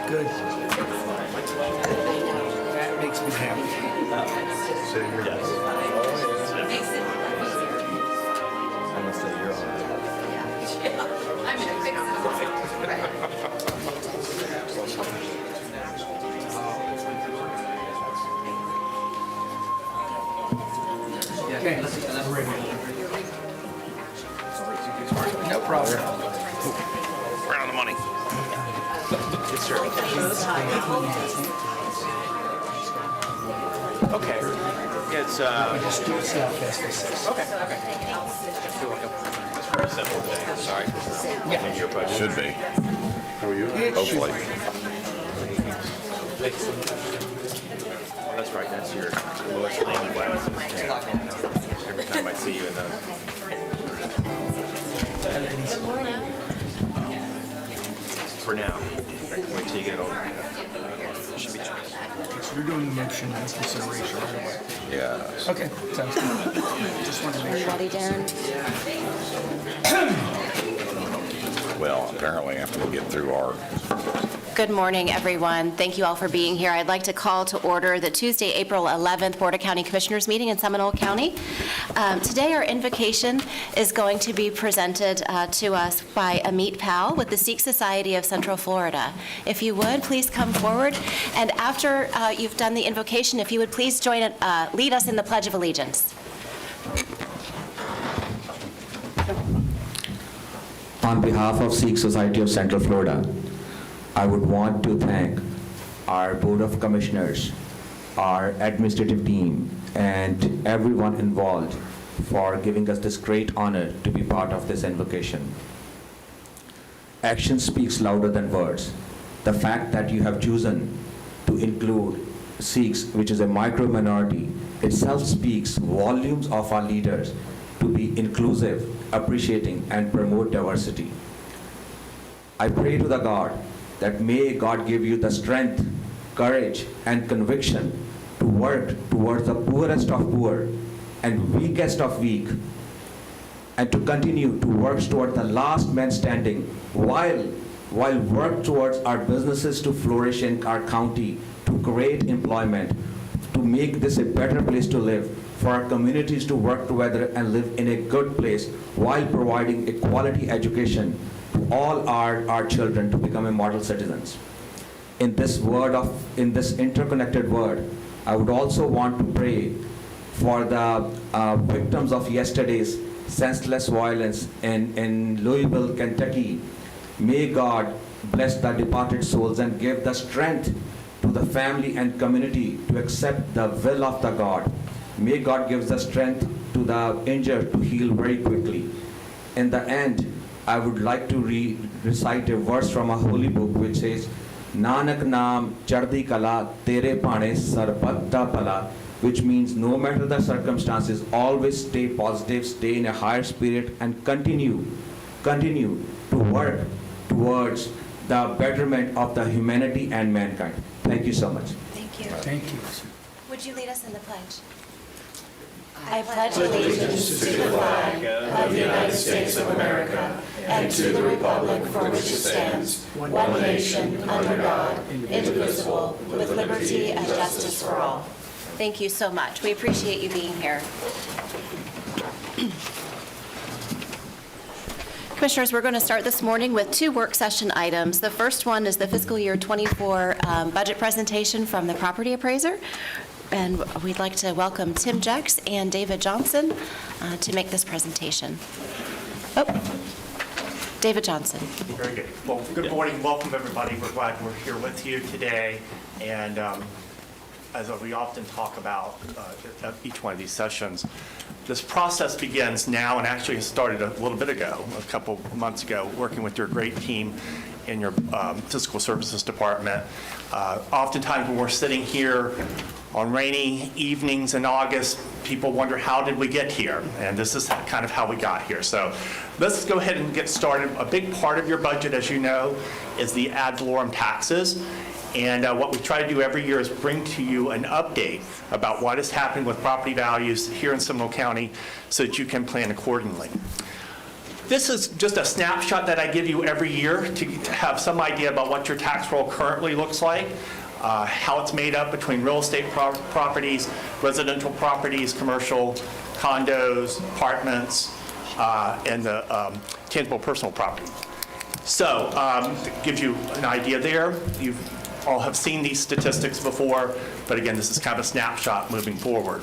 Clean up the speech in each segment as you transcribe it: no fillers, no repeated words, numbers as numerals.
Good. That makes me happy. So you're yes. I'm gonna say you're on. I'm gonna fix Okay. No problem. We're on the money. Yes, sir. Okay. It's Just do see how fast this is. okay. You're welcome. It's very simple today. Sorry. Yeah. Your budget. Should be. How are you? It Hopefully. That's right. That's your lowest laying glass. Every time I see you in the. For now. Wait till you get older. Should be choice. So you're doing motion and consideration right away. Yeah. Okay, sounds good. Just wanted to make sure. Ready, Darren? Well, apparently after we get through our Good morning, everyone. Thank you all for being here. I'd like to call to order the Tuesday, April 11th Board of County Commissioners meeting in Seminole County. Today, our invocation is going to be presented to us by Amit Pal with the Sikh Society of Central Florida. If you would, please come forward. And after you've done the invocation, if you would please lead us in the Pledge of Allegiance. On behalf of Sikh Society of Central Florida, I would want to thank our Board of Commissioners, our administrative team, and everyone involved for giving us this great honor to be part of this invocation. Action speaks louder than words. The fact that you have chosen to include Sikhs, which is a micro minority, itself speaks volumes of our leaders to be inclusive, appreciating, and promote diversity. I pray to the God that may God give you the strength, courage, and conviction to work towards the poorest of poor and weakest of weak, and to continue to work toward the last man standing while work towards our businesses to flourish in our county, to create employment, to make this a better place to live, for our communities to work together and live in a good place while providing a quality education to all our children to become a model citizens. In this interconnected word, I would also want to pray for the victims of yesterday's senseless violence in Louisville, Kentucky. May God bless the departed souls and give the strength to the family and community to accept the will of the God. May God give the strength to the injured to heal very quickly. In the end, I would like to recite a verse from a holy book which says, Nanak naam chardi kala tere pane sarbat da pala, which means no matter the circumstances, always stay positive, stay in a higher spirit, and continue to work towards the betterment of the humanity and mankind. Thank you so much. Thank you. Thank you. Would you lead us in the pledge? I pledge allegiance to the flag of the United States of America and to the republic for which it stands, one nation, under God, indivisible, with liberty and justice for all. Thank you so much. We appreciate you being here. Commissioners, we're going to start this morning with two work session items. The first one is the fiscal year 24 budget presentation from the property appraiser. And we'd like to welcome Tim Jex and David Johnson to make this presentation. Oh, David Johnson. Very good. Well, good morning. Welcome, everybody. We're glad we're here with you today. And as we often talk about at each one of these sessions, this process begins now and actually started a little bit ago, a couple months ago, working with your great team in your fiscal services department. Oftentimes when we're sitting here on rainy evenings in August, people wonder, how did we get here? And this is kind of how we got here. So let's go ahead and get started. A big part of your budget, as you know, is the ad valorem taxes. And what we try to do every year is bring to you an update about what is happening with property values here in Seminole County so that you can plan accordingly. This is just a snapshot that I give you every year to have some idea about what your tax roll currently looks like, how it's made up between real estate properties, residential properties, commercial, condos, apartments, and the tangible personal property. So it gives you an idea there. You all have seen these statistics before, but again, this is kind of a snapshot moving forward.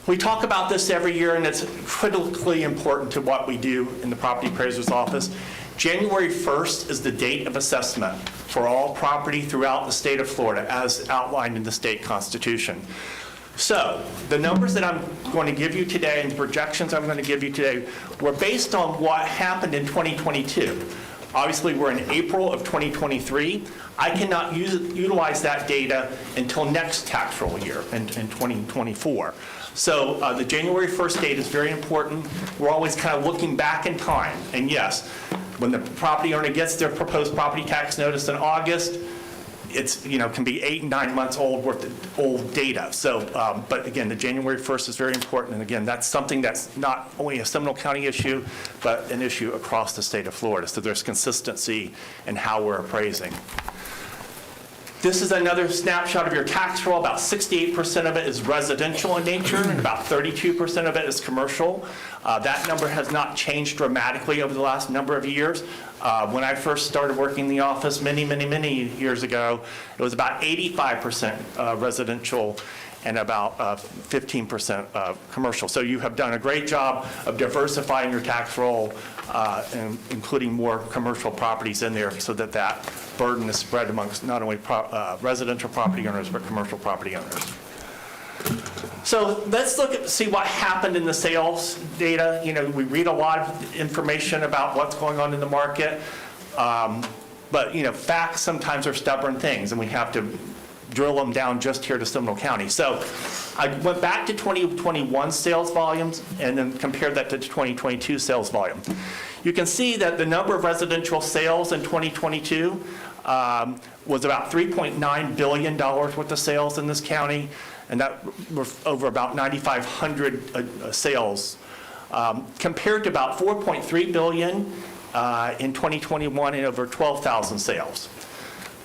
We talk about this every year, and it's critically important to what we do in the property appraiser's office. January 1st is the date of assessment for all property throughout the state of Florida, as outlined in the state constitution. So the numbers that I'm going to give you today and the projections I'm going to give you today were based on what happened in 2022. Obviously, we're in April of 2023. I cannot utilize that data until next tax roll year in 2024. So the January 1st date is very important. We're always kind of looking back in time. And yes, when the property owner gets their proposed property tax notice in August, it's, can be 8 and 9 months old worth of old data. So, but again, the January 1st is very important. And again, that's something that's not only a Seminole County issue, but an issue across the state of Florida. So there's consistency in how we're appraising. This is another snapshot of your tax roll. About 68% of it is residential in nature, and about 32% of it is commercial. That number has not changed dramatically over the last number of years. When I first started working in the office many years ago, it was about 85% residential and about 15% commercial. So you have done a great job of diversifying your tax roll and including more commercial properties in there so that that burden is spread amongst not only residential property owners, but commercial property owners. So let's see what happened in the sales data. We read a lot of information about what's going on in the market, but facts sometimes are stubborn things, and we have to drill them down just here to Seminole County. So I went back to 2021 sales volumes and then compared that to 2022 sales volume. You can see that the number of residential sales in 2022 was about $3.9 billion worth of sales in this county, and that were over about 9,500 sales, compared to about $4.3 billion in 2021 and over 12,000 sales.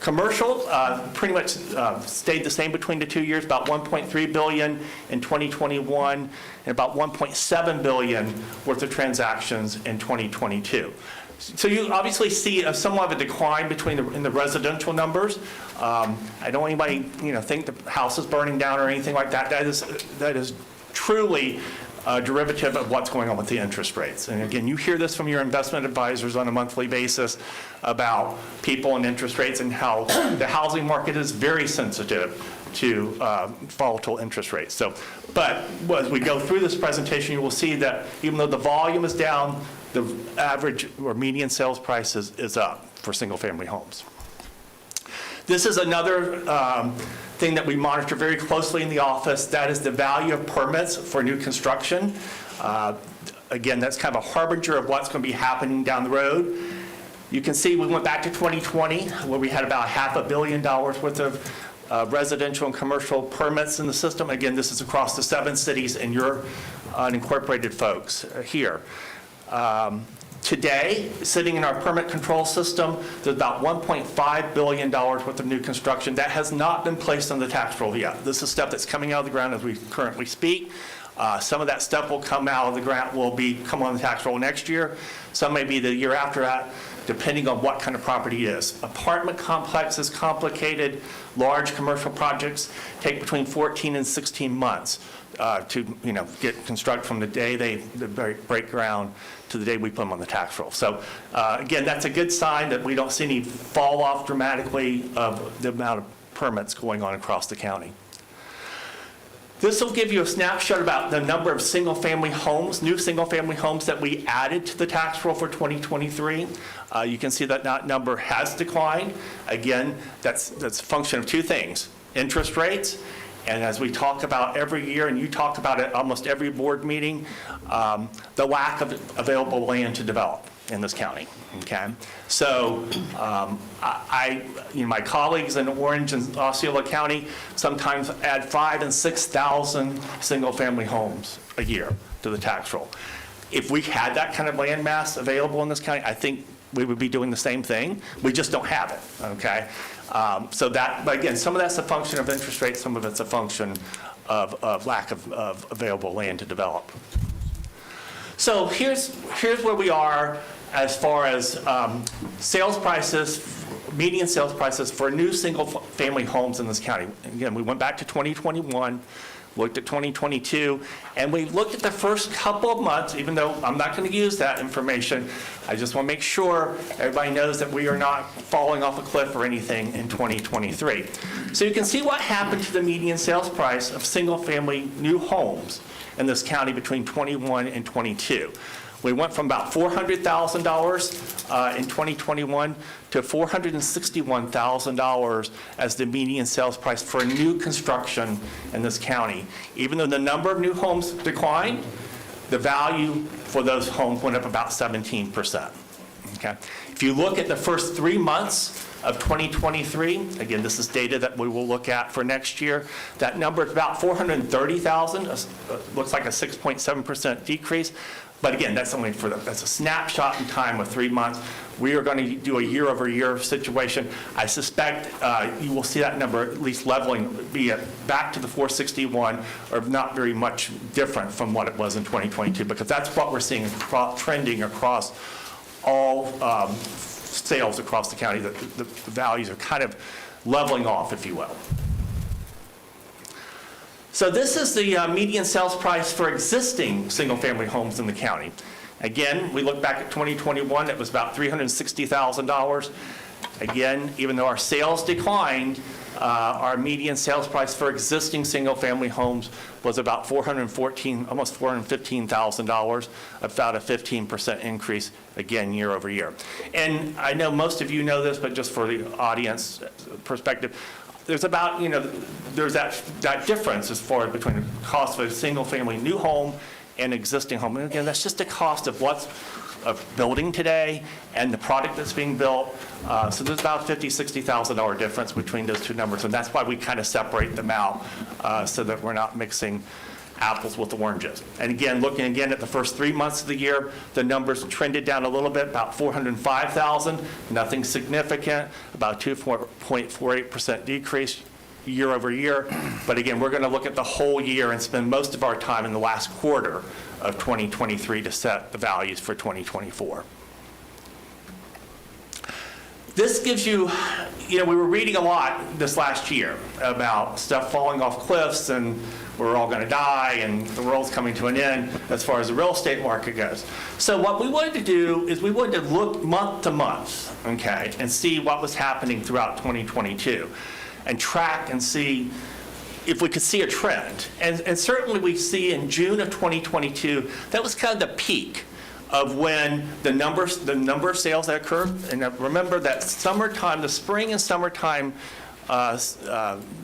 Commercial pretty much stayed the same between the 2 years, about $1.3 billion in 2021 and about $1.7 billion worth of transactions in 2022. So you obviously see somewhat of a decline in the residential numbers. I don't want anybody think the house is burning down or anything like that. That is truly a derivative of what's going on with the interest rates. And again, you hear this from your investment advisors on a monthly basis about people and interest rates and how the housing market is very sensitive to volatile interest rates. But as we go through this presentation, you will see that even though the volume is down, the average or median sales price is up for single-family homes. This is another thing that we monitor very closely in the office. That is the value of permits for new construction. Again, that's kind of a harbinger of what's going to be happening down the road. You can see we went back to 2020 where we had about $500 million worth of residential and commercial permits in the system. Again, this is across the 7 cities and your unincorporated folks here. Today, sitting in our permit control system, there's about $1.5 billion worth of new construction that has not been placed on the tax roll yet. This is stuff that's coming out of the ground as we currently speak. Some of that stuff will come out of the ground, come on the tax roll next year. Some may be the year after that, depending on what kind of property it is. Apartment complexes, complicated, large commercial projects take between 14 and 16 months to get constructed from the day they break ground to the day we put them on the tax roll. So again, that's a good sign that we don't see any fall off dramatically of the amount of permits going on across the county. This will give you a snapshot about the number of single-family homes, new single-family homes that we added to the tax roll for 2023. You can see that that number has declined. Again, that's a function of 2 things: interest rates, and as we talk about every year, and you talk about it almost every board meeting, the lack of available land to develop in this county. Okay, so my colleagues in Orange and Osceola County sometimes add 5,000 and 6,000 single-family homes a year to the tax roll. If we had that kind of land mass available in this county, I think we would be doing the same thing. We just don't have it, okay? So that, but again, some of that's a function of interest rates, some of it's a function of lack of available land to develop. So here's where we are as far as sales prices, median sales prices for new single-family homes in this county. Again, we went back to 2021, looked at 2022, and we looked at the first couple of months, even though I'm not going to use that information. I just want to make sure everybody knows that we are not falling off a cliff or anything in 2023. So you can see what happened to the median sales price of single-family new homes in this county between 21 and 22. We went from about $400,000 in 2021 to $461,000 as the median sales price for new construction in this county. Even though the number of new homes declined, the value for those homes went up about 17%. Okay? If you look at the first 3 months of 2023, again, this is data that we will look at for next year, that number is about $430,000, looks like a 6.7% decrease. But again, that's only that's a snapshot in time of 3 months. We are going to do a year-over-year situation. I suspect you will see that number at least leveling, be back to the 461, or not very much different from what it was in 2022, because that's what we're seeing trending across all sales across the county. The values are kind of leveling off, if you will. So this is the median sales price for existing single-family homes in the county. Again, we look back at 2021, it was about $360,000. Again, even though our sales declined, our median sales price for existing single-family homes was about almost $415,000, about a 15% increase, again, year over year. And I know most of you know this, but just for the audience perspective, there's about, there's that difference as far as between the cost of a single-family new home and existing home. And again, that's just the cost of what's building today and the product that's being built. So there's about a $50,000, $60,000 difference between those two numbers. And that's why we kind of separate them out so that we're not mixing apples with oranges. And again, looking again at the first 3 months of the year, the numbers trended down a little bit, about 405,000, nothing significant, about 2.48% decrease year over year. But again, we're going to look at the whole year and spend most of our time in the last quarter of 2023 to set the values for 2024. This gives you, we were reading a lot this last year about stuff falling off cliffs and we're all going to die and the world's coming to an end as far as the real estate market goes. So what we wanted to do is we wanted to look month to month, okay, and see what was happening throughout 2022 and track and see if we could see a trend. And certainly we see in June of 2022, that was kind of the peak of when the number of sales that occurred. And remember that summertime, the spring and summertime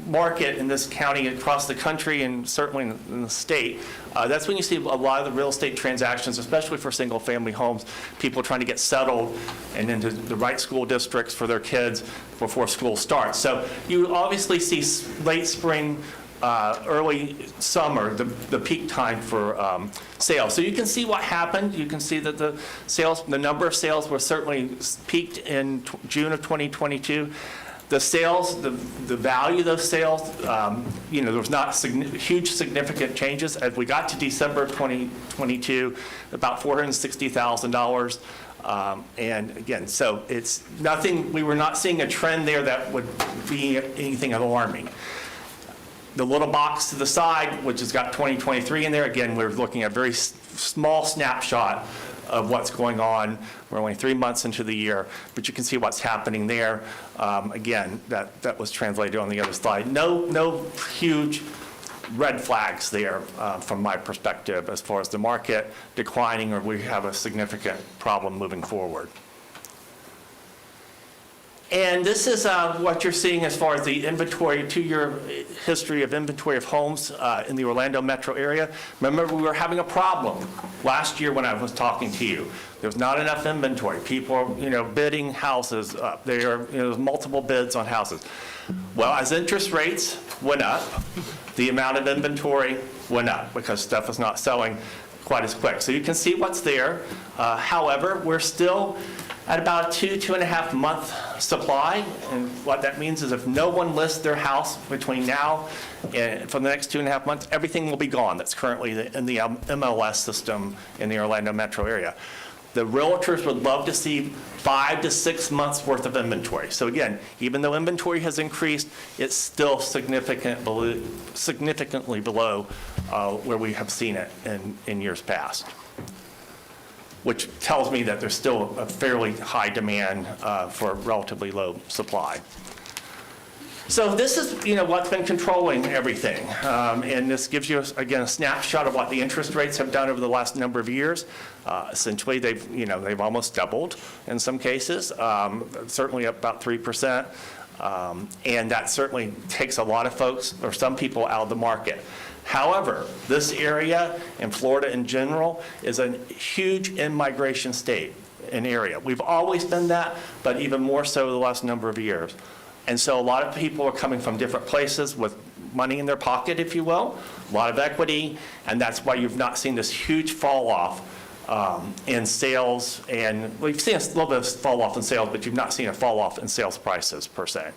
market in this county, across the country, and certainly in the state, that's when you see a lot of the real estate transactions, especially for single-family homes, people trying to get settled and into the right school districts for their kids before school starts. So you obviously see late spring, early summer, the peak time for sales. So you can see what happened. You can see that the number of sales were certainly peaked in June of 2022. The sales, the value of those sales, there was not huge significant changes. As we got to December of 2022, about $460,000. And again, so it's nothing, we were not seeing a trend there that would be anything alarming. The little box to the side, which has got 2023 in there, again, we're looking at a very small snapshot of what's going on. We're only 3 months into the year, but you can see what's happening there. Again, that was translated on the other slide. No huge red flags there from my perspective as far as the market declining or we have a significant problem moving forward. And this is what you're seeing as far as the inventory, 2-year history of inventory of homes in the Orlando metro area. Remember, we were having a problem last year when I was talking to you. There was not enough inventory. People are, bidding houses up. There's multiple bids on houses. Well, as interest rates went up, the amount of inventory went up because stuff is not selling quite as quick. So you can see what's there. However, we're still at about a 2.5 month supply. And what that means is if no one lists their house between now and for the next 2.5 months, everything will be gone that's currently in the MLS system in the Orlando metro area. The realtors would love to see 5 to 6 months worth of inventory. So again, even though inventory has increased, it's still significantly below where we have seen it in years past, which tells me that there's still a fairly high demand for relatively low supply. So this is, what's been controlling everything. And this gives you, again, a snapshot of what the interest rates have done over the last number of years. Essentially, they've almost doubled in some cases, certainly up about 3%. And that certainly takes a lot of folks, or some people, out of the market. However, this area and Florida in general is a huge in-migration state and area. We've always been that, but even more so the last number of years. And so a lot of people are coming from different places with money in their pocket, if you will, a lot of equity, and that's why you've not seen this huge fall off in sales. And we've seen a little bit of fall off in sales, but you've not seen a fall off in sales prices per se.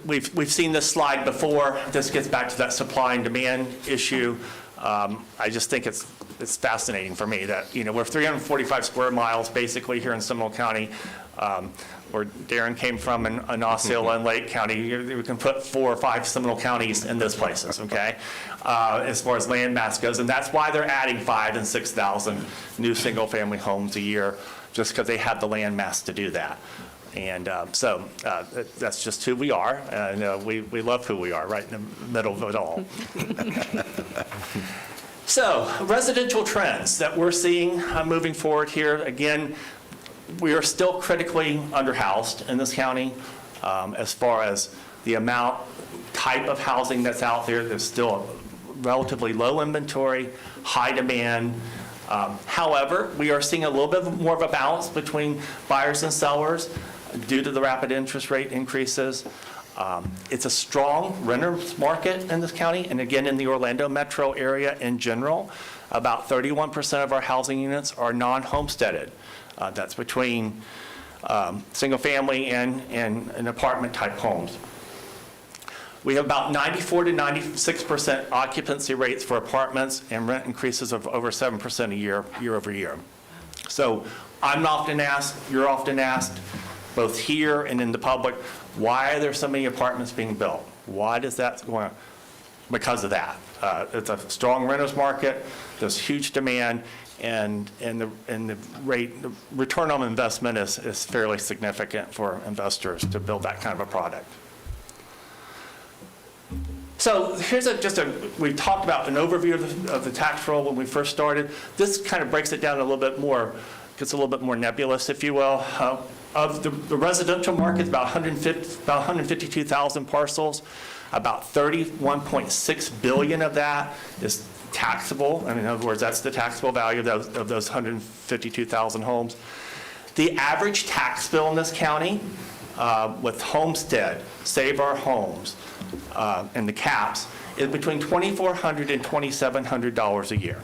We've seen this slide before. This gets back to that supply and demand issue. I just think it's fascinating for me that, we're 345 square miles basically here in Seminole County, where Darren came from in Osceola and Lake County. We can put 4 or 5 Seminole counties in those places, okay, as far as land mass goes. And that's why they're adding 5,000 and 6,000 new single-family homes a year, just because they have the land mass to do that. And so that's just who we are, and we love who we are, right in the middle of it all. So residential trends that we're seeing moving forward here, again, we are still critically underhoused in this county as far as the type of housing that's out there. There's still a relatively low inventory, high demand. However, we are seeing a little bit more of a balance between buyers and sellers due to the rapid interest rate increases. It's a strong renters market in this county, and again, in the Orlando metro area in general. About 31% of our housing units are non-homesteaded. That's between single-family and apartment-type homes. We have about 94 to 96% occupancy rates for apartments and rent increases of over 7% a year over year. So I'm often asked, you're often asked, both here and in the public, why are there so many apartments being built? Why does that go on? Because of that. It's a strong renters market, there's huge demand, and the return on investment is fairly significant for investors to build that kind of a product. So here's we talked about an overview of the tax roll when we first started. This kind of breaks it down a little bit more, gets a little bit more nebulous, if you will. Of the residential market, about 152,000 parcels. About 31.6 billion of that is taxable. In other words, that's the taxable value of those 152,000 homes. The average tax bill in this county with homestead, Save Our Homes, and the caps is between $2,400 and $2,700 a year.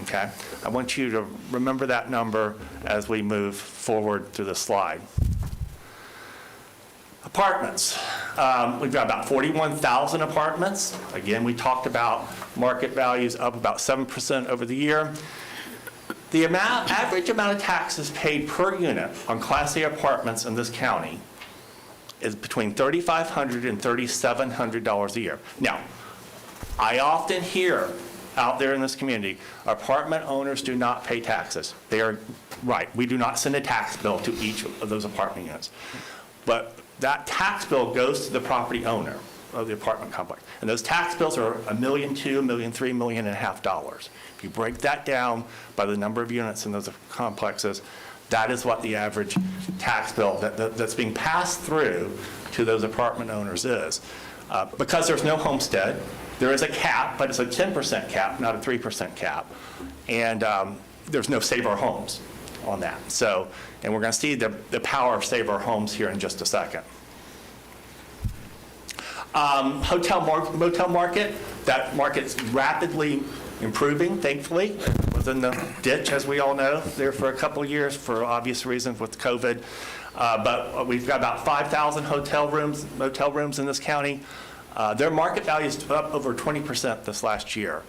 Okay, I want you to remember that number as we move forward through the slide. Apartments. We've got about 41,000 apartments. Again, we talked about market values up about 7% over the year. The average amount of taxes paid per unit on Class A apartments in this county is between $3,500 and $3,700 a year. Now, I often hear out there in this community, apartment owners do not pay taxes. They are right. We do not send a tax bill to each of those apartment units. But that tax bill goes to the property owner of the apartment complex. And those tax bills are $1.2 million, $1.3 million, $1.5 million. If you break that down by the number of units in those complexes, that is what the average tax bill that's being passed through to those apartment owners is. Because there's no homestead, there is a cap, but it's a 10% cap, not a 3% cap. And there's no Save Our Homes on that. So, and we're going to see the power of Save Our Homes here in just a second. Motel market, That market's rapidly improving, thankfully. It was in the ditch, as we all know, there for a couple of years for obvious reasons with COVID. But we've got about 5,000 motel rooms in this county. Their market value is up over 20% this last year,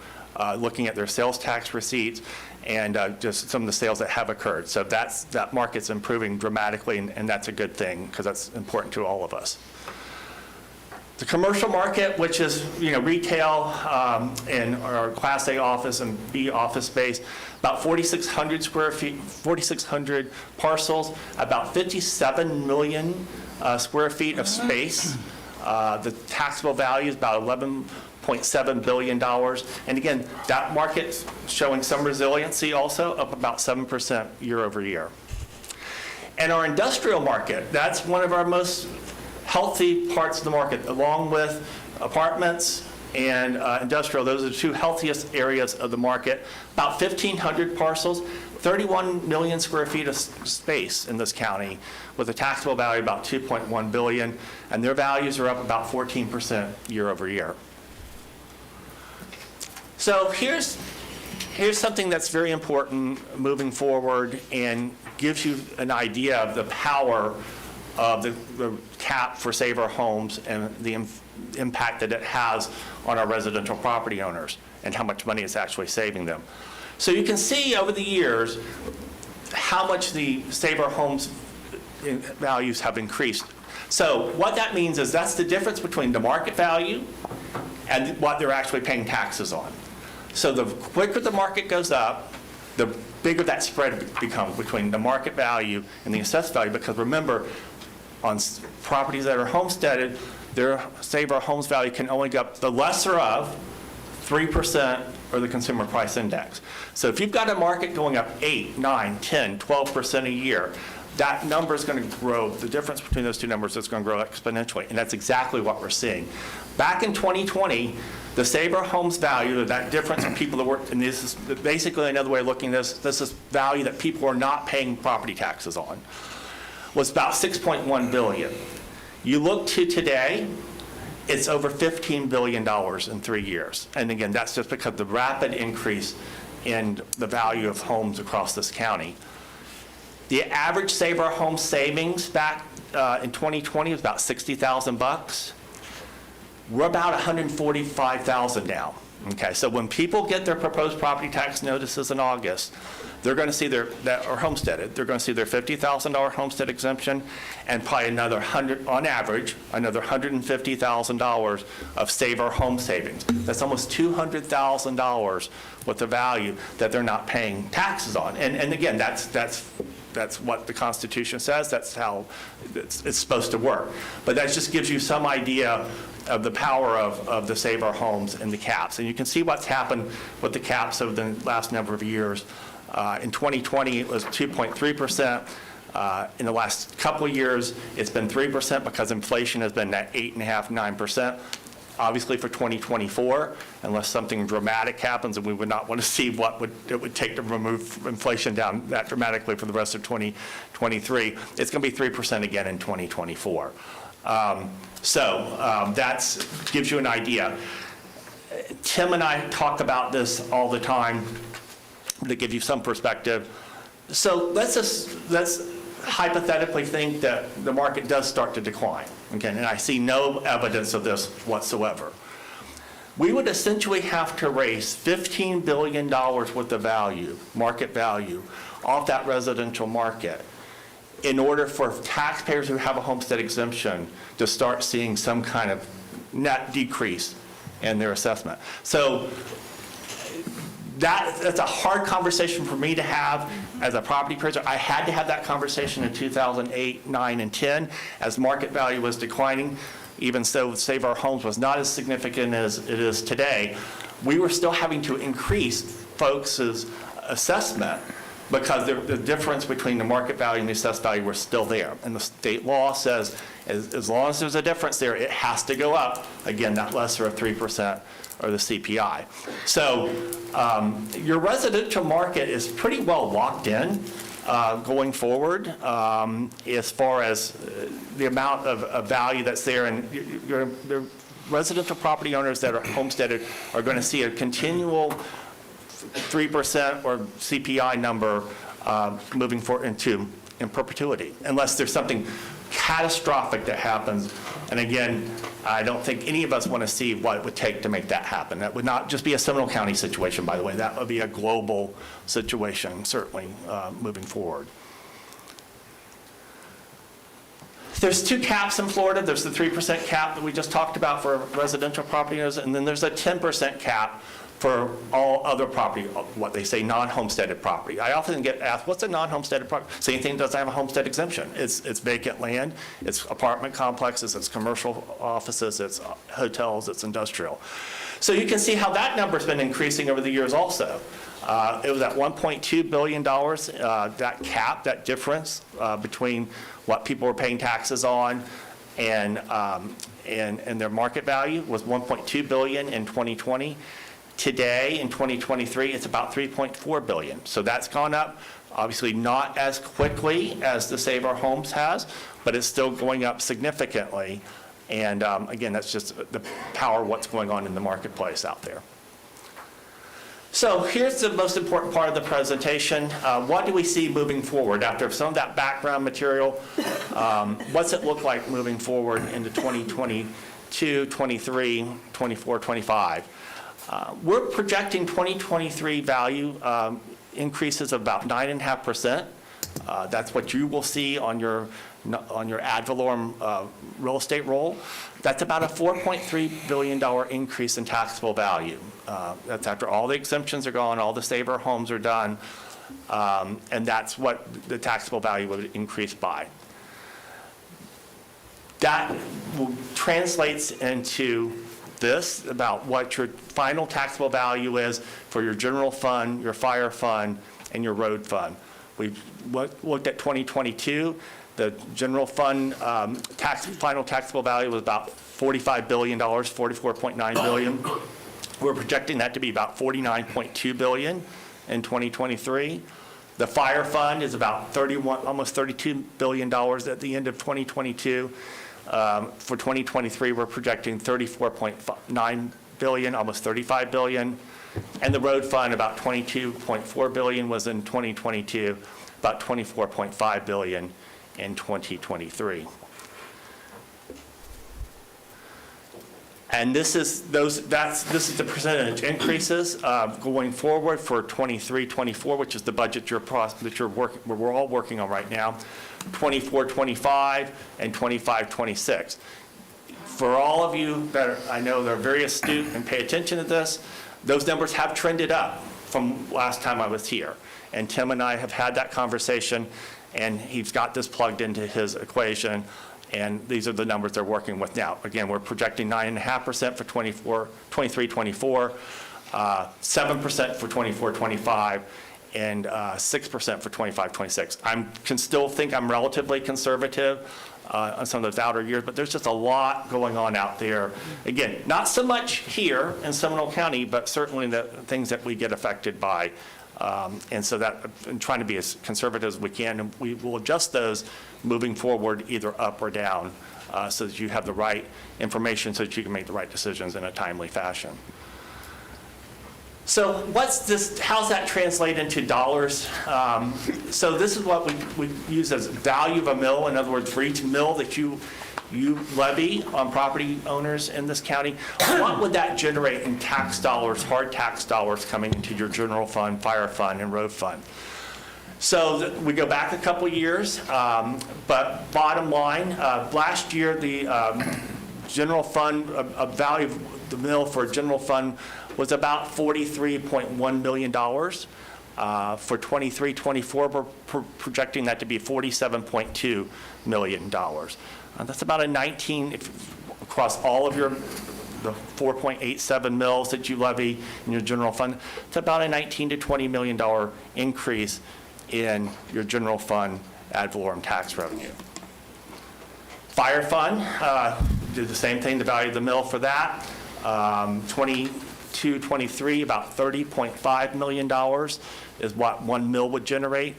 looking at their sales tax receipts and just some of the sales that have occurred. So that market's improving dramatically, and that's a good thing because that's important to all of us. The commercial market, which is retail and our Class A office and B office space, about 4,600 square feet, 4,600 parcels, about 57 million square feet of space. The taxable value is about $11.7 billion. And again, that market's showing some resiliency also, up about 7% year over year. And our industrial market, that's one of our most healthy parts of the market, along with apartments and industrial. Those are the two healthiest areas of the market. About 1,500 parcels, 31 million square feet of space in this county, with a taxable value of about $2.1 billion, and their values are up about 14% year over year. So here's something that's very important moving forward and gives you an idea of the power of the cap for Save Our Homes and the impact that it has on our residential property owners and how much money it's actually saving them. So you can see over the years how much the Save Our Homes values have increased. So what that means is that's the difference between the market value and what they're actually paying taxes on. So the quicker the market goes up, the bigger that spread becomes between the market value and the assessed value, because remember, on properties that are homesteaded, their Save Our Homes value can only go up the lesser of 3% or the consumer price index. So if you've got a market going up 8, 9, 10, 12% a year, that number is going to grow. The difference between those two numbers is going to grow exponentially, and that's exactly what we're seeing. Back in 2020, the Save Our Homes value, that difference in people that work, and this is basically another way of looking at this is value that people are not paying property taxes on, was about $6.1 billion. You look to today, it's over $15 billion in 3 years. And again, that's just because of the rapid increase in the value of homes across this county. The average Save Our Homes savings back in 2020 was about $60,000. We're about $145,000 now. Okay, so when people get their proposed property tax notices in August, they're going to see that are homesteaded. They're going to see their $50,000 homestead exemption, and probably another on average, another $150,000 of Save Our Home savings. That's almost $200,000 worth of value that they're not paying taxes on. And again, that's what the Constitution says. That's how it's supposed to work. But that just gives you some idea of the power of the Save Our Homes and the caps. And you can see what's happened with the caps over the last number of years. In 2020, it was 2.3%. In the last couple of years, it's been 3% because inflation has been at 8.5%, 9%. Obviously, for 2024, unless something dramatic happens, and we would not want to see what it would take to remove inflation down that dramatically for the rest of 2023, it's going to be 3% again in 2024. That gives you an idea. Tim and I talk about this all the time to give you some perspective. So let's hypothetically think that the market does start to decline. Okay, and I see no evidence of this whatsoever. We would essentially have to raise $15 billion worth of value, market value, off that residential market in order for taxpayers who have a homestead exemption to start seeing some kind of net decrease in their assessment. So that's a hard conversation for me to have as a property appraiser. I had to have that conversation in 2008, 9, and 10 as market value was declining. Even so, Save Our Homes was not as significant as it is today. We were still having to increase folks' assessment because the difference between the market value and the assessed value were still there. And the state law says as long as there's a difference there, it has to go up, again, that lesser of 3%. Or the CPI. So your residential market is pretty well locked in going forward as far as the amount of value that's there. And residential property owners that are homesteaded are going to see a continual 3% or CPI number moving forward in perpetuity, unless there's something catastrophic that happens. And again, I don't think any of us want to see what it would take to make that happen. That would not just be a Seminole County situation, by the way. That would be a global situation, certainly, moving forward. There's 2 caps in Florida. There's the 3% cap that we just talked about for residential property owners, and then there's a 10% cap for all other property, what they say non-homesteaded property. I often get asked, what's a non-homesteaded property? Same thing, doesn't have a homestead exemption. It's vacant land, it's apartment complexes, it's commercial offices, it's hotels, it's industrial. So you can see how that number's been increasing over the years also. It was at $1.2 billion, that cap, that difference between what people were paying taxes on and their market value was $1.2 billion in 2020. Today, in 2023, it's about $3.4 billion. So that's gone up, obviously not as quickly as the Save Our Homes has, but it's still going up significantly. And again, that's just the power of what's going on in the marketplace out there. So here's the most important part of the presentation. What do we see moving forward? After some of that background material, what's it look like moving forward into 2022, 23, 24, 25? We're projecting 2023 value increases of about 9.5%. That's what you will see on your ad valorem real estate roll. That's about a $4.3 billion increase in taxable value. That's after all the exemptions are gone, all the Save Our Homes are done, and that's what the taxable value would increase by. That translates into this, about what your final taxable value is for your general fund, your fire fund, and your road fund. We've looked at 2022. The general fund final taxable value was about $45 billion, $44.9 billion. We're projecting that to be about $49.2 billion in 2023. The fire fund is about almost $32 billion at the end of 2022. For 2023, we're projecting $34.9 billion, almost $35 billion. And the road fund, about $22.4 billion was in 2022, about $24.5 billion in 2023. And this is the percentage increases going forward for 23-24, which is the budget we're all working on right now. 24-25 and 25-26. For all of you that I know that are very astute and pay attention to this, those numbers have trended up from last time I was here. And Tim and I have had that conversation, and he's got this plugged into his equation, and these are the numbers they're working with now. Again, we're projecting 9.5% for 23-24, 7% for 24-25, and 6% for 25-26. I can still think I'm relatively conservative on some of those outer years, but there's just a lot going on out there. Again, not so much here in Seminole County, but certainly the things that we get affected by. And so that, I'm trying to be as conservative as we can, and we will adjust those moving forward either up or down so that you have the right information so that you can make the right decisions in a timely fashion. So how's that translate into dollars? So this is what we use as value of a mill. In other words, for each mill that you levy on property owners in this county, what would that generate in tax dollars, hard tax dollars coming into your general fund, fire fund, and road fund? So we go back a couple years, but bottom line, last year the general fund, value of the mill for general fund was about $43.1 million. For 23-24, we're projecting that to be $47.2 million. That's about a 19, across all of the 4.87 mills that you levy in your general fund, it's about a $19 to $20 million increase in your general fund ad valorem tax revenue. Fire fund, did the same thing, the value of the mill for that. 22-23, about $30.5 million is what one mill would generate.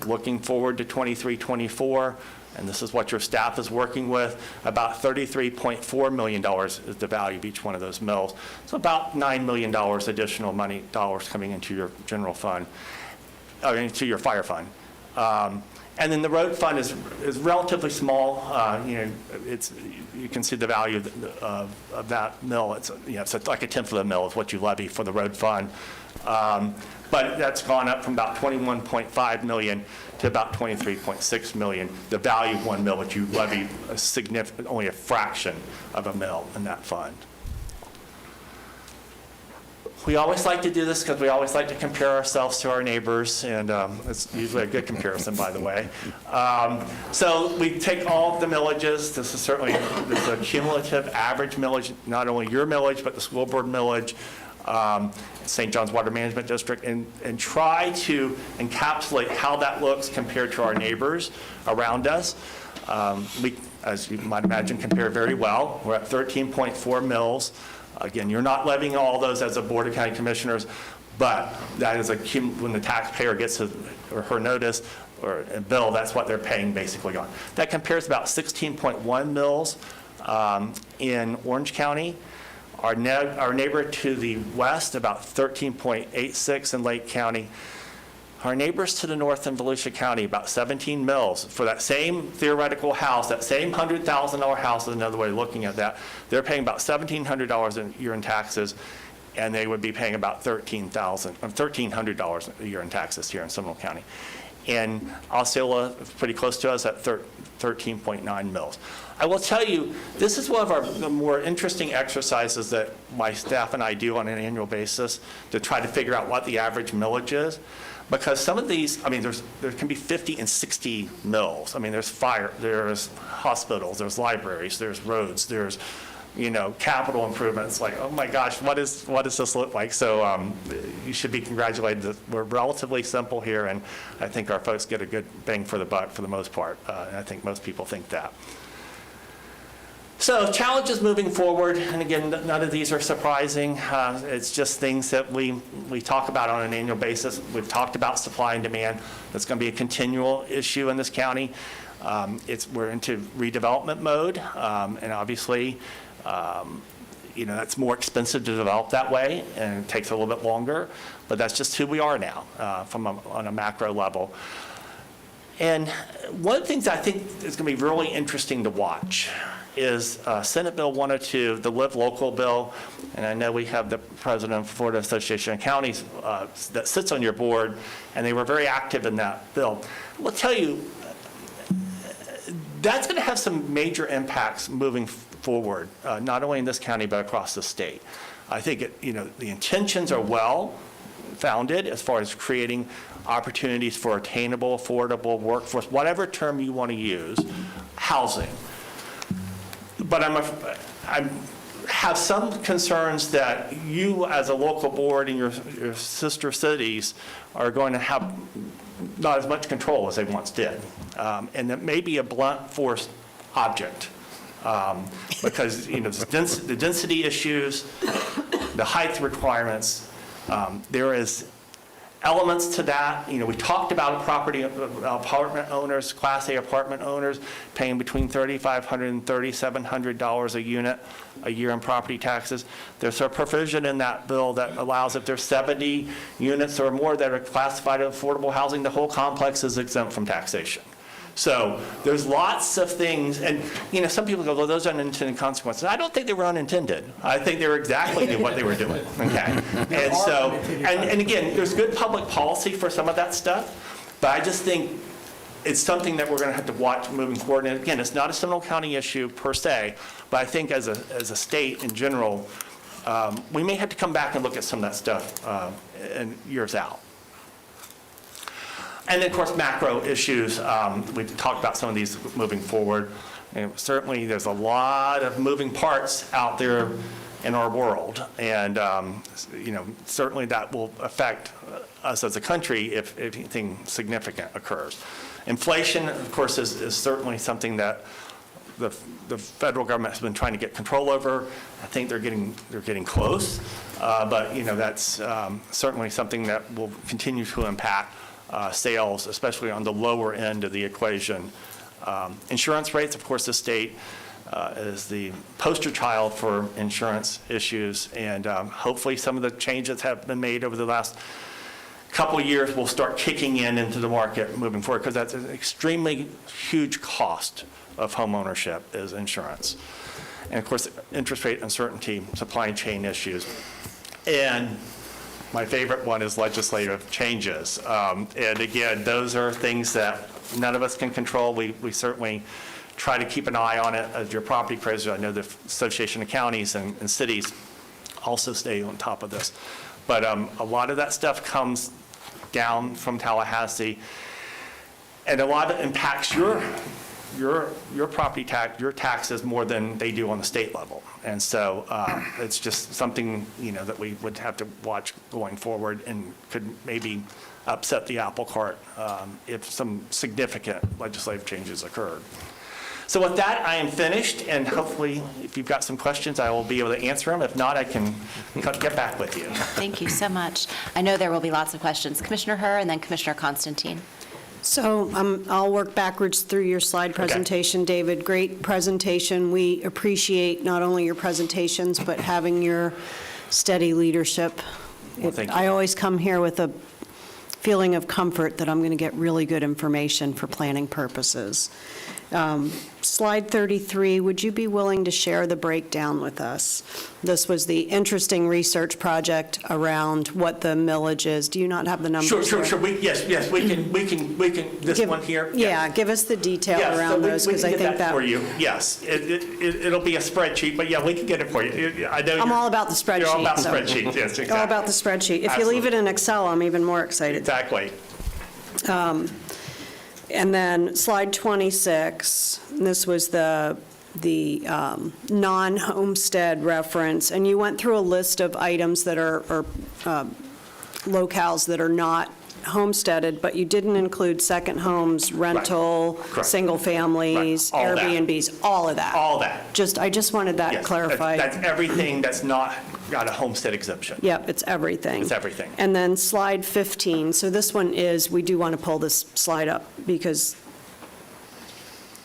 Looking forward to 23, 24, and this is what your staff is working with, about $33.4 million is the value of each one of those mills. So about $9 million additional dollars coming into your general fund, or into your fire fund. And then the road fund is relatively small. You can see the value of that mill. It's like a tenth of a mill is what you levy for the road fund. But that's gone up from about 21.5 million to about 23.6 million. The value of one mill, which you levy only a fraction of a mill in that fund. We always like to do this because we always like to compare ourselves to our neighbors, and it's usually a good comparison, by the way. So we take all of the millages. This is a cumulative average millage, not only your millage, but the school board millage, St. John's Water Management District, and try to encapsulate how that looks compared to our neighbors around us. We, as you might imagine, compare very well. We're at 13.4 mills. Again, you're not levying all those as a Board of County Commissioners, but that is when the taxpayer gets his or her notice or a bill, that's what they're paying basically on. That compares about 16.1 mills in Orange County. Our neighbor to the west, about 13.86 in Lake County. Our neighbors to the north in Volusia County, about 17 mills. For that same theoretical house, that same $100,000 house is another way of looking at that. They're paying about $1,700 a year in taxes, and they would be paying about $1,300 a year in taxes here in Seminole County. And Osceola is pretty close to us at 13.9 mills. I will tell you, this is one of the more interesting exercises that my staff and I do on an annual basis to try to figure out what the average millage is. Because some of these, there can be 50 and 60 mills. There's fire, there's hospitals, there's libraries, there's roads, there's, capital improvements. Like, oh my gosh, what does this look like? So you should be congratulated. We're relatively simple here, and I think our folks get a good bang for the buck for the most part. And I think most people think that. So challenges moving forward, and again, none of these are surprising. It's just things that we talk about on an annual basis. We've talked about supply and demand. That's going to be a continual issue in this county. We're into redevelopment mode, and obviously, that's more expensive to develop that way, and it takes a little bit longer. But that's just who we are now, on a macro level. And one of the things I think is going to be really interesting to watch is Senate Bill 102, the Live Local bill, and I know we have the president of Florida Association of Counties that sits on your board, and they were very active in that bill. We'll tell you, that's going to have some major impacts moving forward, not only in this county, but across the state. I think the intentions are well founded as far as creating opportunities for attainable, affordable workforce, whatever term you want to use, housing. But I have some concerns that you as a local board and your sister cities are going to have not as much control as they once did. And that may be a blunt force object because the density issues, the height requirements, there is elements to that. We talked about apartment owners, Class A apartment owners paying between $3,500 and $3,700 a unit a year in property taxes. There's a provision in that bill that allows if there's 70 units or more that are classified as affordable housing, the whole complex is exempt from taxation. So there's lots of things, and some people go, well, those are unintended consequences. I don't think they were unintended. I think they were exactly what they were doing. Okay, and so, and again, there's good public policy for some of that stuff, but I just think it's something that we're going to have to watch moving forward. And again, it's not a Seminole County issue per se, but I think as a state in general, we may have to come back and look at some of that stuff in years out. And then, of course, macro issues. We've talked about some of these moving forward. And certainly, there's a lot of moving parts out there in our world. And, certainly that will affect us as a country if anything significant occurs. Inflation, of course, is certainly something that the federal government has been trying to get control over. I think they're getting close. But, that's certainly something that will continue to impact sales, especially on the lower end of the equation. Insurance rates, of course, the state is the poster child for insurance issues, and hopefully some of the changes have been made over the last couple of years will start kicking into the market moving forward, because that's an extremely huge cost of home ownership is insurance. And of course, interest rate uncertainty, supply chain issues. And my favorite one is legislative changes. And again, those are things that none of us can control. We certainly try to keep an eye on it as your property appraiser. I know the Association of Counties and Cities also stay on top of this. But a lot of that stuff comes down from Tallahassee, and a lot of it impacts your property tax, your taxes more than they do on the state level. And so it's just something, that we would have to watch going forward, and could maybe upset the apple cart if some significant legislative changes occurred. So with that, I am finished, and hopefully, if you've got some questions, I will be able to answer them. If not, I can get back with you. Thank you so much. I know there will be lots of questions. Commissioner Herr and then Commissioner Constantine. So I'll work backwards through your slide presentation, David. Great presentation. We appreciate not only your presentations, but having your steady leadership. Well, thank you. I always come here with a feeling of comfort that I'm going to get really good information for planning purposes. Slide 33, would you be willing to share the breakdown with us? This was the interesting research project around what the millage is. Do you not have the numbers? Sure. there? Yes, we can, this one here? Yeah, give us the detail Yes, around those, because I think We can get that that. for you, yes. It'll be a spreadsheet, but yeah, we can get it for you. I know I'm all about the spreadsheet. You're all about so- spreadsheets, yes, exactly. All about the spreadsheet. If you leave it in Excel, I'm even more excited. Exactly. And then slide 26, this was the non-homestead reference, and you went through a list of items that are, or locales that are not homesteaded, but you didn't include second homes, rental, Correct. single families, Right. All that. Airbnbs, all of that. All that. I just wanted that Yes, clarified. That's everything that's not got a homestead exemption. Yep, it's everything. It's everything. And then slide 15, so this one is, we do want to pull this slide up because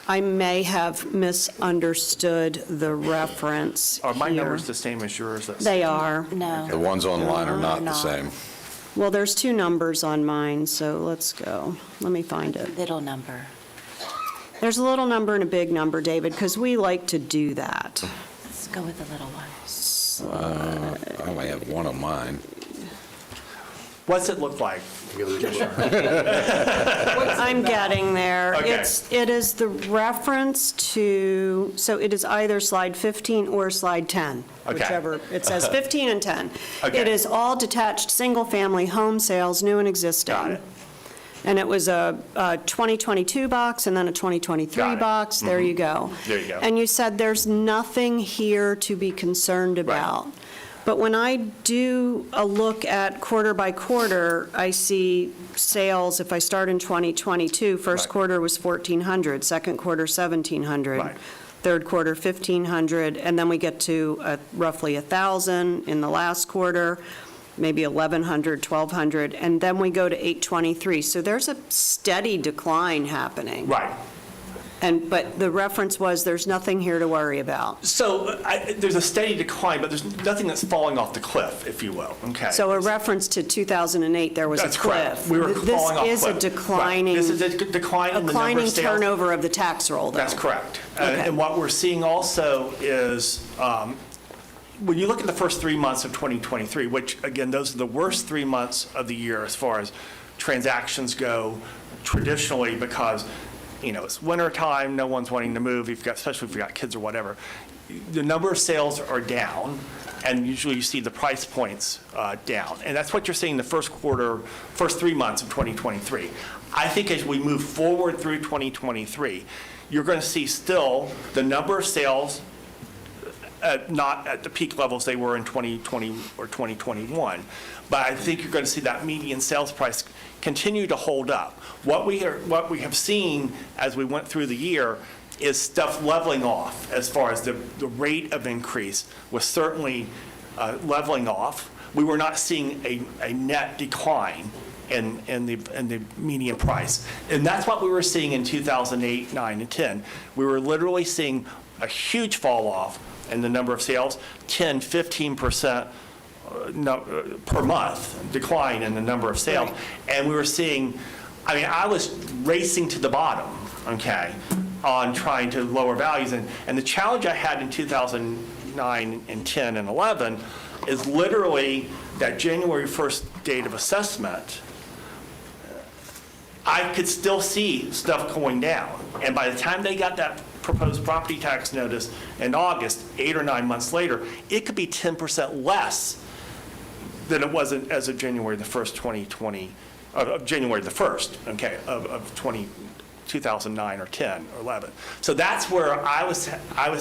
I may have misunderstood the reference Are my here. numbers the same as yours? They are. No. The ones online are not the not. same. Well, there's two numbers on mine, so let's go. Let me find it. Little number. There's a little number and a big number, David, because we like to do that. Let's go with the little one. I only have one of mine. What's it look like? I'm getting there. Okay. It is the reference to, so it is either slide 15 or slide 10, Okay. whichever. It says 15 and 10. Okay. It is all detached, single-family home sales, new and existing. Got it. And it was a 2022 box and then a 2023 Got it. box. There you go. There you go. And you said there's nothing here to be concerned about. But when I do a look at quarter by quarter, I see sales, if I start in 2022, first Right. quarter was 1,400, second quarter 1,700. Right. Third quarter 1,500, and then we get to roughly 1,000 in the last quarter, maybe 1,100, 1,200, and then we go to 823. So there's a steady decline happening. Right. But the reference was, there's nothing here to worry about. So there's a steady decline, but there's nothing that's falling off the cliff, if you will, okay? So a reference to 2008, there was a That's cliff. correct. We were falling off This is a cliff. declining. Right. This is a decline in the number of Declining sales. turnover of the tax roll, though. That's correct. Okay. And what we're seeing also is, when you look at the first 3 months of 2023, which, again, those are the worst 3 months of the year as far as transactions go traditionally, because, it's winter time, no one's wanting to move, especially if you've got kids or whatever. The number of sales are down, and usually you see the price points down. And that's what you're seeing the first 3 months of 2023. I think as we move forward through 2023, you're going to see still the number of sales not at the peak levels they were in 2020 or 2021, but I think you're going to see that median sales price continue to hold up. What we have seen as we went through the year is stuff leveling off as far as the rate of increase was certainly leveling off. We were not seeing a net decline in the median price. And that's what we were seeing in 2008, 9, and 10. We were literally seeing a huge fall off in the number of sales, 10, 15% per month decline in the number of sales. Right. And we were seeing, I mean, I was racing to the bottom, okay, on trying to lower values. And the challenge I had in 2009 and 10 and 11 is literally that January 1st date of assessment. I could still see stuff going down. And by the time they got that proposed property tax notice in August, 8 or 9 months later, it could be 10% less than it was as of January the 1st, 2020, of January the 1st, okay, of 2009 or 10 or 11. So that's where I was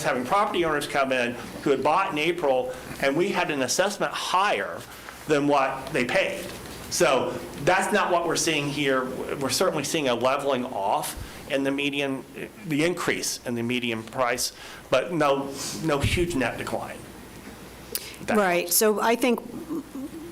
having property owners come in who had bought in April, and we had an assessment higher than what they paid. So that's not what we're seeing here. We're certainly seeing a leveling off in the median, the increase in the median price, but no huge net decline. Right, so I think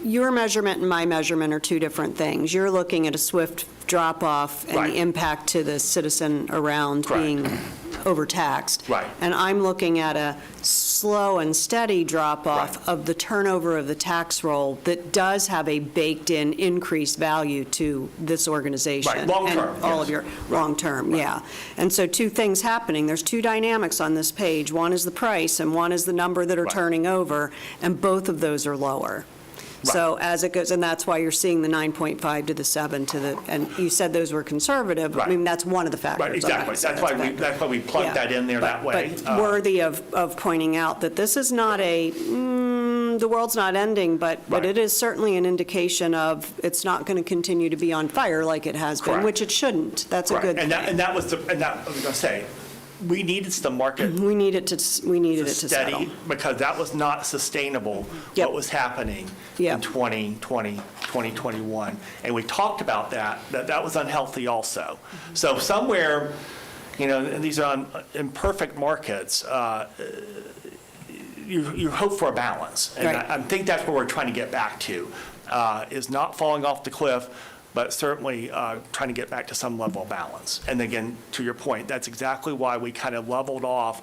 your measurement and my measurement are two different things. You're looking at a swift drop-off and Right. the impact to the citizen around Correct. being overtaxed. Right. And I'm looking at a slow and steady drop-off Right. of the turnover of the tax roll that does have a baked-in increased value to this organization. Right, long-term, And all yes. of your, long-term, yeah. And so two things happening. There's two dynamics on this page. One is the price and one is the number that are Right. turning over, and both of those are lower. So as it goes, and that's why you're seeing the 9.5 to the 7 to the, and you said those were conservative. I Right. mean, that's one of the factors. Right, exactly. That's why we plugged Yeah. that in there that way. But worthy of pointing out that this is not a, the world's not ending, but Right. it is certainly an indication of it's not going to continue to be on fire like it has been, Correct. which it shouldn't. That's a Right. good And thing. that was I was going to say, we needed the market We needed it to settle. steady, because that was not sustainable, Yep. what was happening Yep. in 2020, 2021. And we talked about that was unhealthy also. So somewhere, and these are imperfect markets, you hope for a balance. And Right. I think that's where we're trying to get back to, is not falling off the cliff, but certainly trying to get back to some level of balance. And again, to your point, that's exactly why we kind of leveled off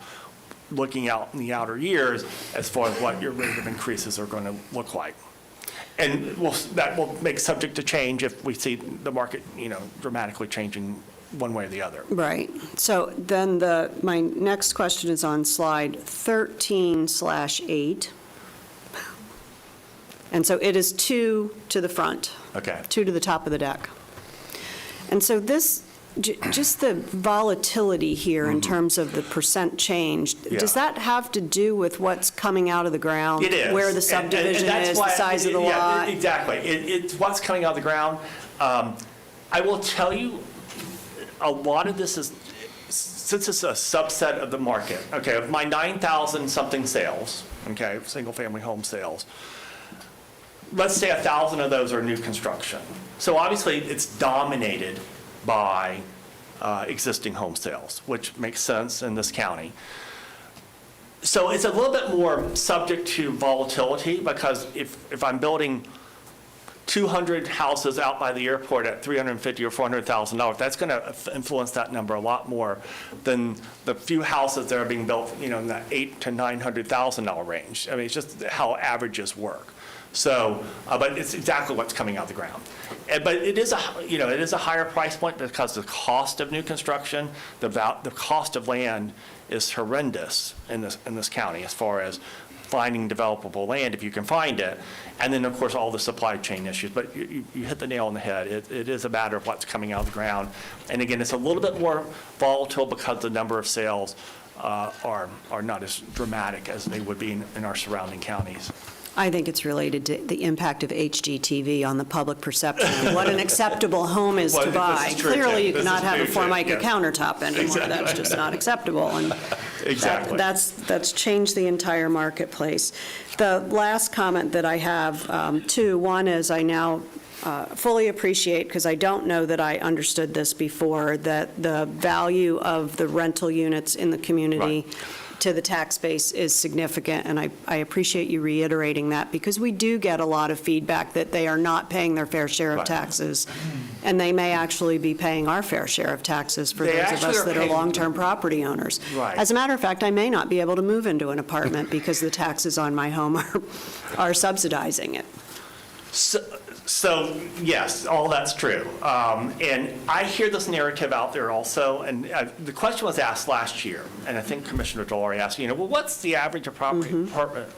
looking out in the outer years as far as what your rate of increases are going to look like. And that will make subject to change if we see the market, dramatically changing one way or the other. Right. So then my next question is on slide 13/8. And so it is 2 to the front. Okay. 2 to the top of the deck. And so this, just the volatility here in terms of the percent change, does Yeah. that have to do with what's coming out of the ground? It is. Where the And subdivision that's is, the why- size of the yeah, lot? Exactly. It's what's coming out of the ground. I will tell you, a lot of this is, since it's a subset of the market, okay, of my 9,000-something sales, okay, single-family home sales, let's say 1,000 of those are new construction. So obviously, it's dominated by existing home sales, which makes sense in this county. So it's a little bit more subject to volatility, because if I'm building 200 houses out by the airport at $350,000 or $400,000, that's going to influence that number a lot more than the few houses that are being built, in that $800,000 to $900,000 range. I mean, it's just how averages work. So, but it's exactly what's coming out of the ground. But it is a higher price point because the cost of new construction, the cost of land is horrendous in this county as far as finding developable land, if you can find it, and then, of course, all the supply chain issues. But you hit the nail on the head. It is a matter of what's coming out of the ground. And again, it's a little bit more volatile because the number of sales are not as dramatic as they would be in our surrounding counties. I think it's related to the impact of HGTV on the public perception of what an acceptable home is Well, to this buy. is true, Clearly, too. you This cannot is have a very true, Formica yeah. countertop anymore. Exactly. That's just not acceptable. And Exactly. that's changed the entire marketplace. The last comment that I have, one is I now fully appreciate, because I don't know that I understood this before, that the value of the rental units in the community to the tax base is significant, and I appreciate you reiterating that, because we do get a lot of feedback that they are not paying their fair share of taxes, and they may actually be paying our fair share of taxes for They those of actually us are that are paying- long-term property owners. Right. As a matter of fact, I may not be able to move into an apartment because the taxes on my home are subsidizing it. So, yes, all that's true. And I hear this narrative out there also, and the question was asked last year, and I think Commissioner Delory asked, well, what's the average apartment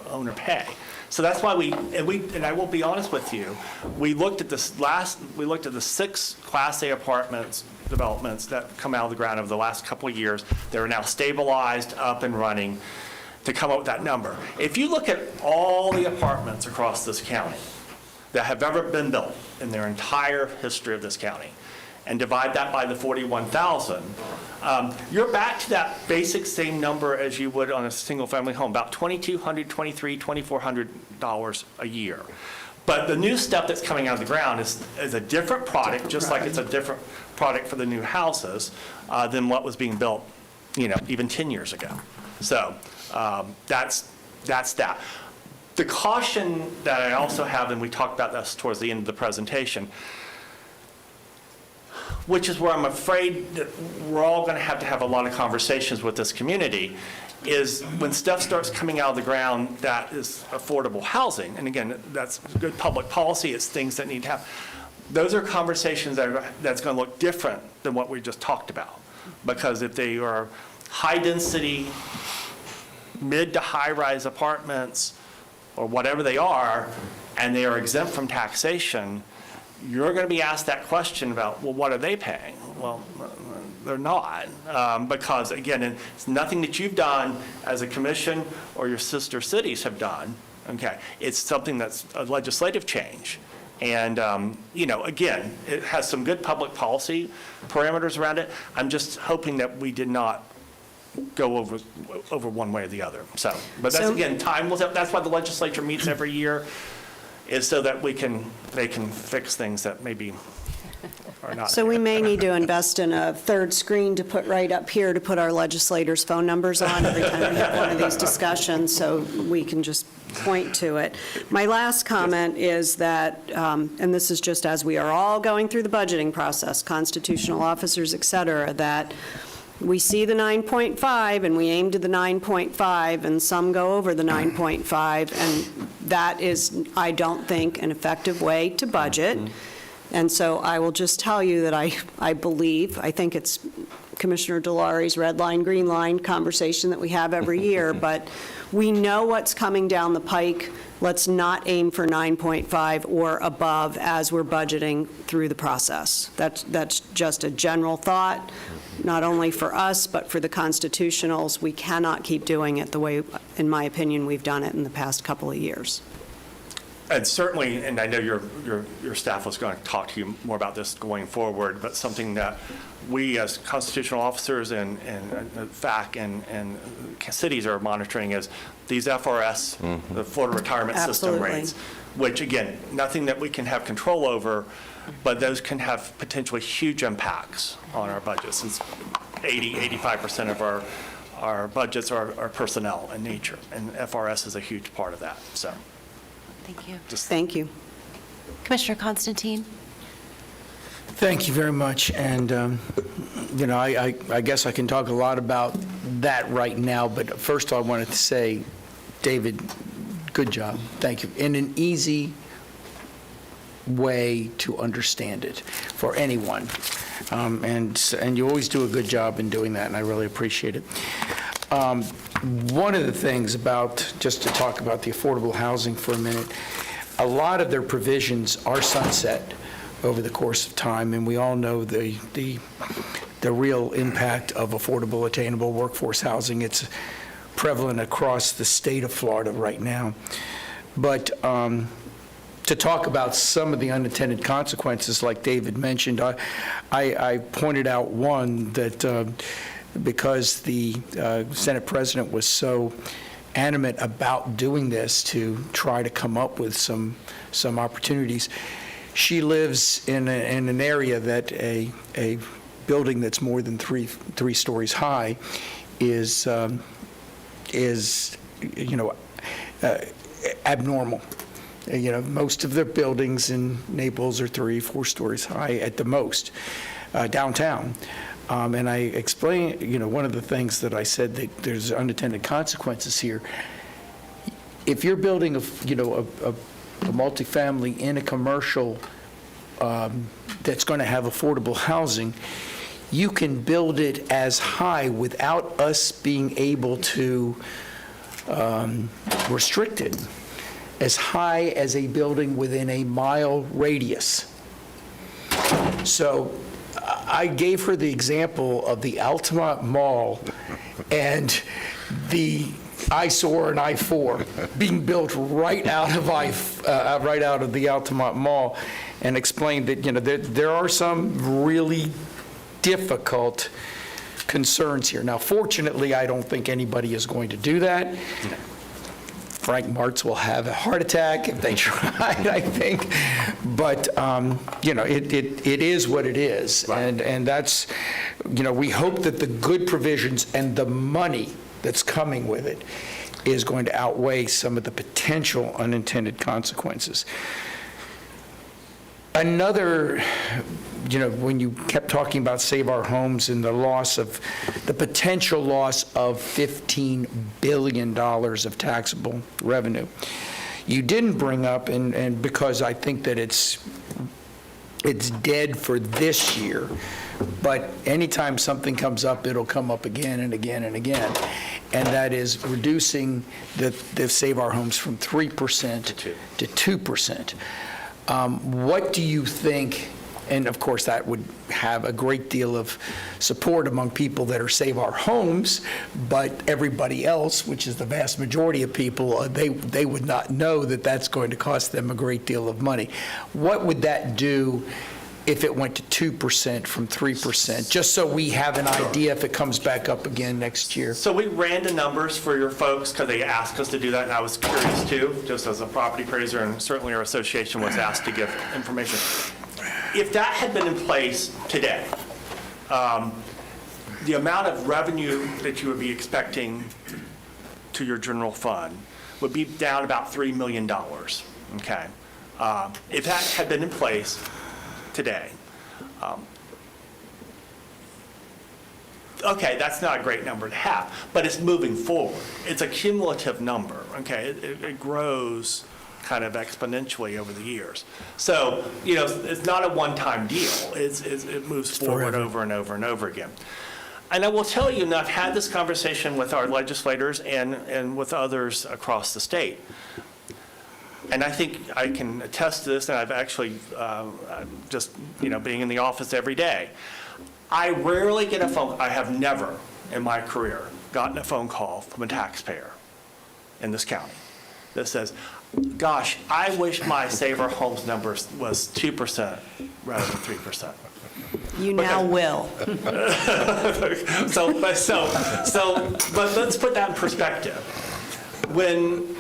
owner pay? So that's why and I will be honest with you, we looked at the 6 Class A apartments developments that come out of the ground over the last couple of years. They're now stabilized, up and running, to come up with that number. If you look at all the apartments across this county that have ever been built in their entire history of this county, and divide that by the 41,000, you're back to that basic same number as you would on a single-family home, about $2,200, $2,300, $2,400 a year. But the new stuff that's coming out of the ground is a different product, just like it's a different product for the new houses than what was being built, even 10 years ago. So that's that. The caution that I also have, and we talked about this towards the end of the presentation, which is where I'm afraid that we're all going to have a lot of conversations with this community, is when stuff starts coming out of the ground that is affordable housing, and again, that's good public policy, it's things that need to happen. Those are conversations that's going to look different than what we just talked about. Because if they are high-density, mid to high-rise apartments, or whatever they are, and they are exempt from taxation, you're going to be asked that question about, well, what are they paying? Well, they're not, because again, it's nothing that you've done as a commission or your sister cities have done, okay? It's something that's a legislative change. And, again, it has some good public policy parameters around it. I'm just hoping that we did not go over one way or the other. But that's, again, time will tell. That's why the legislature meets every year, is so that they can fix things that maybe are not. So we may need to invest in a third screen to put right up here to put our legislators' phone numbers on every time we have one of these discussions, so we can just point to it. My last comment is that, and this is just as we are all going through the budgeting process, constitutional officers, et cetera, that we see the 9.5 and we aim to the 9.5, and some go over the 9.5, and that is, I don't think, an effective way to budget. And so I will just tell you that I think it's Commissioner Delari's red line, green line conversation that we have every year, but we know what's coming down the pike. Let's not aim for 9.5 or above as we're budgeting through the process. That's just a general thought, not only for us, but for the constitutionals. We cannot keep doing it the way, in my opinion, we've done it in the past couple of years. And certainly, and I know your staff was going to talk to you more about this going forward, but something that we as constitutional officers and FAC and cities are monitoring is these FRS, the Florida Retirement System Absolutely. rates, which again, nothing that we can have control over, but those can have potentially huge impacts on our budgets. Since 85% of our budgets are personnel in nature, and FRS is a huge part of that. So. Thank you. Thank you. Commissioner Constantine? Thank you very much. And, I guess I can talk a lot about that right now, but first I wanted to say, David, good job. Thank you. In an easy way to understand it for anyone. And you always do a good job in doing that, and I really appreciate it. One of the things about, just to talk about the affordable housing for a minute, a lot of their provisions are sunset over the course of time, and we all know the real impact of affordable, attainable workforce housing. It's prevalent across the state of Florida right now. But to talk about some of the unintended consequences, like David mentioned, I pointed out one that because the Senate President was so adamant about doing this to try to come up with some opportunities, she lives in an area that a building that's more than three stories high is abnormal. Most of their buildings in Naples are 3-4 stories high at the most, downtown. And I explained, one of the things that I said, that there's unintended consequences here. If you're building a multifamily in a commercial that's going to have affordable housing, you can build it as high without us being able to restrict it, as high as a building within a mile radius. So I gave her the example of the Altamont Mall and the eyesore and I-4 being built right out of the Altamont Mall, and explained that there are some really difficult concerns here. Now, fortunately, I don't think anybody is going to do that. Frank Martz will have a heart attack if they try, I think. But, it is what it is. Right. And that's, we hope that the good provisions and the money that's coming with it is going to outweigh some of the potential unintended consequences. Another, when you kept talking about Save Our Homes and the potential loss of $15 billion of taxable revenue, you didn't bring up, and because I think that it's dead for this year, but anytime something comes up, it'll come up again and again and again, and that is reducing the Save Our Homes from 3% to 2%. What do you think, and of course that would have a great deal of support among people that are Save Our Homes, but everybody else, which is the vast majority of people, they would not know that that's going to cost them a great deal of money. What would that do if it went to 2% from 3%, just so we have an idea if it comes back up again next year? So we ran the numbers for your folks because they asked us to do that, and I was curious too, just as a property appraiser, and certainly our association was asked to give information. If that had been in place today, the amount of revenue that you would be expecting to your general fund would be down about $3 million, okay? If that had been in place today. Okay, that's not a great number to have, but it's moving forward. It's a cumulative number, okay? It grows kind of exponentially over the years. So, it's not a one-time deal. It moves forward over and over and over again. And I will tell you, and I've had this conversation with our legislators and with others across the state. And I think I can attest to this, and I've actually just, being in the office every day. I rarely get I have never in my career gotten a phone call from a taxpayer in this county that says, gosh, I wish my Save Our Homes numbers was 2% rather than 3%. You now will. But let's put that in perspective. When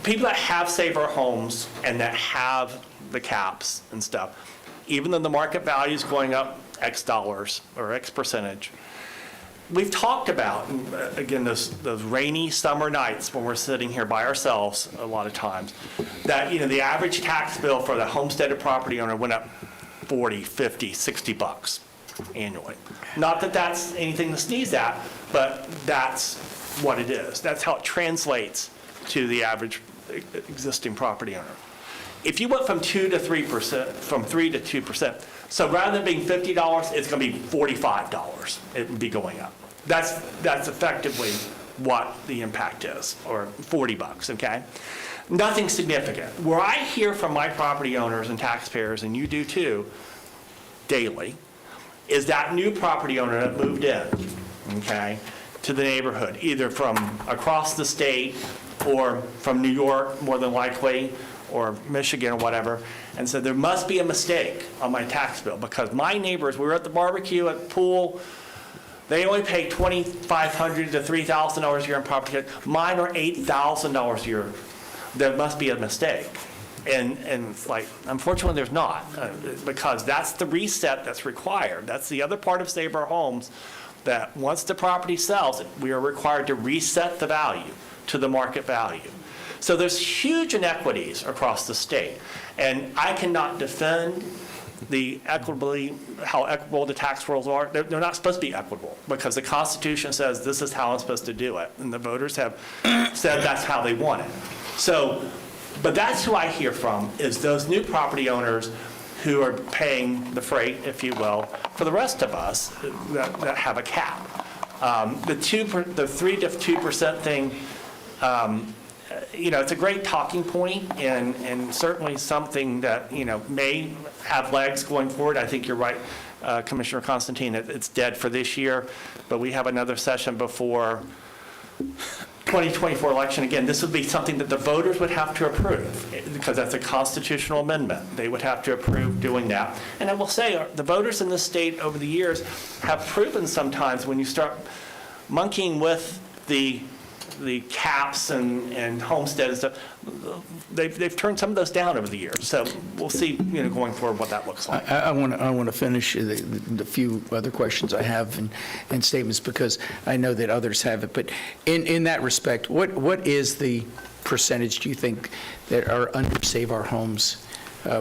people that have Save Our Homes and that have the caps and stuff, even though the market value is going up X dollars or X percentage, we've talked about, again, those rainy summer nights when we're sitting here by ourselves a lot of times, that, the average tax bill for the homesteaded property owner went up 40, 50, 60 bucks annually. Not that that's anything to sneeze at, but that's what it is. That's how it translates to the average existing property owner. If you went from 2 to 3%, from 3 to 2%, so rather than being $50, it's going to be $45. It would be going up. That's effectively what the impact is, or 40 bucks, okay? Nothing significant. Where I hear from my property owners and taxpayers, and you do too, daily, is that new property owner that moved in, okay, to the neighborhood, either from across the state or from New York, more than likely, or Michigan or whatever, and said there must be a mistake on my tax bill because my neighbors, we were at the barbecue, at the pool, they only pay $2,500 to $3,000 a year in property tax. Mine are $8,000 a year. There must be a mistake. And it's like, unfortunately, there's not, because that's the reset that's required. That's the other part of Save Our Homes, that once the property sells, we are required to reset the value to the market value. So there's huge inequities across the state. And I cannot defend how equitable the tax rolls are. They're not supposed to be equitable, because the Constitution says this is how I'm supposed to do it. And the voters have said that's how they want it. So, but that's who I hear from, is those new property owners who are paying the freight, if you will, for the rest of us that have a cap. The 3 to 2% thing, it's a great talking point, and certainly something that, may have legs going forward. I think you're right, Commissioner Constantine, it's dead for this year, but we have another session before 2024 election. Again, this would be something that the voters would have to approve, because that's a constitutional amendment. They would have to approve doing that. And I will say, the voters in this state over the years have proven sometimes, when you start monkeying with the caps and homestead and stuff, they've turned some of those down over the years. So we'll see, going forward, what that looks like. I want to finish the few other questions I have and statements, because I know that others have it. But in that respect, what is the percentage, do you think, that are under Save Our Homes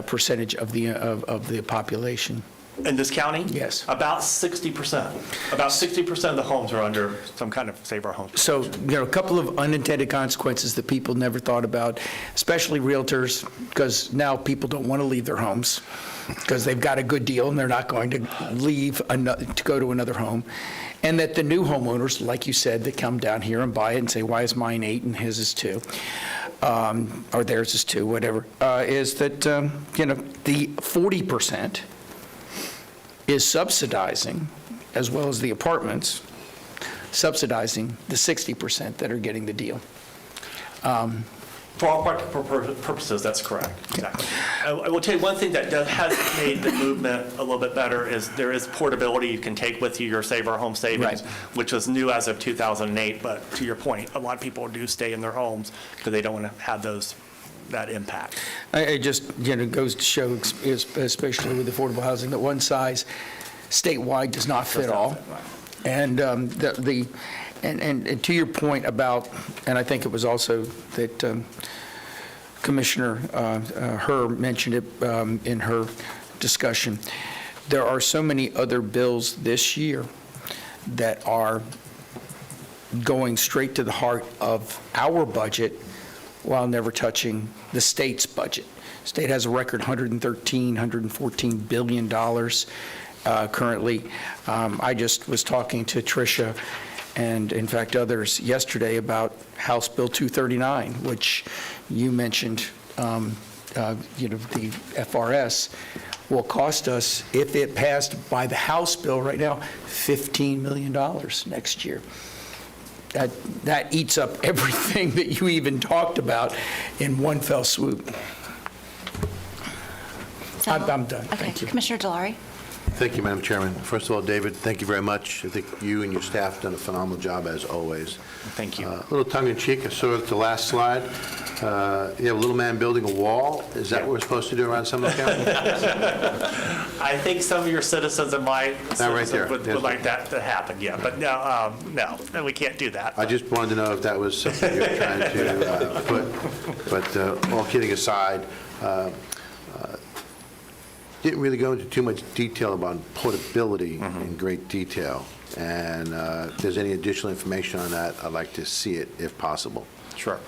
percentage of the population? In this county? Yes. About 60%. About 60% of the homes are under some kind of Save Our Homes. So, a couple of unintended consequences that people never thought about, especially realtors, because now people don't want to leave their homes because they've got a good deal and they're not going to leave to go to another home. And that the new homeowners, like you said, that come down here and buy it and say, why is mine 8 and his is 2? Or theirs is 2, whatever, is that, the 40% is subsidizing, as well as the apartments, subsidizing the 60% that are getting the deal. For all practical purposes, that's correct. Exactly. I will tell you one thing that has made the movement a little bit better is there is portability. You can take with you your Save Our Home savings, Right. which was new as of 2008. But to your point, a lot of people do stay in their homes because they don't want to have that impact. It just, goes to show, especially with affordable housing, that one size statewide does not fit all. And and to your point about, and I think it was also that Commissioner Herr mentioned it in her discussion, there are so many other bills this year that are going straight to the heart of our budget while never touching the state's budget. State has a record $114 billion currently. I just was talking to Tricia and, in fact, others yesterday about House Bill 239, which you mentioned, the FRS will cost us, if it passed by the House bill right now, $15 million next year. That eats up everything that you even talked about in one fell swoop. I'm done. Okay. Thank you. Commissioner Delary? Thank you, Madam Chairman. First of all, David, thank you very much. I think you and your staff have done a phenomenal job, as always. Thank you. A little tongue-in-cheek, I saw at the last slide, you have a little man building a wall. Is that what we're supposed to do around Seminole County? I think some of your citizens and my right citizens there. would Yes. like that to happen, yeah. But no, we can't do that. I just wanted to know if that was something you were trying to put. But all kidding aside, didn't really go into too much detail about portability in great detail. And if there's any additional information on that, I'd like to see it if possible. Sure.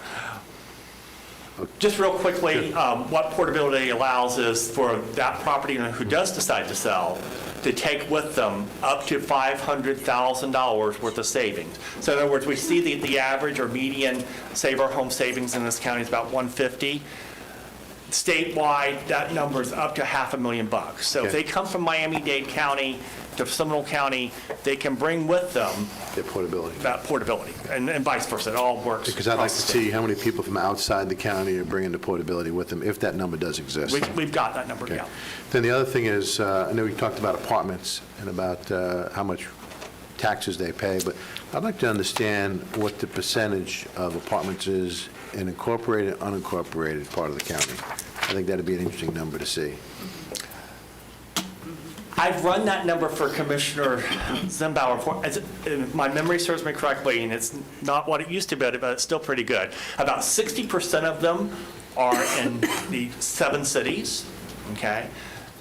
Just real quickly, what portability allows is for that property owner who does decide to sell to take with them up to $500,000 worth of savings. So in other words, we see the average or median Save Our Home savings in this county is about $150,000. Statewide, that number is up to $500,000. So if Okay. they come from Miami-Dade County to Seminole County, they can bring with them The portability. that portability, and vice versa. It all works. Because I'd like to across the state. see how many people from outside the county are bringing the portability with them, if that number does exist. We've got that number, Okay. yeah. Then the other thing is, I know we talked about apartments and about how much taxes they pay, but I'd like to understand what the percentage of apartments is in incorporated and unincorporated part of the county. I think that'd be an interesting number to see. I've run that number for Commissioner Zimbauer, if my memory serves me correctly, and it's not what it used to be, but it's still pretty good. About 60% of them are in the 7 cities, okay?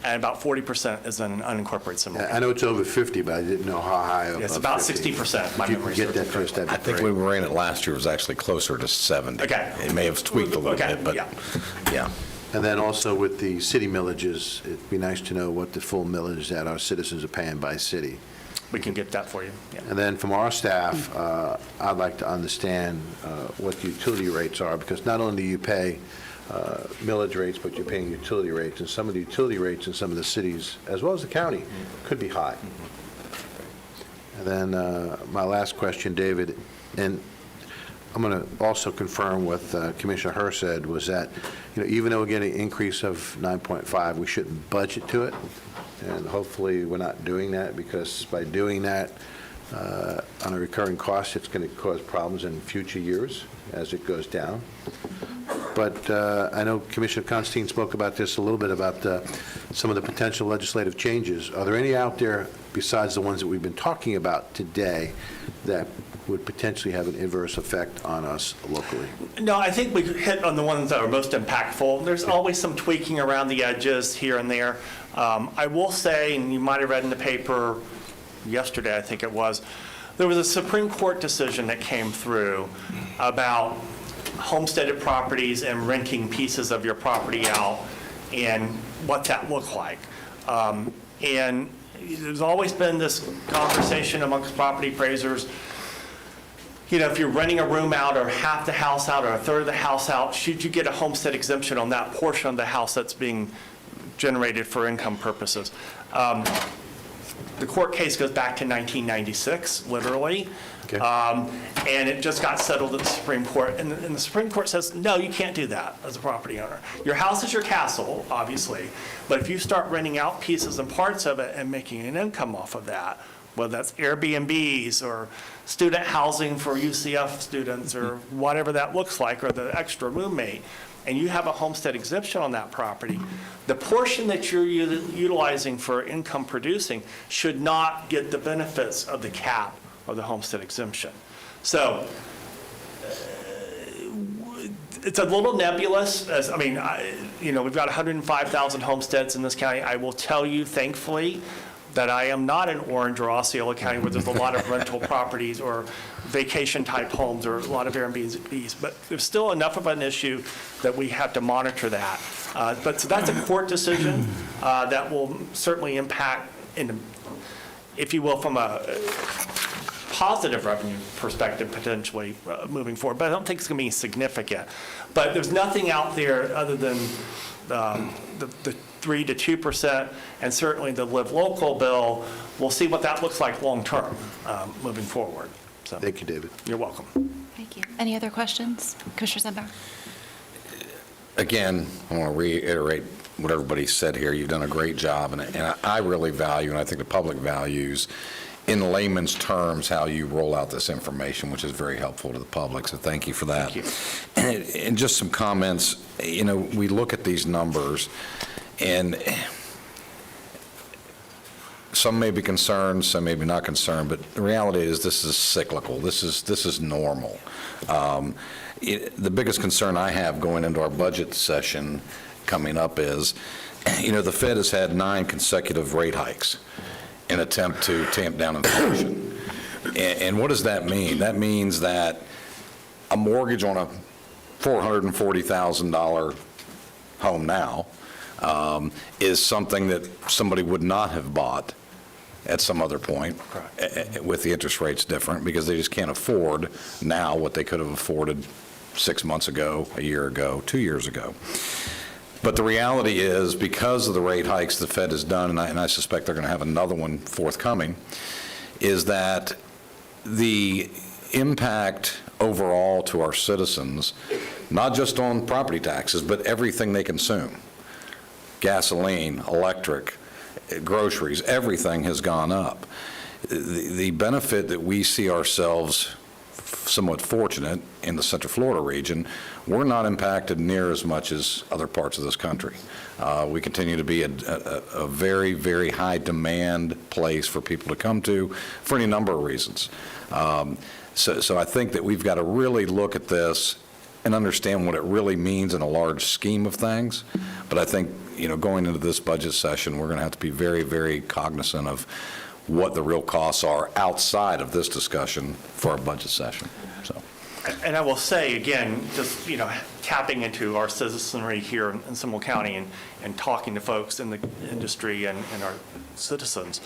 And about 40% is in unincorporated Seminole. I know it's over 50, but I didn't know how high. It's of about 50. 60%, my If you memory could get serves me that first, that'd be I think great. we were in it last year, it was actually closer to 70. Okay. It may have tweaked a little Okay, bit, but, yeah. yeah. And then also with the city millages, it'd be nice to know what the full millage that our citizens are paying by city. We can get that for you, yeah. And then from our staff, I'd like to understand what the utility rates are, because not only do you pay millage rates, but you're paying utility rates, and some of the utility rates in some of the cities, as well as the county, could be high. And then my last question, David, and I'm going to also confirm what Commissioner Herr said, was that, even though we're getting an increase of 9.5, we shouldn't budget to it, and hopefully we're not doing that, because by doing that, on a recurring cost, it's going to cause problems in future years as it goes down. But I know Commissioner Constantine spoke about this a little bit, about some of the potential legislative changes. Are there any out there, besides the ones that we've been talking about today, that would potentially have an adverse effect on us locally? No, I think we hit on the ones that are most impactful. There's always some tweaking around the edges here and there. I will say, and you might have read in the paper yesterday, I think it was, there was a Supreme Court decision that came through about homesteaded properties and renting pieces of your property out and what that looked like. And there's always been this conversation amongst property appraisers, if you're renting a room out or half the house out or a third of the house out, should you get a homestead exemption on that portion of the house that's being generated for income purposes? The court case goes back to 1996, literally. Okay. And it just got settled at the Supreme Court. And the Supreme Court says, no, you can't do that as a property owner. Your house is your castle, obviously. But if you start renting out pieces and parts of it and making an income off of that, whether that's Airbnbs or student housing for UCF students or whatever that looks like, or the extra roommate, and you have a homestead exemption on that property, the portion that you're utilizing for income producing should not get the benefits of the cap or the homestead exemption. So it's a little nebulous. We've got 105,000 homesteads in this county. I will tell you, thankfully, that I am not in Orange or Osceola County where there's a lot of rental properties or vacation-type homes or a lot of Airbnbs, but there's still enough of an issue that we have to monitor that. So that's a court decision that will certainly impact, if you will, from a positive revenue perspective, potentially moving forward, but I don't think it's going to be significant. But there's nothing out there other than the 3 to 2%, and certainly the Live Local bill. We'll see what that looks like long-term moving forward. So, Thank you, David. you're welcome. Thank you. Any other questions? Commissioner Zimbauer? Again, I want to reiterate what everybody said here. You've done a great job, and I really value, and I think the public values, in layman's terms, how you roll out this information, which is very helpful to the public, so thank you for that. Thank you. And just some comments, we look at these numbers, and some may be concerned, some may be not concerned, but the reality is this is cyclical. This is normal. The biggest concern I have going into our budget session coming up is, the Fed has had 9 consecutive rate hikes in attempt to tamp down inflation. And what does that mean? That means that a mortgage on a $440,000 home now is something that somebody would not have bought at some other point. With the interest rates different, because they just can't afford now what they could have afforded 6 months ago, a year ago, 2 years ago. But the reality is, because of the rate hikes the Fed has done, and I suspect they're going to have another one forthcoming, is that the impact overall to our citizens, not just on property taxes, but everything they consume, gasoline, electric, groceries, everything has gone up. The benefit that we see ourselves somewhat fortunate in the Central Florida region, we're not impacted near as much as other parts of this country. We continue to be a very, very high demand place for people to come to for any number of reasons. So I think that we've got to really look at this and understand what it really means in a large scheme of things. But I think, going into this budget session, we're going to have to be very, very cognizant of what the real costs are outside of this discussion for our budget session. So. And I will say, again, just, tapping into our citizenry here in Seminole County and talking to folks in the industry and our citizens,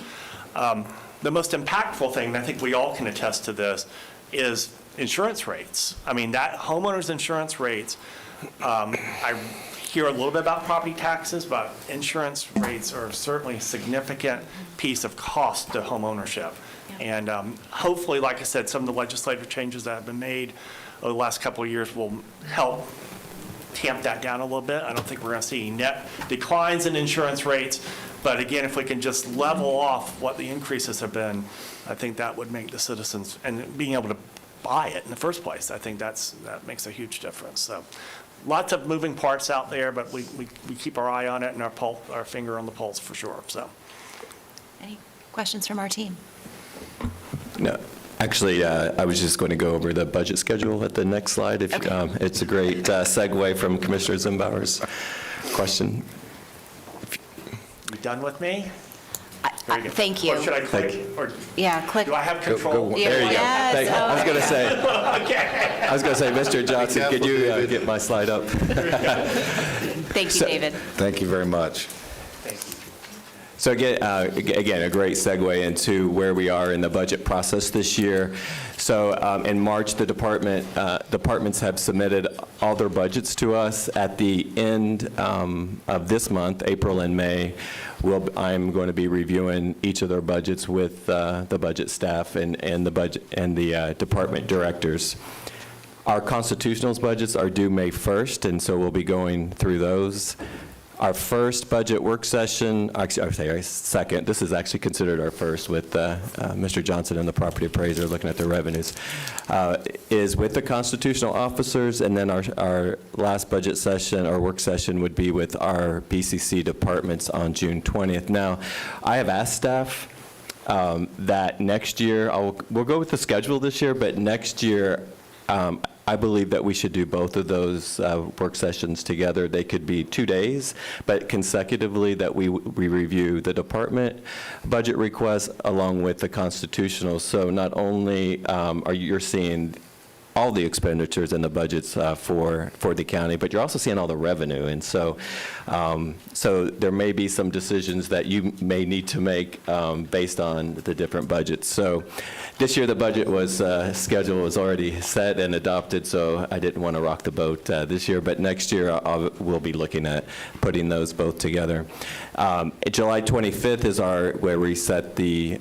the most impactful thing, and I think we all can attest to this, is insurance rates. I mean, that homeowners insurance rates, I hear a little bit about property taxes, but insurance rates are certainly a significant piece of cost to home ownership. And hopefully, like I said, some of the legislative changes that have been made over the last couple of years will help tamp that down a little bit. I don't think we're going to see net declines in insurance rates, but again, if we can just level off what the increases have been, I think that would make the citizens, and being able to buy it in the first place, I think that makes a huge difference. So lots of moving parts out there, but we keep our eye on it and our finger on the pulse for sure. So, Any questions from our team? No, actually, I was just going to go over the budget schedule at the next slide. If it's a great segue from Commissioner Zimbauer's question. you done with me? Very good. Thank you. Or should I click? Or Yeah, click. do I have control? There you go. Yes, Thank you. I was going to say, Okay. I was going to say, Mr. Johnson, could you get my slide up? Thank you, David. Thank you very much. Thank you. So again, a great segue into where we are in the budget process this year. So in March, the departments have submitted all their budgets to us. At the end of this month, April and May, I'm going to be reviewing each of their budgets with the budget staff and the department directors. Our constitutionals budgets are due May 1st, and so we'll be going through those. Our first budget work session, actually, I would say our second, this is actually considered our first with Mr. Johnson and the property appraiser looking at their revenues, is with the constitutional officers, and then our last budget session, or work session, would be with our BCC departments on June 20th. Now, I have asked staff that next year, we'll go with the schedule this year, but next year, I believe that we should do both of those work sessions together. They could be 2 days, but consecutively that we review the department budget requests along with the constitutional. So not only are you seeing all the expenditures and the budgets for the county, but you're also seeing all the revenue. And so there may be some decisions that you may need to make based on the different budgets. So this year the budget schedule was already set and adopted, so I didn't want to rock the boat this year. But next year we'll be looking at putting those both together. July 25th is where we set the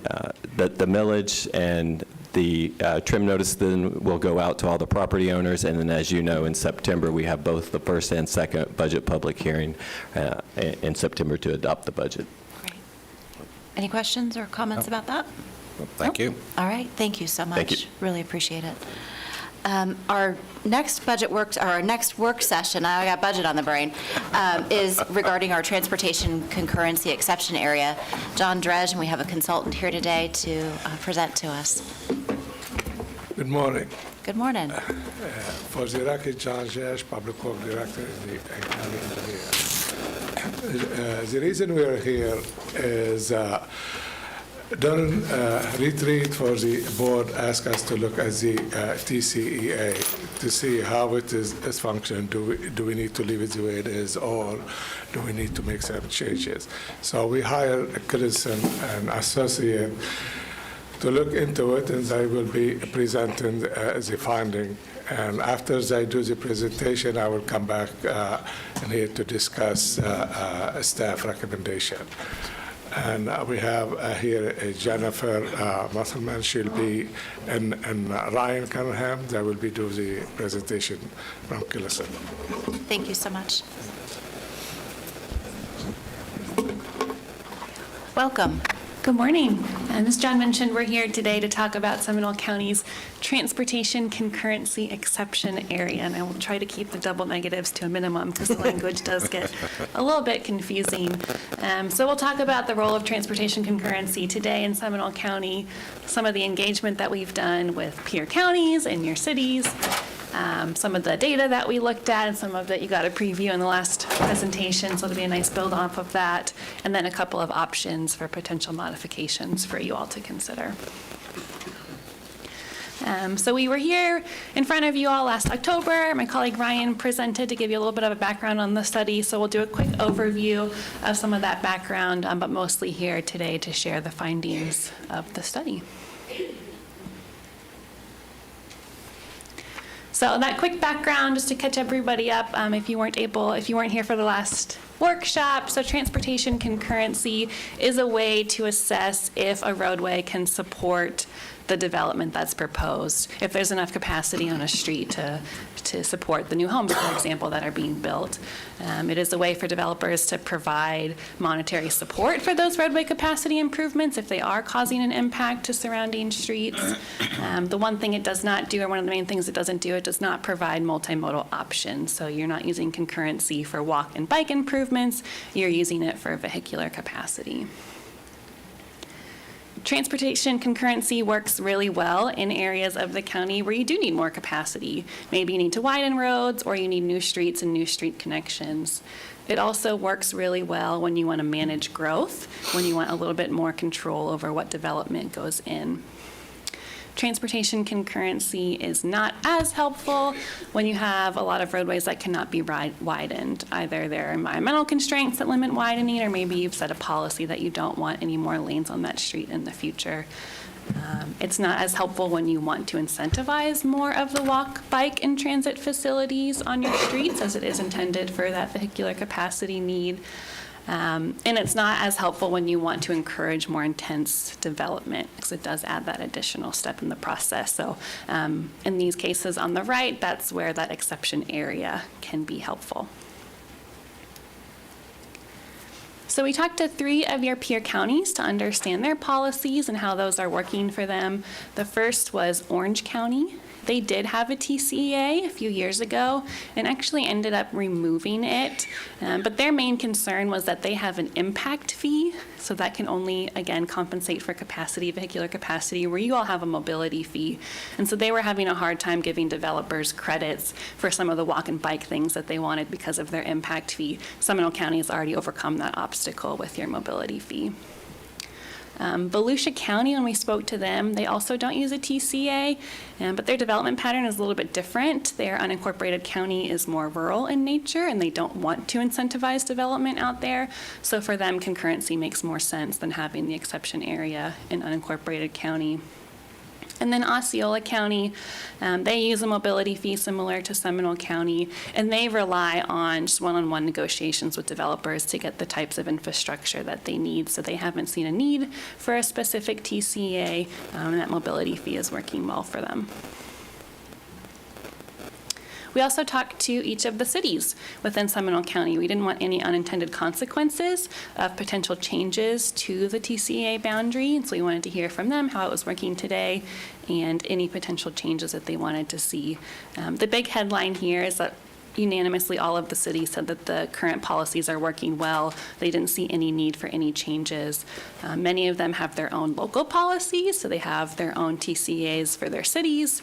millage, and the trim notice then will go out to all the property owners, and then, as you know, in September, we have both the first and second budget public hearing in September to adopt the budget. Great. Any questions or comments about that? Thank you. All right, thank you so much. Thank you. Really appreciate it. Our next work session, I got budget on the brain, is regarding our transportation concurrency exception area. John Dredge, and we have a consultant here today to present to us. Good morning. Good morning. For the record, John Dredge, Public Works Director in the county engineer. The reason we are here is during retreat for the board asked us to look at the TCEA to see how it is functioning. Do we need to leave it the way it is, or do we need to make some changes? So we hired Clinton, an associate, to look into it, and they will be presenting the finding. And after they do the presentation, I will come back in here to discuss staff recommendation. And we have here Jennifer Musselman. She'll be, and Ryan Cunningham. They will be doing the presentation from Killiston. Thank you so much. Welcome. Good morning. And as John mentioned, we're here today to talk about Seminole County's Transportation Concurrency Exception Area. And I will try to keep the double negatives to a minimum because the language does get a little bit confusing. So we'll talk about the role of transportation concurrency today in Seminole County, some of the engagement that we've done with peer counties and your cities, some of the data that we looked at, and some of that you got a preview in the last presentation, so it'll be a nice build off of that, and then a couple of options for potential modifications for you all to consider. So we were here in front of you all last October. My colleague Ryan presented to give you a little bit of a background on the study, so we'll do a quick overview of some of that background, but mostly here today to share the findings of the study. So that quick background, just to catch everybody up, if you weren't here for the last workshop. So transportation concurrency is a way to assess if a roadway can support the development that's proposed, if there's enough capacity on a street to support the new homes, for example, that are being built. It is a way for developers to provide monetary support for those roadway capacity improvements if they are causing an impact to surrounding streets. The one thing it does not do, or one of the main things it doesn't do, it does not provide multimodal options. So you're not using concurrency for walk and bike improvements, you're using it for vehicular capacity. Transportation concurrency works really well in areas of the county where you do need more capacity. Maybe you need to widen roads or you need new streets and new street connections. It also works really well when you want to manage growth, when you want a little bit more control over what development goes in. Transportation concurrency is not as helpful when you have a lot of roadways that cannot be widened. Either there are environmental constraints that limit widening, or maybe you've set a policy that you don't want any more lanes on that street in the future. It's not as helpful when you want to incentivize more of the walk, bike, and transit facilities on your streets, as it is intended for that vehicular capacity need. And it's not as helpful when you want to encourage more intense development, because it does add that additional step in the process. So in these cases on the right, that's where that exception area can be helpful. So we talked to 3 of your peer counties to understand their policies and how those are working for them. The first was Orange County. They did have a TCEA a few years ago and actually ended up removing it. But their main concern was that they have an impact fee, so that can only, again, compensate for capacity, vehicular capacity, where you all have a mobility fee. And so they were having a hard time giving developers credits for some of the walk and bike things that they wanted because of their impact fee. Seminole County has already overcome that obstacle with your mobility fee. Volusia County, when we spoke to them, they also don't use a TCA, but their development pattern is a little bit different. Their unincorporated county is more rural in nature, and they don't want to incentivize development out there. So for them, concurrency makes more sense than having the exception area in unincorporated county. And then Osceola County, they use a mobility fee similar to Seminole County, and they rely on just one-on-one negotiations with developers to get the types of infrastructure that they need. So they haven't seen a need for a specific TCA, and that mobility fee is working well for them. We also talked to each of the cities within Seminole County. We didn't want any unintended consequences of potential changes to the TCA boundary, and so we wanted to hear from them how it was working today and any potential changes that they wanted to see. The big headline here is that unanimously all of the cities said that the current policies are working well. They didn't see any need for any changes. Many of them have their own local policies, so they have their own TCAs for their cities.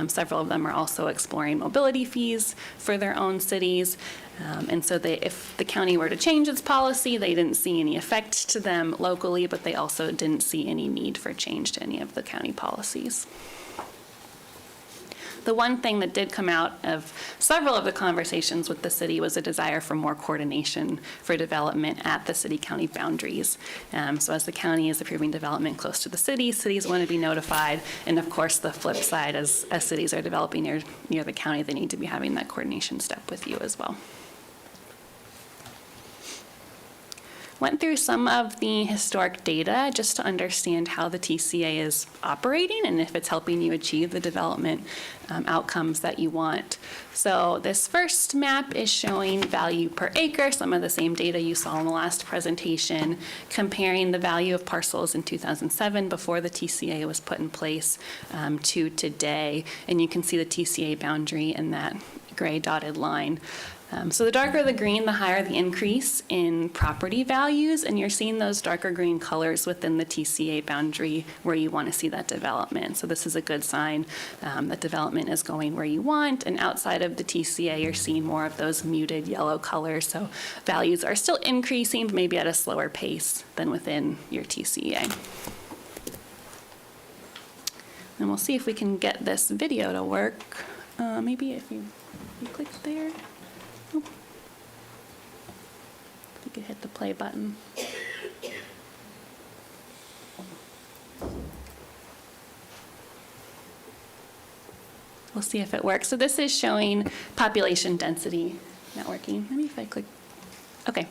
Several of them are also exploring mobility fees for their own cities. And so if the county were to change its policy, they didn't see any effect to them locally, but they also didn't see any need for change to any of the county policies. The one thing that did come out of several of the conversations with the city was a desire for more coordination for development at the city-county boundaries. So as the county is approving development close to the city, cities want to be notified. And of course, the flip side, as cities are developing near the county, they need to be having that coordination step with you as well. went through some of the historic data just to understand how the TCA is operating and if it's helping you achieve the development outcomes that you want. So this first map is showing value per acre, some of the same data you saw in the last presentation, comparing the value of parcels in 2007 before the TCA was put in place to today. And you can see the TCA boundary in that gray dotted line. So the darker the green, the higher the increase in property values, and you're seeing those darker green colors within the TCA boundary where you want to see that development. So this is a good sign that development is going where you want, and outside of the TCA, you're seeing more of those muted yellow colors. So values are still increasing, but maybe at a slower pace than within your TCA. And we'll see if we can get this video to work. Maybe if you click there. You could hit the play button. We'll see if it works. So this is showing population density. Not working. Maybe if I click. Okay.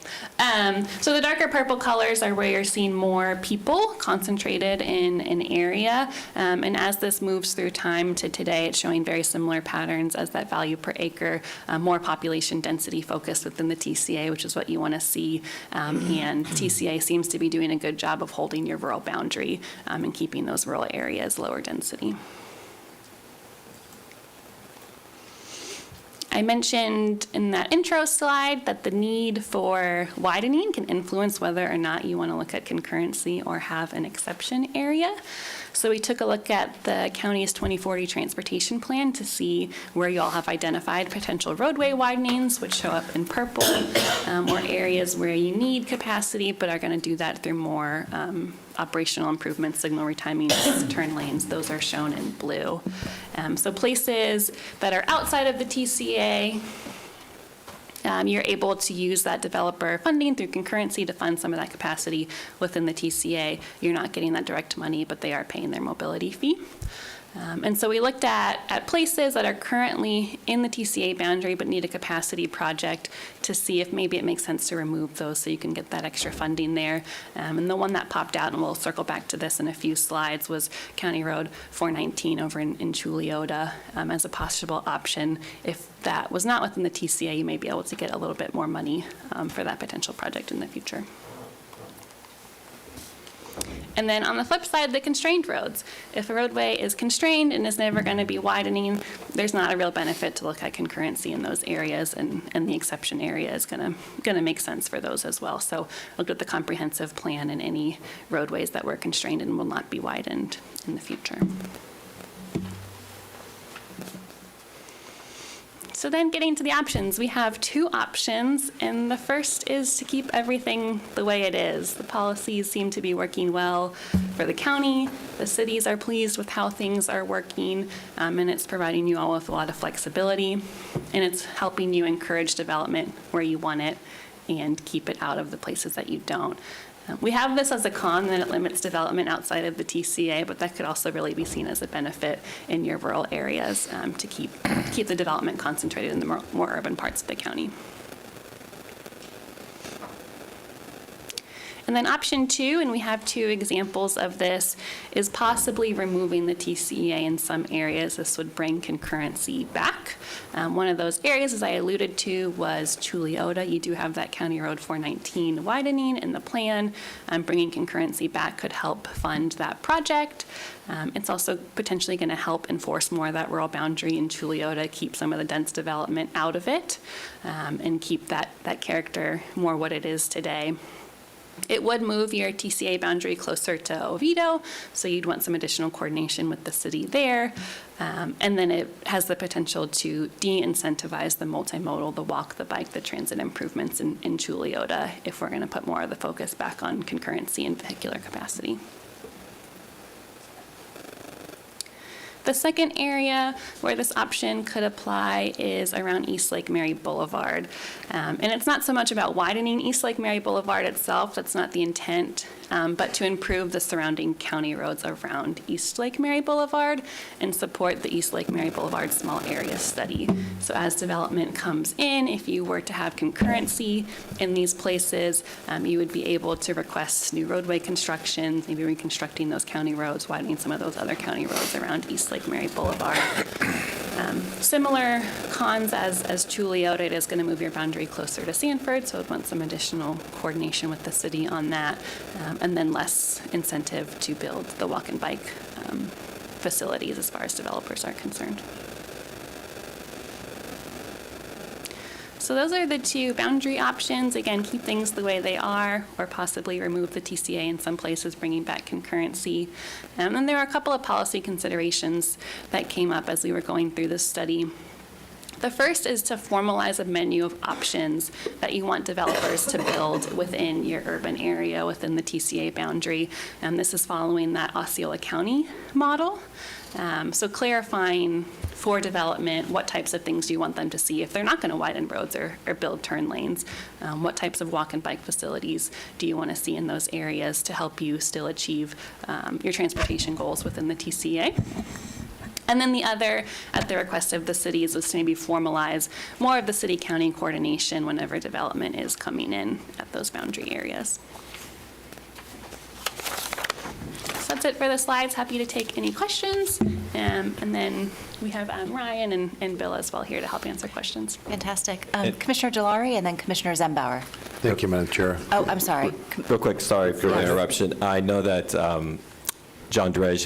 So the darker purple colors are where you're seeing more people concentrated in an area. And as this moves through time to today, it's showing very similar patterns as that value per acre, more population density focused within the TCA, which is what you want to see. And TCA seems to be doing a good job of holding your rural boundary and keeping those rural areas lower density. I mentioned in that intro slide that the need for widening can influence whether or not you want to look at concurrency or have an exception area. So we took a look at the county's 2040 transportation plan to see where you all have identified potential roadway widenings, which show up in purple, or areas where you need capacity but are going to do that through more operational improvements, signal retimings, turn lanes. Those are shown in blue. So places that are outside of the TCA, you're able to use that developer funding through concurrency to fund some of that capacity within the TCA. You're not getting that direct money, but they are paying their mobility fee. And so we looked at places that are currently in the TCA boundary but need a capacity project to see if maybe it makes sense to remove those so you can get that extra funding there. And the one that popped out, and we'll circle back to this in a few slides, was County Road 419 over in Chuliota as a possible option. If that was not within the TCA, you may be able to get a little bit more money for that potential project in the future. And then on the flip side, the constrained roads. If a roadway is constrained and is never going to be widening, there's not a real benefit to look at concurrency in those areas, and the exception area is going to make sense for those as well. So look at the comprehensive plan and any roadways that were constrained and will not be widened in the future. So then getting to the options, we have two options, and the first is to keep everything the way it is. The policies seem to be working well for the county. The cities are pleased with how things are working, and it's providing you all with a lot of flexibility, and it's helping you encourage development where you want it and keep it out of the places that you don't. We have this as a con that it limits development outside of the TCA, but that could also really be seen as a benefit in your rural areas to keep the development concentrated in the more urban parts of the county. And then option two, and we have two examples of this, is possibly removing the TCEA in some areas. This would bring concurrency back. One of those areas, as I alluded to, was Chuliota. You do have that County Road 419 widening in the plan. Bringing concurrency back could help fund that project. It's also potentially going to help enforce more of that rural boundary in Chuliota, keep some of the dense development out of it, and keep that character more what it is today. It would move your TCA boundary closer to Oviedo, so you'd want some additional coordination with the city there. And then it has the potential to de-incentivize the multimodal, the walk, the bike, the transit improvements in Chuliota if we're going to put more of the focus back on concurrency and vehicular capacity. The second area where this option could apply is around East Lake Mary Boulevard. And it's not so much about widening East Lake Mary Boulevard itself. That's not the intent but to improve the surrounding county roads around East Lake Mary Boulevard and support the East Lake Mary Boulevard Small Area Study. So as development comes in, if you were to have concurrency in these places, you would be able to request new roadway construction, maybe reconstructing those county roads, widening some of those other county roads around East Lake Mary Boulevard. Similar cons as Julia, it is going to move your boundary closer to Sanford, so I'd want some additional coordination with the city on that, and then less incentive to build the walk and bike facilities as far as developers are concerned. So those are the two boundary options. Again, keep things the way they are, or possibly remove the TCA in some places, bringing back concurrency. And then there are a couple of policy considerations that came up as we were going through this study. The first is to formalize a menu of options that you want developers to build within your urban area, within the TCA boundary. And this is following that Osceola County model. So clarifying for development what types of things do you want them to see if they're not going to widen roads or build turn lanes. What types of walk and bike facilities do you want to see in those areas to help you still achieve your transportation goals within the TCA? And then the other, at the request of the cities, was to maybe formalize more of the city-county coordination whenever development is coming in at those boundary areas. So that's it for the slides. Happy to take any questions. And then we have Ryan and Bill as well here to help answer questions. Fantastic. Commissioner Delary and then Commissioner Zembauer. Thank you, Madam Chair. Oh, I'm sorry. Real quick, sorry for the Yes. interruption. I know that John Dredge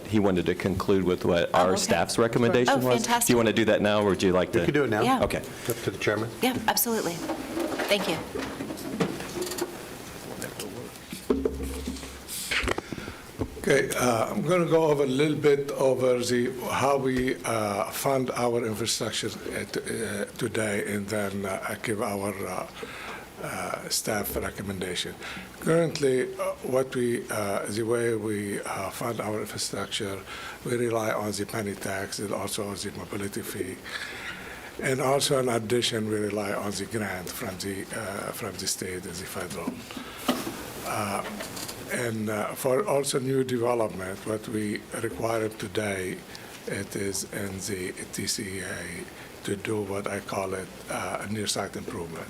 he wanted to conclude with what our okay. staff's recommendation Oh, was. fantastic. Do you want to do that now, or would you like to? You can do it now. Yeah. Okay. Up to the chairman. Yeah, absolutely. Thank you. Okay, I'm going to go over a little bit over how we fund our infrastructure today, and then I give our staff recommendation. Currently, the way we fund our infrastructure, we rely on the penny tax and also on the mobility fee. And also, in addition, we rely on the grant from the state and the federal. And for also new development, what we require today, it is in the TCEA to do what I call it a near site improvement.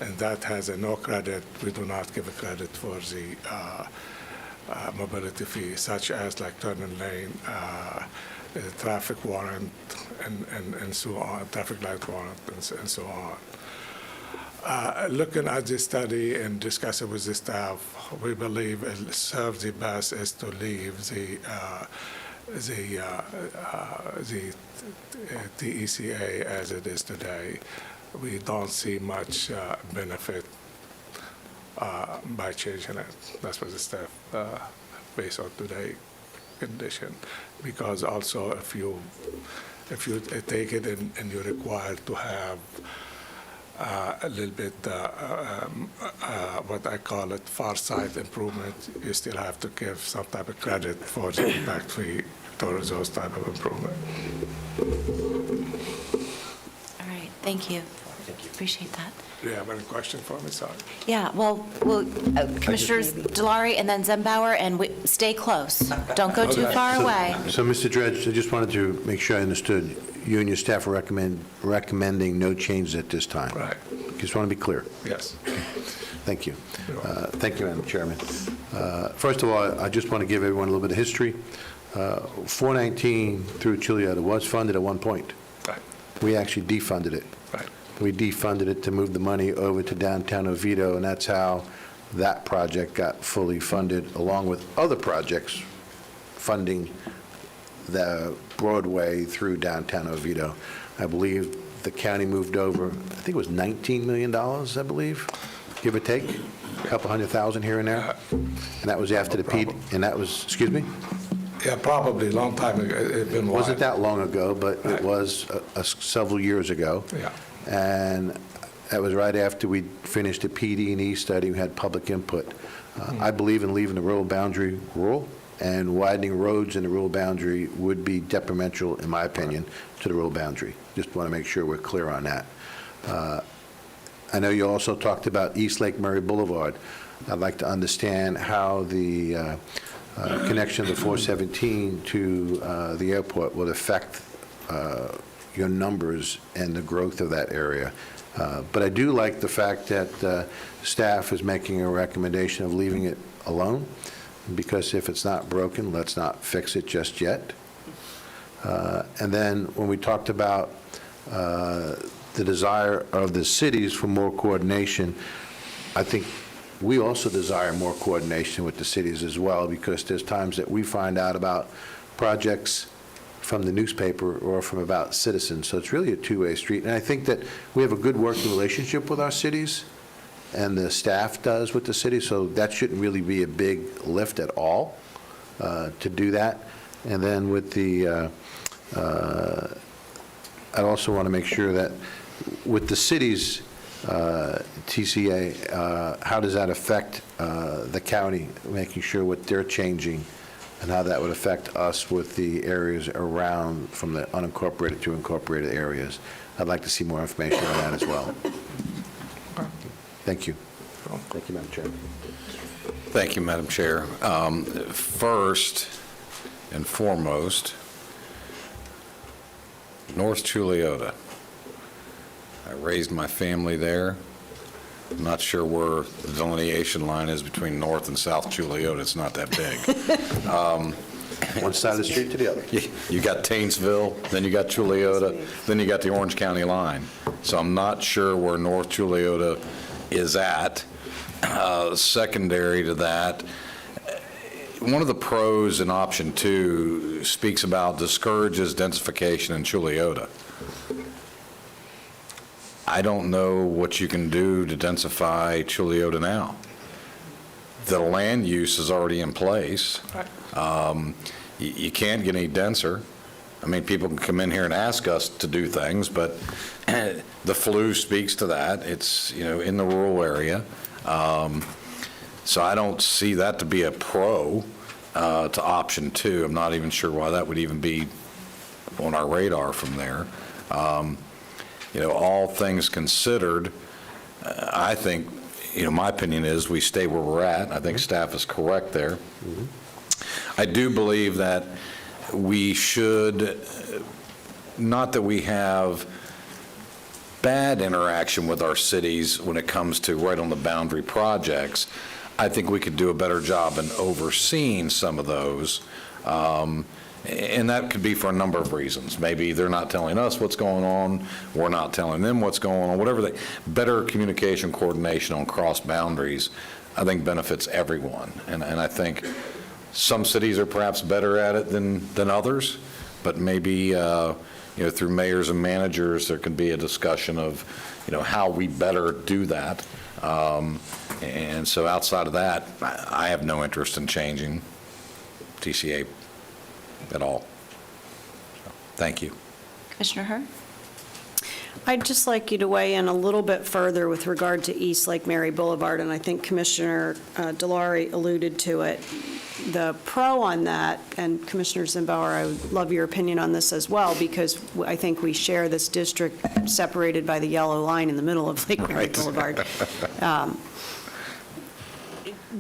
And that has a no credit. We do not give a credit for the mobility fee, such as like turning lane, traffic warrant, and so on, traffic light warrant, and so on. Looking at this study and discussing with the staff, we believe it serves the best is to leave the TECA as it is today. We don't see much benefit by changing it. That's what the staff, based on today's condition. Because also, if you take it and you're required to have a little bit, what I call it, far side improvement, you still have to give some type of credit for the impact fee towards those type of improvement. All right, thank you. Appreciate that. Do you have any question for me, sorry? Yeah, well, Commissioners Delary and then Zembauer, and stay close. Don't go too far away. So, Mr. Dredge, I just wanted to make sure I understood. You and your staff are recommending no changes at this time. Right. Just want to be clear. Yes. Thank you. Thank you, Madam Chairman. First of all, I just want to give everyone a little bit of history. 419 through Chiliota was funded at one point. Right. We actually defunded it. Right. We defunded it to move the money over to downtown Oviedo, and that's how that project got fully funded, along with other projects funding the Broadway through downtown Oviedo. I believe the county moved over, I think it was $19 million, I believe, give or take, a couple $100,000 here and there. And that was after the PD, and that was, excuse me? Yeah, probably a long time ago. It's been a It while. wasn't that long ago, but it Right. was several years ago. Yeah. And that was right after we finished the PD&E study, we had public input. I believe in leaving the rural boundary rural, and widening roads in the rural boundary would be detrimental, in my opinion, to the rural boundary. Just want to make sure we're clear on that. I know you also talked about East Lake Mary Boulevard. I'd like to understand how the connection of the 417 to the airport will affect your numbers and the growth of that area. But I do like the fact that staff is making a recommendation of leaving it alone, because if it's not broken, let's not fix it just yet. And then when we talked about the desire of the cities for more coordination, I think we also desire more coordination with the cities as well, because there's times that we find out about projects from the newspaper or from about citizens. So it's really a two-way street. And I think that we have a good working relationship with our cities, and the staff does with the city, so that shouldn't really be a big lift at all to do that. And then with the, I also want to make sure that with the cities, TCA, how does that affect the county, making sure what they're changing and how that would affect us with the areas around from the unincorporated to incorporated areas. I'd like to see more information on that as well. Thank you. Thank you, Madam Chair. Thank you, Madam Chair. First and foremost, North Chuleota. I raised my family there. I'm not sure where the delineation line is between North and South Chuleota. It's not that big. One side of the street to the other. You got Tainsville, then you got Chuleota, then you got the Orange County line. So I'm not sure where North Chuleota is at. Secondary to that, one of the pros in option 2 speaks about discourages densification in Chuleota. I don't know what you can do to densify Chuleota now. The land use is already in place. You can't get any denser. I mean, people can come in here and ask us to do things, but the flu speaks to that. It's, in the rural area. So I don't see that to be a pro to option 2. I'm not even sure why that would even be on our radar from there. All things considered, I think, my opinion is we stay where we're at. I think staff is correct there. I do believe that we should, not that we have bad interaction with our cities when it comes to right on the boundary projects. I think we could do a better job in overseeing some of those. And that could be for a number of reasons. Maybe they're not telling us what's going on, we're not telling them what's going on, whatever. Better communication, coordination on cross boundaries, I think benefits everyone. And I think some cities are perhaps better at it than others, but maybe through mayors and managers there could be a discussion of how we better do that. And so outside of that, I have no interest in changing TCA at all. Thank you. Commissioner Herr? I'd just like you to weigh in a little bit further with regard to East Lake Mary Boulevard, and I think Commissioner Delary alluded to it. The pro on that, and Commissioner Zimbauer, I would love your opinion on this as well, because I think we share this district separated by the yellow line in the middle of Lake Mary Boulevard.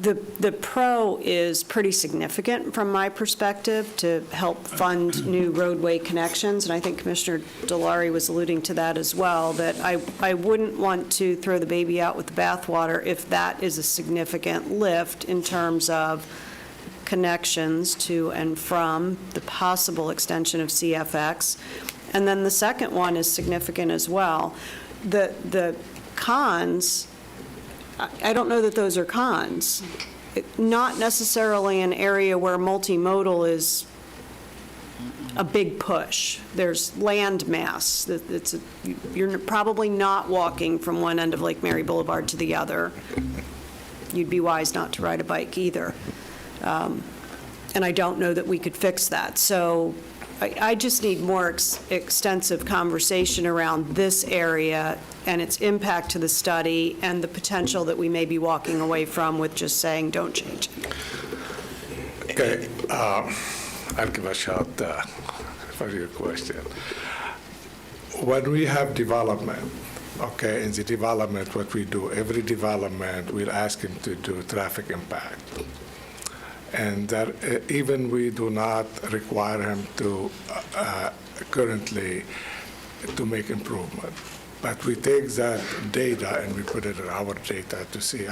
The pro is pretty significant from my perspective to help fund new roadway connections, and I think Commissioner Delary was alluding to that as well, that I wouldn't want to throw the baby out with the bathwater if that is a significant lift in terms of connections to and from the possible extension of CFX. And then the second one is significant as well. The cons, I don't know that those are cons. Not necessarily an area where multimodal is a big push. There's land mass. You're probably not walking from one end of Lake Mary Boulevard to the other. You'd be wise not to ride a bike either. And I don't know that we could fix that. So I just need more extensive conversation around this area and its impact to the study and the potential that we may be walking away from with just saying, don't change it. Okay, I'll give a shot for your question. When we have development okay, in the development, what we do, every development, we'll ask him to do traffic impact. And that, even we do not require him to currently to make improvement. But we take that data and we put it in our data to see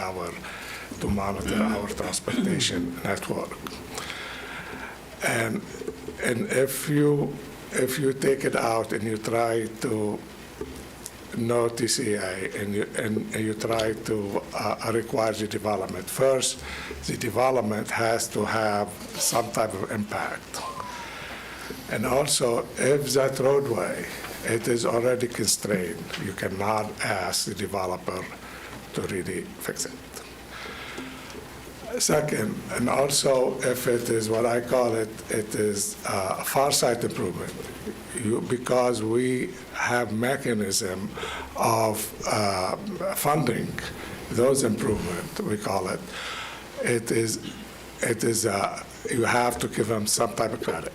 to monitor our transportation network. And if you take it out and you try to no TCA and you try to require the development, first, the development has to have some type of impact. And also, if that roadway, it is already constrained, you cannot ask the developer to really fix it. Second, and also if it is what I call it is far side improvement, because we have mechanism of funding those improvement, we call it, you have to give them some type of credit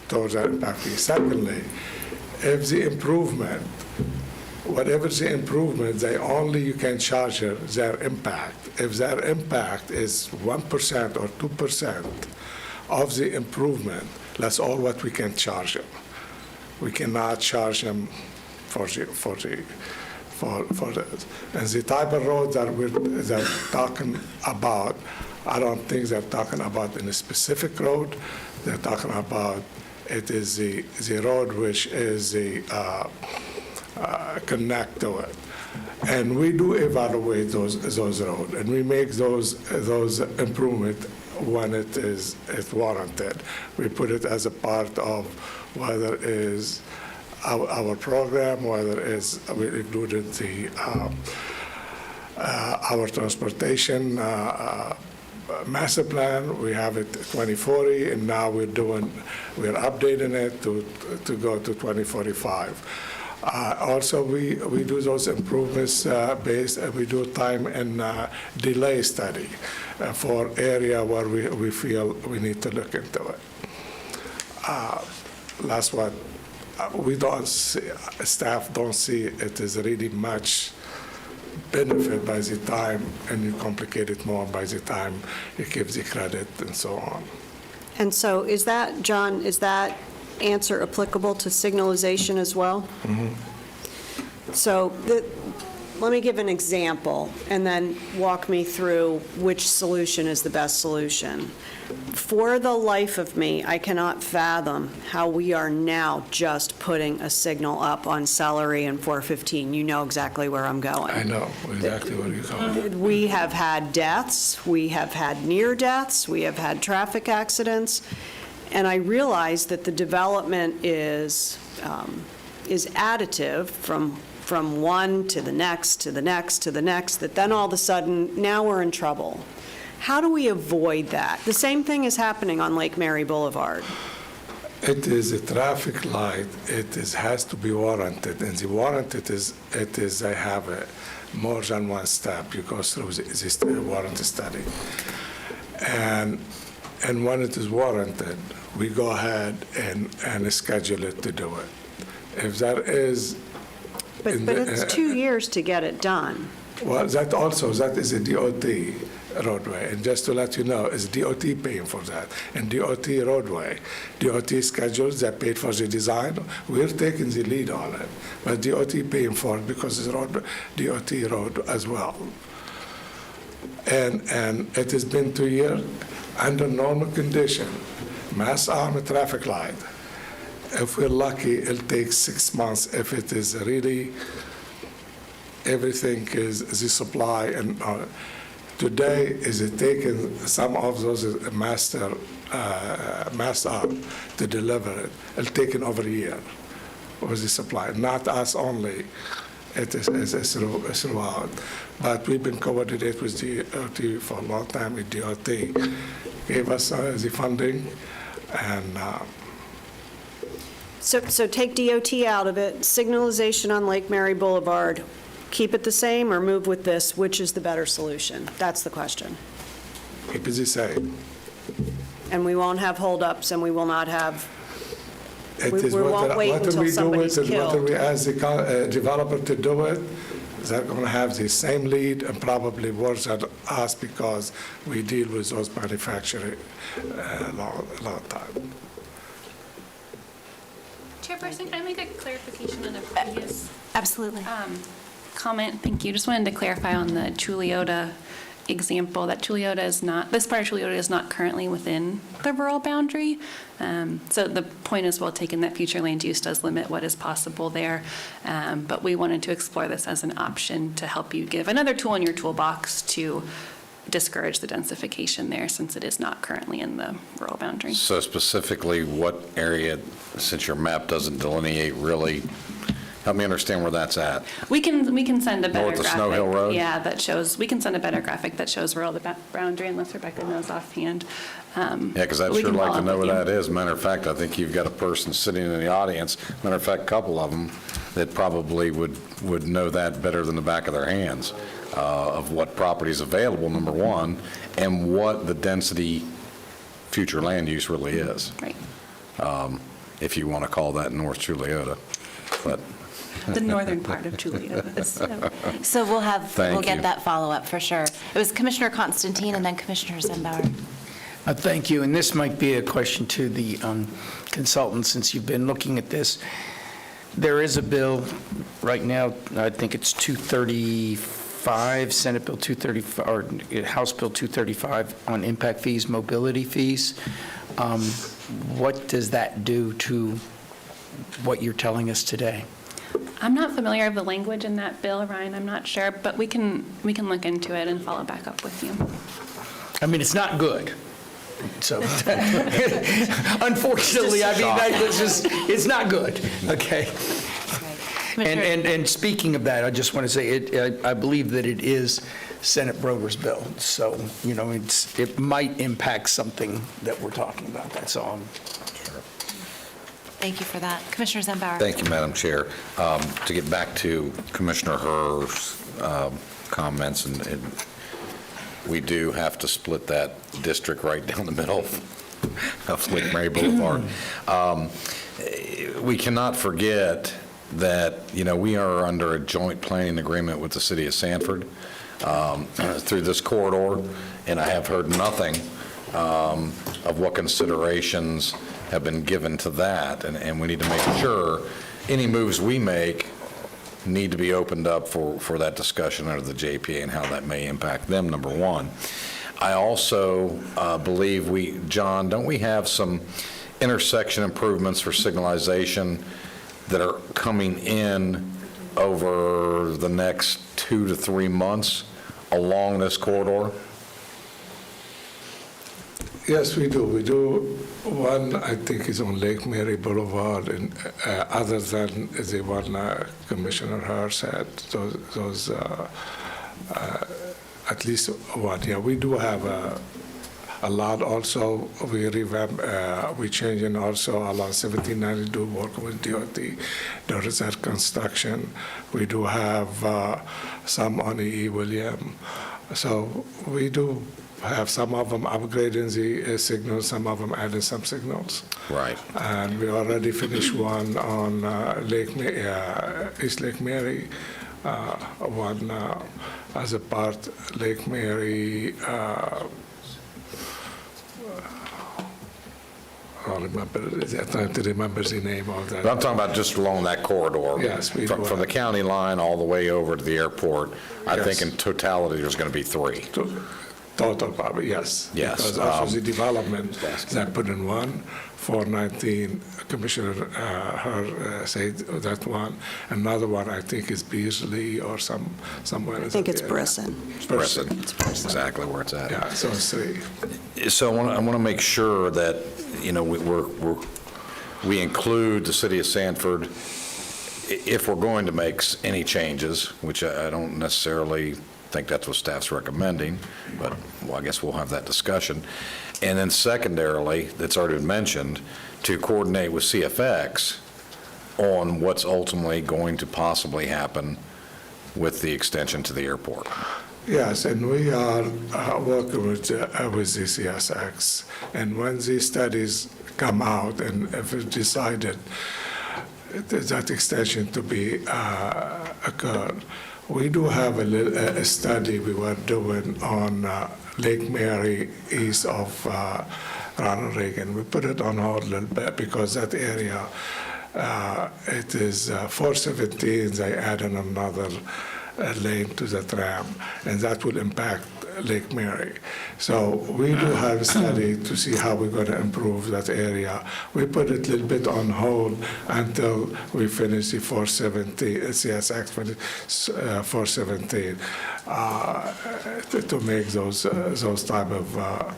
towards that impact fee. Secondly, if the improvement, whatever the improvement, you can charge their impact. If their impact is 1% or 2% of the improvement, that's all what we can charge them. We cannot charge them for this. And the type of roads that they're talking about, I don't think they're talking about in a specific road. They're talking about it is the road which is the connect to it. And we do evaluate those roads, and we make those improvements when it's warranted. We put it as a part of whether it is our program, whether it's we included our transportation master plan. We have it 2040, and now we're updating it to go to 2045. Also, we do those improvements we do time and delay study for area where we feel we need to look into it. That's what we don't see, staff don't see it as really much benefit by the time, and you complicate it more by the time you give the credit and so on. And so is that, John, is that answer applicable to signalization as well? Mm-hmm. So let me give an example and then walk me through which solution is the best solution. For the life of me, I cannot fathom how we are now just putting a signal up on Celery and 415. You know exactly where I'm going. I know exactly where you're going. We have had deaths, we have had near deaths, we have had traffic accidents, and I realize that the development is additive from one to the next, to the next, to the next, that then all of a sudden, now we're in trouble. How do we avoid that? The same thing is happening on Lake Mary Boulevard. It is a traffic light. Has to be warranted, and the warranted they have more than one step. You go through this warranty study, and when it is warranted, we go ahead and schedule it to do it. If there is, but it's 2 years to get it done. Well, that is a DOT roadway, and just to let you know, is DOT paying for that, and DOT roadway, DOT schedules that paid for the design. We're taking the lead on it, but DOT paying for it because it's DOT road as well. And it has been 2 years under normal condition, mass arm traffic light. If we're lucky, it'll take 6 months if it is really everything is the supply and. Today, is it taking some of those mass up to deliver it? It's taken over a year with the supply. Not us only, it is throughout. But we've been coordinating with DOT for a long time. With DOT gave us the funding, and So take DOT out of it, signalization on Lake Mary Boulevard, keep it the same or move with this? Which is the better solution? That's the question. keep it the same. And we won't have holdups, and we will not have It We is won't wait whether until we do somebody's it and whether killed. we ask the developer to do it, they're going to have the same lead and probably worse than us because we deal with those manufacturers a long time. Chairperson, can I make a clarification on a previous Absolutely. comment? Thank you. Just wanted to clarify on the Chuliota example, that Chuliota is not, this part of Chuliota is not currently within the rural boundary. So the point is well taken that future land use does limit what is possible there. But we wanted to explore this as an option to help you give another tool in your toolbox to discourage the densification there since it is not currently in the rural boundary. So specifically, what area, since your map doesn't delineate really, help me understand where that's at. We can send a better North of graphic. Snow Hill Road? Yeah, that shows, we can send a better graphic that shows rural boundary unless Rebecca knows offhand. Yeah, because I'd We sure can like follow to know up where with that you. is. Matter of fact, I think you've got a person sitting in the audience, matter of fact, a couple of them, that probably would know that better than the back of their hands, of what property is available, number one, and what the density future land use really is, Right. if you want to call that North Chuliota. But The northern part of Chuliota. So we'll Thank get you. that follow-up for sure. It was Commissioner Constantine and then Commissioner Zembauer. Thank you, and this might be a question to the consultant, since you've been looking at this. There is a bill right now, I think it's 235, Senate Bill 235, or House Bill 235 on impact fees, mobility fees. What does that do to what you're telling us today? I'm not familiar with the language in that bill, Ryan. I'm not sure, but we can look into it and follow back up with you. I mean, it's not good. So, unfortunately, I mean, it's not good, okay? And speaking of that, I just want to say, I believe that it is Senate Broder's bill, so, you know, it might impact something that we're talking about, that's all. Thank you for that. Commissioner Zembauer. thank you, Madam Chair. To get back to Commissioner Herr's comments, and we do have to split that district right down the middle of Lake Mary Boulevard. We cannot forget that, you know, we are under a joint planning agreement with the city of Sanford through this corridor, and I have heard nothing of what considerations have been given to that, and we need to make sure any moves we make need to be opened up for that discussion under the JPA and how that may impact them, number one. I also believe John, don't we have some intersection improvements for signalization that are coming in over the next 2 to 3 months along this corridor? Yes, we do. We do. One, I think, is on Lake Mary Boulevard, and other than the one Commissioner Herr said, those at least one. Yeah, we do have a lot also. We revamp, we changing also along 1792, work with DOT. There is that construction. We do have some on E. William. So we do have some of them upgrading the signals, some of them adding some signals. Right. And we already finished one on East Lake Mary, one as a part Lake Mary, I'm trying to remember the name of that. But I'm talking about just along that corridor. Yes, we do From the have- county line all the way over to the airport. I think Yes. in totality, there's going to be 3. Total probably, yes. Yes, Because also the development, that put in one, 419, Commissioner Herr said that one. Another one, I think, is Beasley or somewhere. I think it's Brisson. Brisson. Exactly where it's at. Yeah, so it's 3. So I want to make sure that, you know, we include the city of Sanford if we're going to make any changes, which I don't necessarily think that's what staff's recommending, but well, I guess we'll have that discussion. And then secondarily, that's already been mentioned, to coordinate with CFX on what's ultimately going to possibly happen with the extension to the airport. Yes, and we are working with the CSX. And when these studies come out, and if it's decided that extension to be occurred. We do have a study we were doing on Lake Mary east of Ronald Reagan. We put it on hold a little bit because that area, it is 417, they added another lane to the tram, and that will impact Lake Mary. So we do have a study to see how we're going to improve that area. We put it a little bit on hold until we finish the 417, CSX 417, to make those type of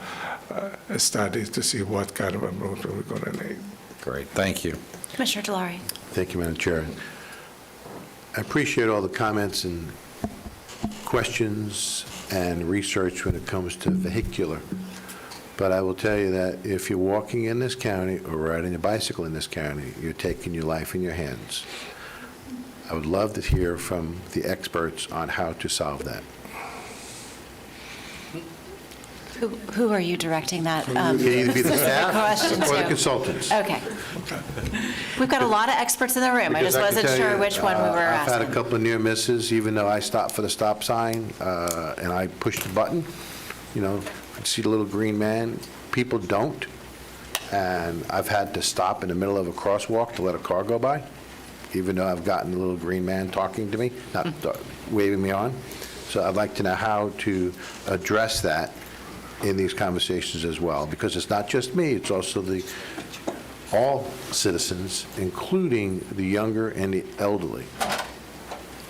studies to see what kind of improvement we're going to need. Great, thank you. Commissioner Delory. Thank you, Madam Chair. I appreciate all the comments and questions and research when it comes to vehicular. But I will tell you that if you're walking in this county or riding a bicycle in this county, you're taking your life in your hands. I would love to hear from the experts on how to solve that. Who are you directing that? It can either be the staff question or the to? consultants. Okay. We've got a lot of experts in the room. I Because just can wasn't tell sure you, which one we were I've had a asking. couple of near misses, even though I stopped for the stop sign, and I pushed the button. You know, I see the little green man. People don't. And I've had to stop in the middle of a crosswalk to let a car go by, even though I've gotten the little green man talking to me, not waving me on. So I'd like to know how to address that in these conversations as well, because it's not just me, it's also all citizens, including the younger and the elderly.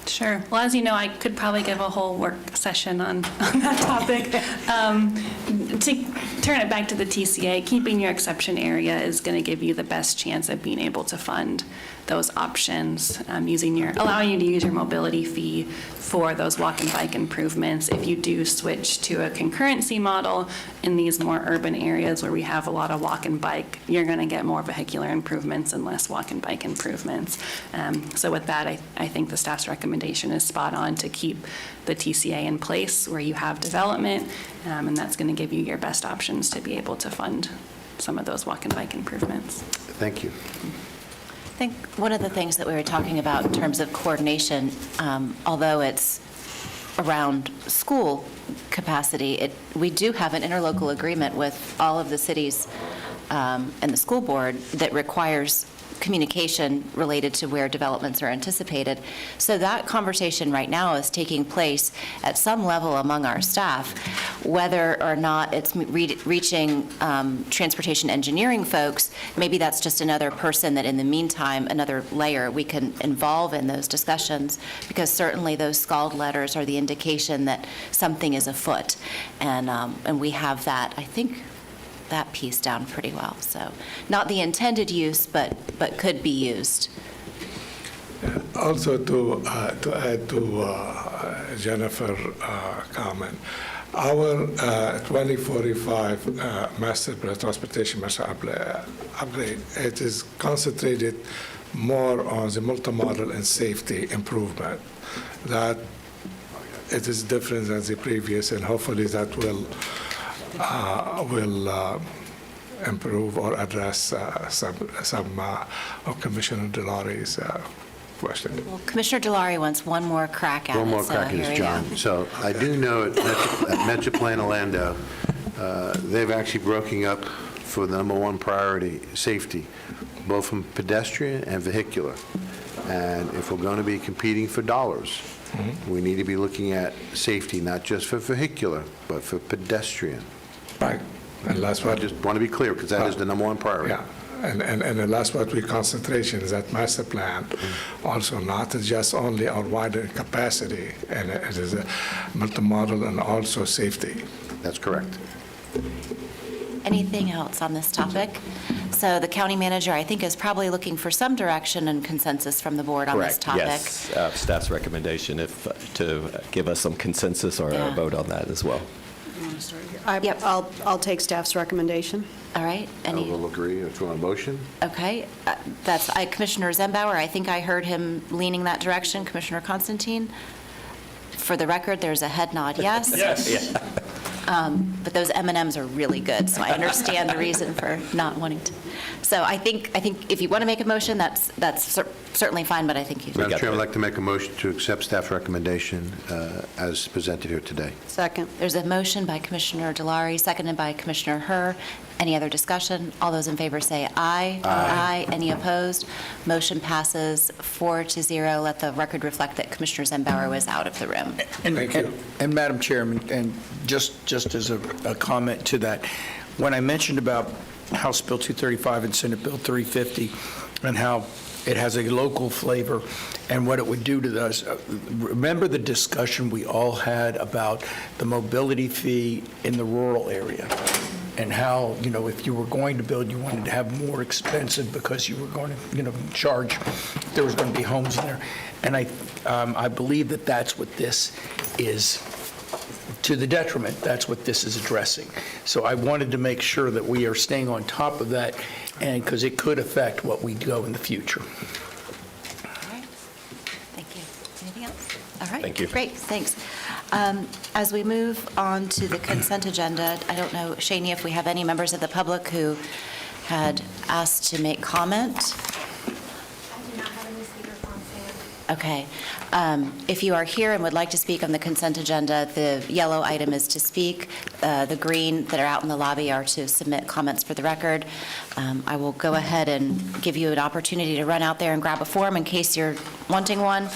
Sure. Well, as you know, I could probably give a whole work session on that topic. To turn it back to the TCA, keeping your exception area is going to give you the best chance of being able to fund those options, allowing you to use your mobility fee for those walk and bike improvements. If you do switch to a concurrency model in these more urban areas where we have a lot of walk and bike, you're going to get more vehicular improvements and less walk and bike improvements. So with that, I think the staff's recommendation is spot on to keep the TCA in place where you have development, and that's going to give you your best options to be able to fund some of those walk and bike improvements. Thank you. I think one of the things that we were talking about in terms of coordination, although it's around school capacity, we do have an interlocal agreement with all of the cities and the school board that requires communication related to where developments are anticipated. So that conversation right now is taking place at some level among our staff, whether or not it's reaching transportation engineering folks. Maybe that's just another person that in the meantime, another layer we can involve in those discussions, because certainly those scald letters are the indication that something is afoot. And we have that, I think, that piece down pretty well. So not the intended use, but could be used. Also, to add to Jennifer's comment, our 2045 transportation master upgrade, it is concentrated more on the multimodal and safety improvement. That it is different than the previous, and hopefully that will improve or address some of Commissioner Delory's question. Well, Commissioner Delory wants one more crack at it. One more so crack at here this, we John. go. So I do know at Metroplan Orlando, they've actually broken up for the number one priority, safety, both from pedestrian and vehicular. And if we're going to be competing for dollars, we need to be looking at safety, not just for vehicular, but for pedestrian. Right. And that's I what, just want to be clear, because that is the number one priority. yeah. And that's what we concentration is that master plan. Also not just only on wider capacity, and it is a multimodal and also safety. That's correct. Anything else on this topic? So the county manager, I think, is probably looking for some direction and consensus from the board on this topic. Yes, staff's recommendation to give us some consensus or Yeah. a vote on that as well. Yep. I'll take staff's recommendation. All right. I will agree. If you want a motion? Okay. That's Commissioner Zembauer. I think I heard him leaning that direction. Commissioner Constantine? For the record, there's a head nod, yes? Yes. But those M&Ms are really good, so I understand the reason for not wanting to. So I think if you want to make a motion, that's certainly fine, but I think you Madam Chairman, I'd like to make a motion to accept staff's recommendation as presented here today. Second. There's a motion by Commissioner Delary, seconded by Commissioner Herr. Any other discussion? All those in favor say aye. Aye. Any opposed? Motion passes 4-0. Let the record reflect that Commissioner Zembauer was out of the room. Thank you. And Madam Chairman, and just as a comment to that, when I mentioned about House Bill 235 and Senate Bill 350, and how it has a local flavor and what it would do to us, remember the discussion we all had about the mobility fee in the rural area, and how, if you were going to build, you wanted to have more expensive because you were going to, charge, there was going to be homes in there. And I believe that that's what this is, to the detriment, that's what this is addressing. So I wanted to make sure that we are staying on top of that, and because it could affect what we go in the future. All right. Thank you. Anything else? All right. Thank you. Great, thanks. As we move on to the consent agenda, I don't know, Shani, if we have any members of the public who had asked to make comment. I do not have any speakerphone stand. Okay. If you are here and would like to speak on the consent agenda, the yellow item is to speak. The green that are out in the lobby are to submit comments for the record. I will go ahead and give you an opportunity to run out there and grab a form in case you're wanting one.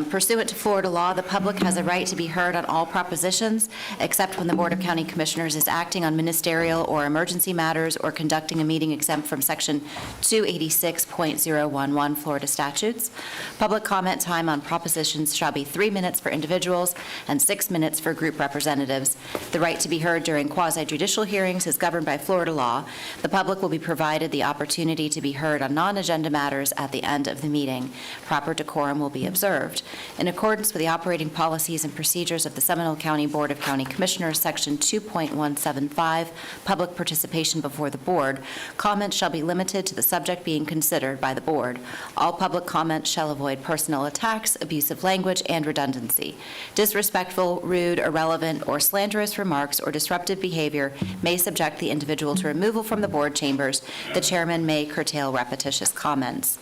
Pursuant to Florida law, the public has a right to be heard on all propositions, except when the Board of County Commissioners is acting on ministerial or emergency matters or conducting a meeting exempt from Section 286.011 Florida statutes. Public comment time on propositions shall be 3 minutes for individuals and 6 minutes for group representatives. The right to be heard during quasi-judicial hearings is governed by Florida law. The public will be provided the opportunity to be heard on non-agenda matters at the end of the meeting. Proper decorum will be observed. In accordance with the operating policies and procedures of the Seminole County Board of County Commissioners, Section 2.175, Public Participation Before the Board, comments shall be limited to the subject being considered by the board. All public comments shall avoid personal attacks, abusive language, and redundancy. Disrespectful, rude, irrelevant, or slanderous remarks or disruptive behavior may subject the individual to removal from the board chambers. The chairman may curtail repetitious comments.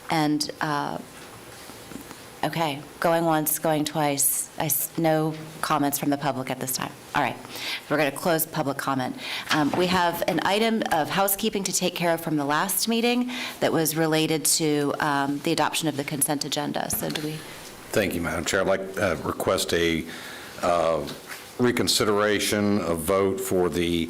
And, okay, going once, going twice. No comments from the public at this time. All right, we're going to close public comment. We have an item of housekeeping to take care of from the last meeting that was related to the adoption of the consent agenda. So do we? Thank you, Madam Chair. I'd like to request a reconsideration of vote for the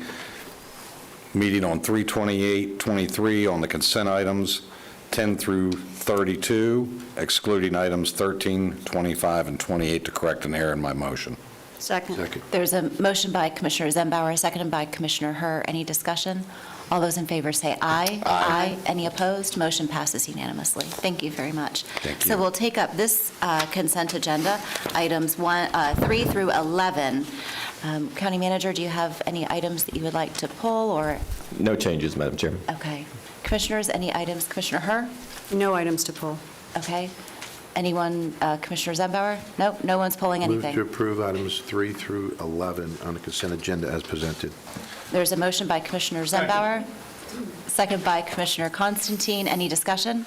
meeting on 3/28/23 on the consent items 10 through 32, excluding items 13, 25, and 28 to correct an error in my motion. Second. There's a motion by Commissioner Zembauer, seconded by Commissioner Herr. Any discussion? All those in favor say aye. Aye. Any opposed? Motion passes unanimously. Thank you very much. Thank you. So we'll take up this consent agenda, items 3 through 11. County Manager, do you have any items that you would like to pull, or? No changes, Madam Chairman. Okay. Commissioners, any items? Commissioner Herr? No items to pull. Okay. Anyone? Commissioner Zembauer? Nope, no one's pulling anything. Move to approve items 3 through 11 on the consent agenda as presented. There's a motion by Commissioner Zembauer, second by Commissioner Constantine. Any discussion?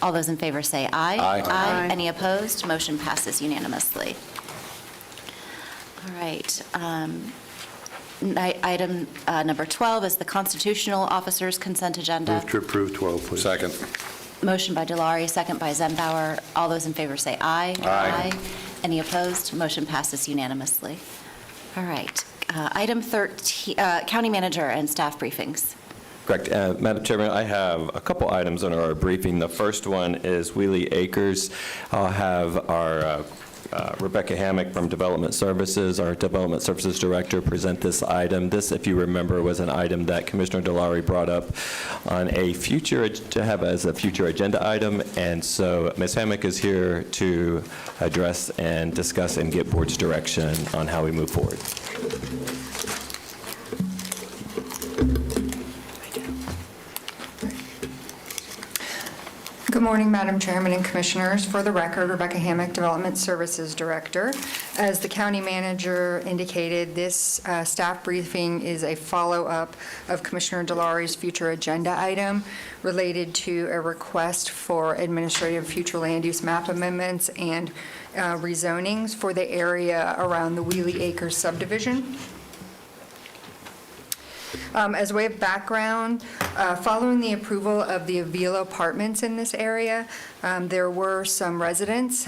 All those in favor say aye. Aye. Aye. Any opposed? Motion passes unanimously. All right. Item number 12 is the Constitutional Officers Consent Agenda. Move to approve 12, please. Second. Motion by Delary, second by Zembauer. All those in favor say aye. Aye. Any opposed? Motion passes unanimously. All right. Item 13, County Manager and staff briefings. Correct. Madam Chairman, I have a couple items on our briefing. The first one is Wheelie Acres. I'll have our Rebecca Hammock from Development Services, our Development Services Director, present this item. This, if you remember, was an item that Commissioner Delary brought up on a future, to have as a future agenda item, and so Ms. Hammock is here to address and discuss and get board's direction on how we move forward. Good morning, Madam Chairman and Commissioners. For the record, Rebecca Hammock, Development Services Director. As the county manager indicated, this staff briefing is a follow-up of Commissioner Delari's future agenda item related to a request for administrative future land use map amendments and rezonings for the area around the Wheelie Acres subdivision. As a way of background, following the approval of the Avila Apartments in this area, there were some residents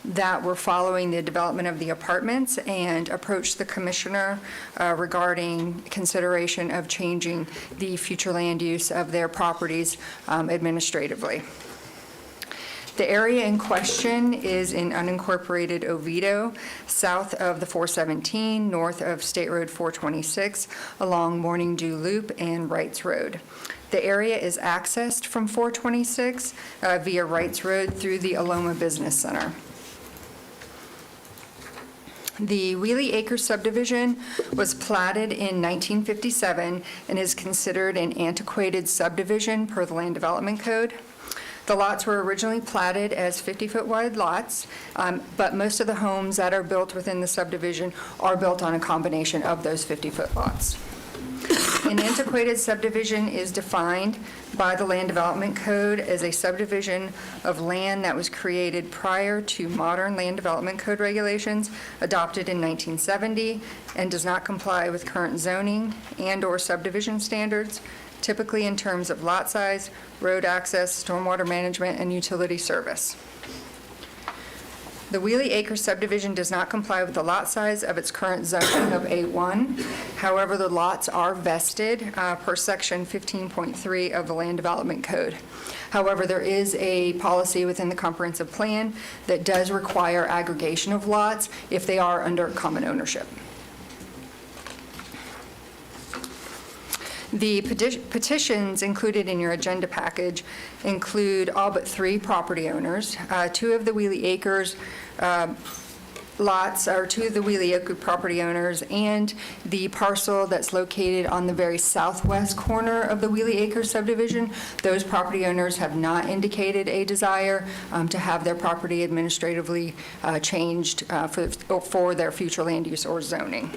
that were following the development of the apartments and approached the commissioner regarding consideration of changing the future land use of their properties administratively. The area in question is in unincorporated Oviedo, south of the 417, north of State Road 426, along Morning Dew Loop and Wrights Road. The area is accessed from 426 via Wrights Road through the Aloma Business Center. The Wheelie Acres subdivision was platted in 1957 and is considered an antiquated subdivision per the Land Development Code. The lots were originally platted as 50-foot wide lots, but most of the homes that are built within the subdivision are built on a combination of those 50-foot lots. An antiquated subdivision is defined by the Land Development Code as a subdivision of land that was created prior to modern Land Development Code regulations adopted in 1970 and does not comply with current zoning and/or subdivision standards, typically in terms of lot size, road access, stormwater management, and utility service. The Wheelie Acres subdivision does not comply with the lot size of its current zoning of A1. However, the lots are vested per section 15.3 of the Land Development Code. However, there is a policy within the comprehensive plan that does require aggregation of lots if they are under common ownership. The petitions included in your agenda package include all but 3 property owners. 2 of the Wheelie Acres lots are 2 of the Wheelie Acre property owners and the parcel that's located on the very southwest corner of the Wheelie Acres subdivision. Those property owners have not indicated a desire to have their property administratively changed for their future land use or zoning.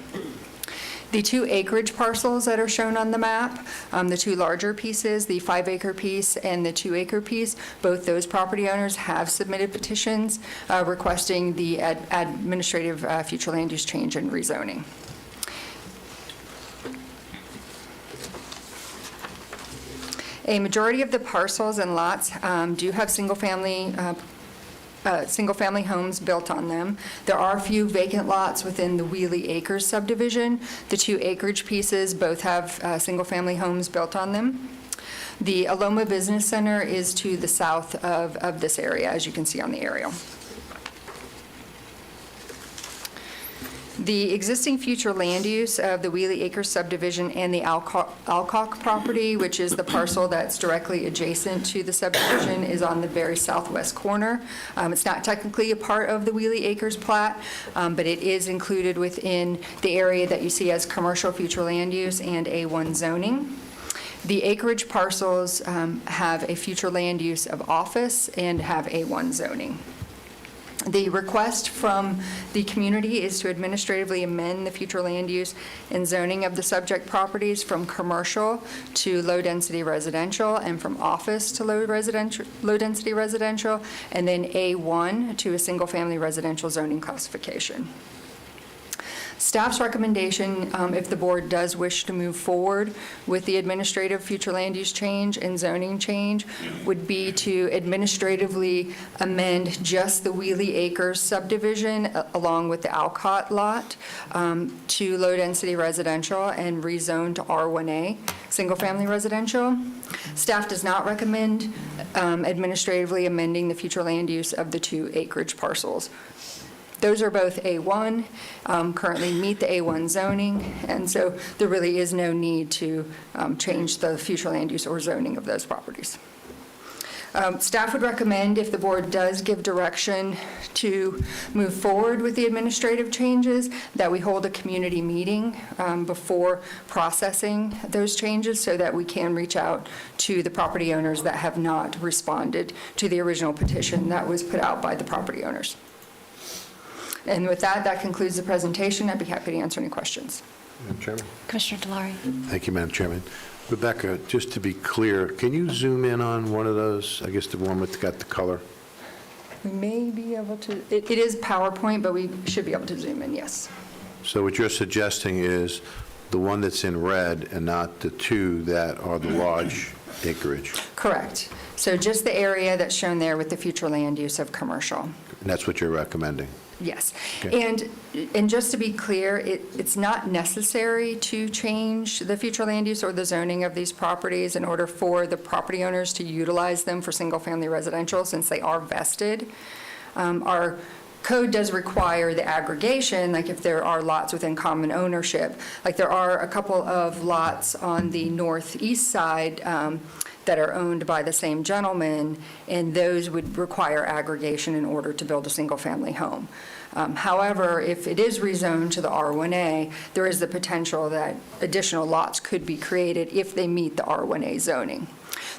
The 2 acreage parcels that are shown on the map, the 2 larger pieces, the 5-acre piece and the 2-acre piece, both those property owners have submitted petitions requesting the administrative future land use change and rezoning. A majority of the parcels and lots do have single-family homes built on them. There are a few vacant lots within the Wheelie Acres subdivision. The 2 acreage pieces both have single-family homes built on them. The Aloma Business Center is to the south of this area, as you can see on the aerial. The existing future land use of the Wheelie Acres subdivision and the Alcock property, which is the parcel that's directly adjacent to the subdivision, is on the very southwest corner. It's not technically a part of the Wheelie Acres plat, but it is included within the area that you see as commercial future land use and A1 zoning. The acreage parcels have a future land use of office and have A1 zoning. The request from the community is to administratively amend the future land use and zoning of the subject properties from commercial to low-density residential and from office to low-density residential, and then A1 to a single-family residential zoning classification. Staff's recommendation, if the board does wish to move forward with the administrative future land use change and zoning change, would be to administratively amend just the Wheelie Acres subdivision along with the Alcott lot to low-density residential and rezone to R1A, single-family residential. Staff does not recommend administratively amending the future land use of the 2 acreage parcels. Those are both A1, currently meet the A1 zoning, and so there really is no need to change the future land use or zoning of those properties. Staff would recommend, if the board does give direction to move forward with the administrative changes, that we hold a community meeting before processing those changes so that we can reach out to the property owners that have not responded to the original petition that was put out by the property owners. And with that, that concludes the presentation. I'd be happy to answer any questions. Madam Chairman? Commissioner Delory. Thank you, Madam Chairman. Rebecca, just to be clear, can you zoom in on one of those? I guess the one with got the color. We may be able to, it is PowerPoint, but we should be able to zoom in, yes. So what you're suggesting is the one that's in red and not the two that are the large acreage? Correct. So just the area that's shown there with the future land use of commercial. And that's what you're recommending? Yes. Okay. And just to be clear, it's not necessary to change the future land use or the zoning of these properties in order for the property owners to utilize them for single-family residential, since they are vested. Our code does require the aggregation, like if there are lots within common ownership. Like there are a couple of lots on the northeast side that are owned by the same gentleman, and those would require aggregation in order to build a single-family home. However, if it is rezoned to the R1A, there is the potential that additional lots could be created if they meet the R1A zoning.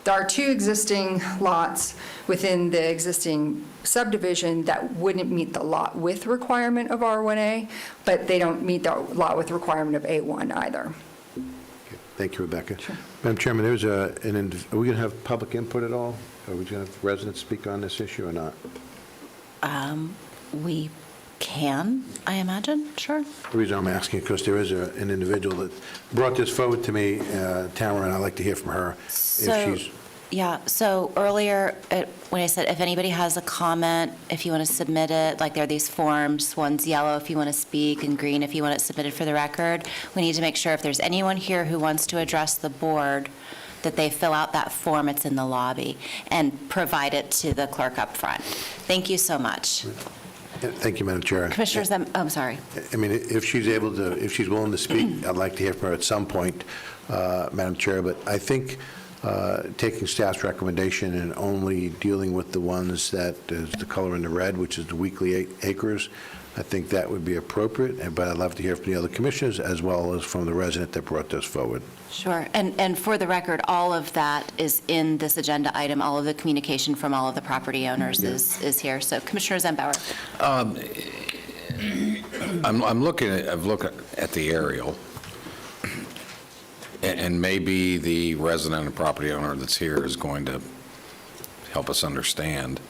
There are two existing lots within the existing subdivision that wouldn't meet the lot width requirement of R1A, but they don't meet the lot width requirement of A1 either. Thank you, Rebecca. Sure. Madam Chairman, there's are we going to have public input at all? Are we going to have residents speak on this issue or not? We can, I imagine, sure. The reason I'm asking, because there is an individual that brought this forward to me, Tamara, and I'd like to hear from her. So earlier, when I said if anybody has a comment, if you want to submit it, like there are these forms, one's yellow if you want to speak and green if you want it submitted for the record. We need to make sure if there's anyone here who wants to address the board, that they fill out that form, it's in the lobby, and provide it to the clerk up front. Thank you so much. Thank you, Madam Chair. Commissioners, I'm sorry. I mean, if she's willing to speak, I'd like to hear from her at some point, Madam Chair, but I think taking staff's recommendation and only dealing with the ones that is the color in the red, which is the weekly acres, I think that would be appropriate, but I'd love to hear from the other commissioners as well as from the resident that brought this forward. Sure. And for the record, all of that is in this agenda item. All of the communication from all of the property owners is here. So Commissioner Zembauer. I've looked at the aerial, and maybe the resident and property owner that's here is going to help us understand,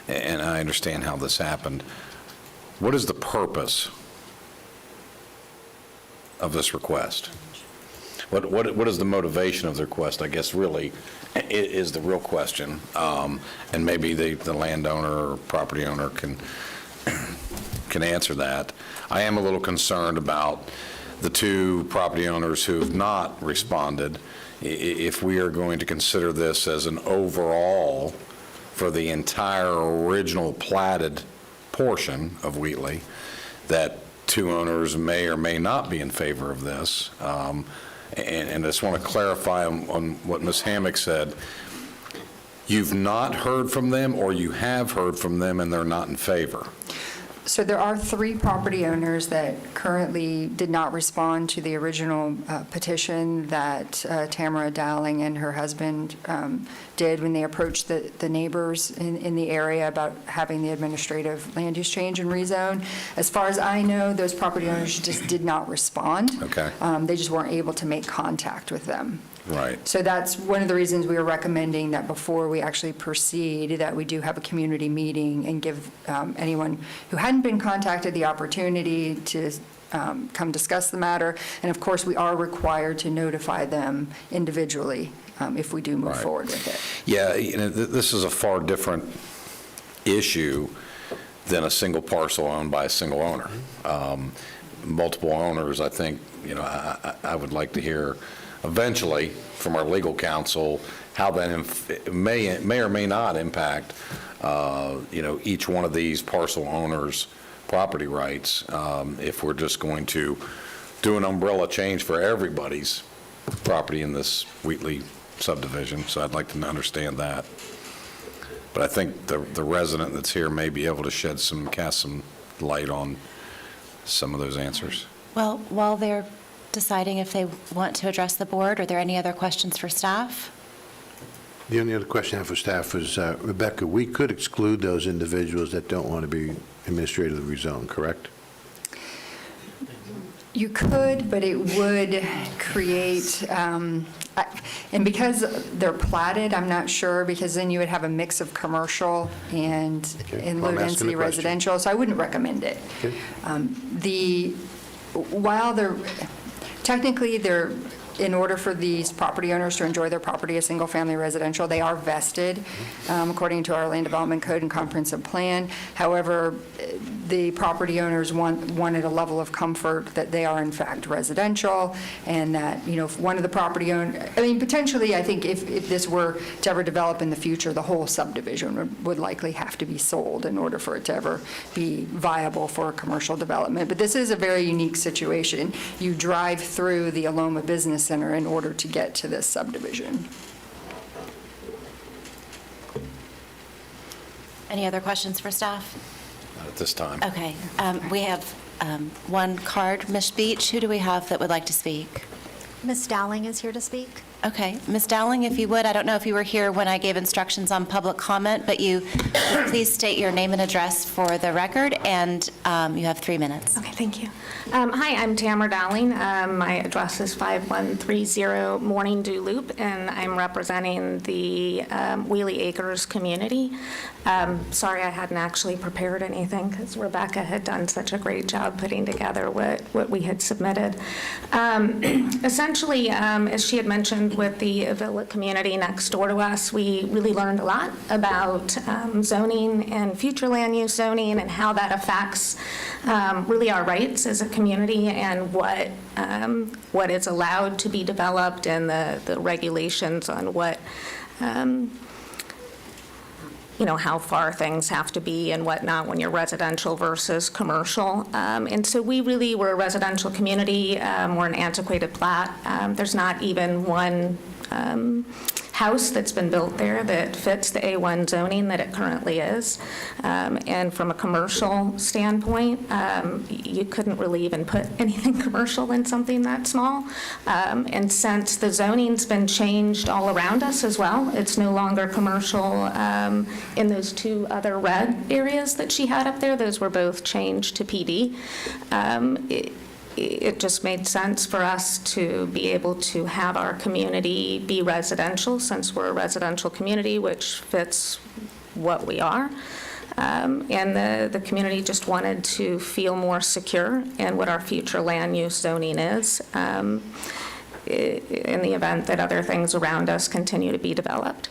and I understand how this happened. What is the purpose of this request? What is the motivation of the request, I guess, really, is the real question. And maybe the landowner or property owner can answer that. I am a little concerned about the two property owners who have not responded. If we are going to consider this as an overall for the entire original platted portion of Wheatley, that two owners may or may not be in favor of this. And I just want to clarify on what Ms. Hammock said. You've not heard from them, or you have heard from them and they're not in favor? So there are 3 property owners that currently did not respond to the original petition that Tamara Dowling and her husband did when they approached the neighbors in the area about having the administrative land use change and rezone. As far as I know, those property owners just did not respond. Okay. They just weren't able to make contact with them. Right. So that's one of the reasons we are recommending that before we actually proceed, that we do have a community meeting and give anyone who hadn't been contacted the opportunity to come discuss the matter. And of course, we are required to notify them individually if we do move forward with it. Yeah, this is a far different issue than a single parcel owned by a single owner. Multiple owners, I think, I would like to hear eventually from our legal counsel how that may or may not impact, each one of these parcel owners' property rights, if we're just going to do an umbrella change for everybody's property in this Wheatley subdivision. So I'd like to understand that. But I think the resident that's here may be able to cast some light on some of those answers. Well, while they're deciding if they want to address the board, are there any other questions for staff? The only other question I have for staff is, Rebecca, we could exclude those individuals that don't want to be administratively rezoned, correct? You could, but it would create, and because they're platted, I'm not sure, because then you would have a mix of commercial and Okay. low Well, I'm asking density the question. residential, so I wouldn't recommend it. Okay. While technically they're, in order for these property owners to enjoy their property as single-family residential, they are vested according to our land development code and comprehensive plan. However, the property owners wanted a level of comfort that they are in fact residential, and that, if one of the property owners, potentially, I think if this were to ever develop in the future, the whole subdivision would likely have to be sold in order for it to ever be viable for a commercial development. But this is a very unique situation. You drive through the Aloma Business Center in order to get to this subdivision. Any other questions for staff? Not at this time. Okay, we have one card. Ms. Beach, who do we have that would like to speak? Ms. Dowling is here to speak. Okay, Ms. Dowling, if you would, I don't know if you were here when I gave instructions on public comment, but you please state your name and address for the record, and you have 3 minutes. Okay, thank you. Hi, I'm Tamara Dowling. My address is 5130 Morning Dew Loop, and I'm representing the Wheelie Acres community. Sorry I hadn't actually prepared anything because Rebecca had done such a great job putting together what we had submitted. Essentially, as she had mentioned, with the Avila community next door to us, we really learned a lot about zoning and future land use zoning and how that affects really our rights as a community and what is allowed to be developed and the regulations on what how far things have to be and whatnot when you're residential versus commercial. And so we really were a residential community. We're an antiquated plat. There's not even one house that's been built there that fits the A1 zoning that it currently is. And from a commercial standpoint, you couldn't really even put anything commercial in something that small. And since the zoning's been changed all around us as well, it's no longer commercial in those 2 other red areas that she had up there. Those were both changed to PD. It just made sense for us to be able to have our community be residential, since we're a residential community, which fits what we are. And the community just wanted to feel more secure in what our future land use zoning is in the event that other things around us continue to be developed.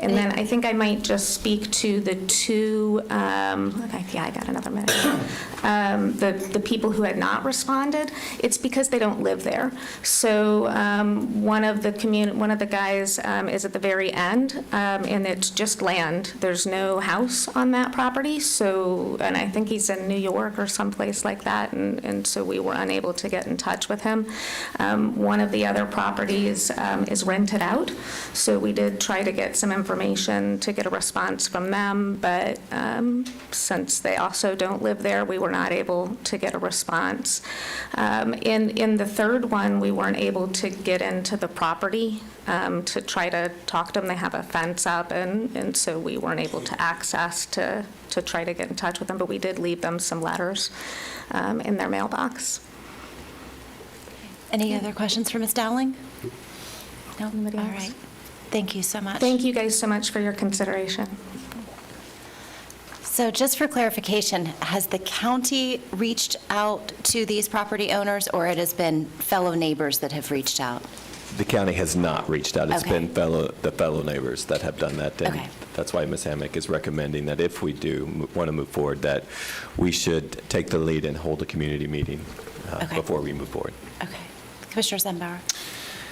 And then I think I might just speak to the 2, yeah, I got another minute. The people who had not responded, it's because they don't live there. So one of the guys is at the very end, and it's just land. There's no house on that property. So, and I think he's in New York or someplace like that, and so we were unable to get in touch with him. One of the other properties is rented out, so we did try to get some information to get a response from them, but since they also don't live there, we were not able to get a response. In the third one, we weren't able to get into the property to try to talk to them. They have a fence up, and so we weren't able to access to try to get in touch with them, but we did leave them some letters in their mailbox. Any other questions for Ms. Dowling? No? All Anybody else? right. Thank you so much. Thank you guys so much for your consideration. So just for clarification, has the county reached out to these property owners, or it has been fellow neighbors that have reached out? The county has not reached out. It's Okay. been the fellow neighbors that have done that. And Okay. that's why Ms. Hammack is recommending that if we do want to move forward, that we should take the lead and hold a community meeting Okay. before we move forward. Okay. Commissioner Sembauer?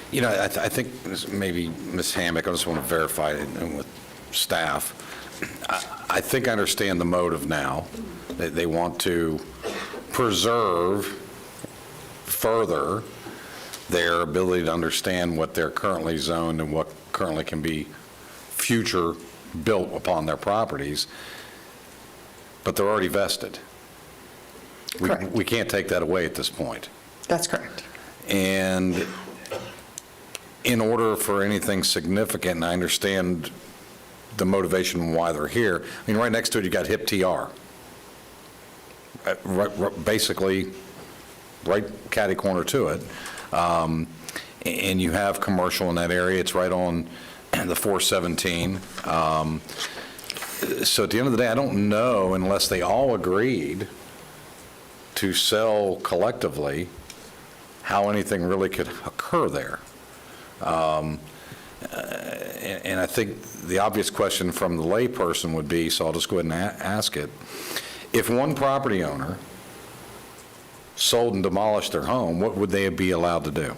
I think maybe Ms. Hammack, I just want to verify it with staff. I think I understand the motive now. They want to preserve further their ability to understand what they're currently zoned and what currently can be future built upon their properties, but they're already vested. Correct. We can't take that away at this point. That's correct. And in order for anything significant, and I understand the motivation why they're here, I mean, right next to it, you got HIP TR. Basically, right catty corner to it. And you have commercial in that area. It's right on the 417. So at the end of the day, I don't know, unless they all agreed to sell collectively, how anything really could occur there. And I think the obvious question from the layperson would be, so I'll just go ahead and ask it, if one property owner sold and demolished their home, what would they be allowed to do?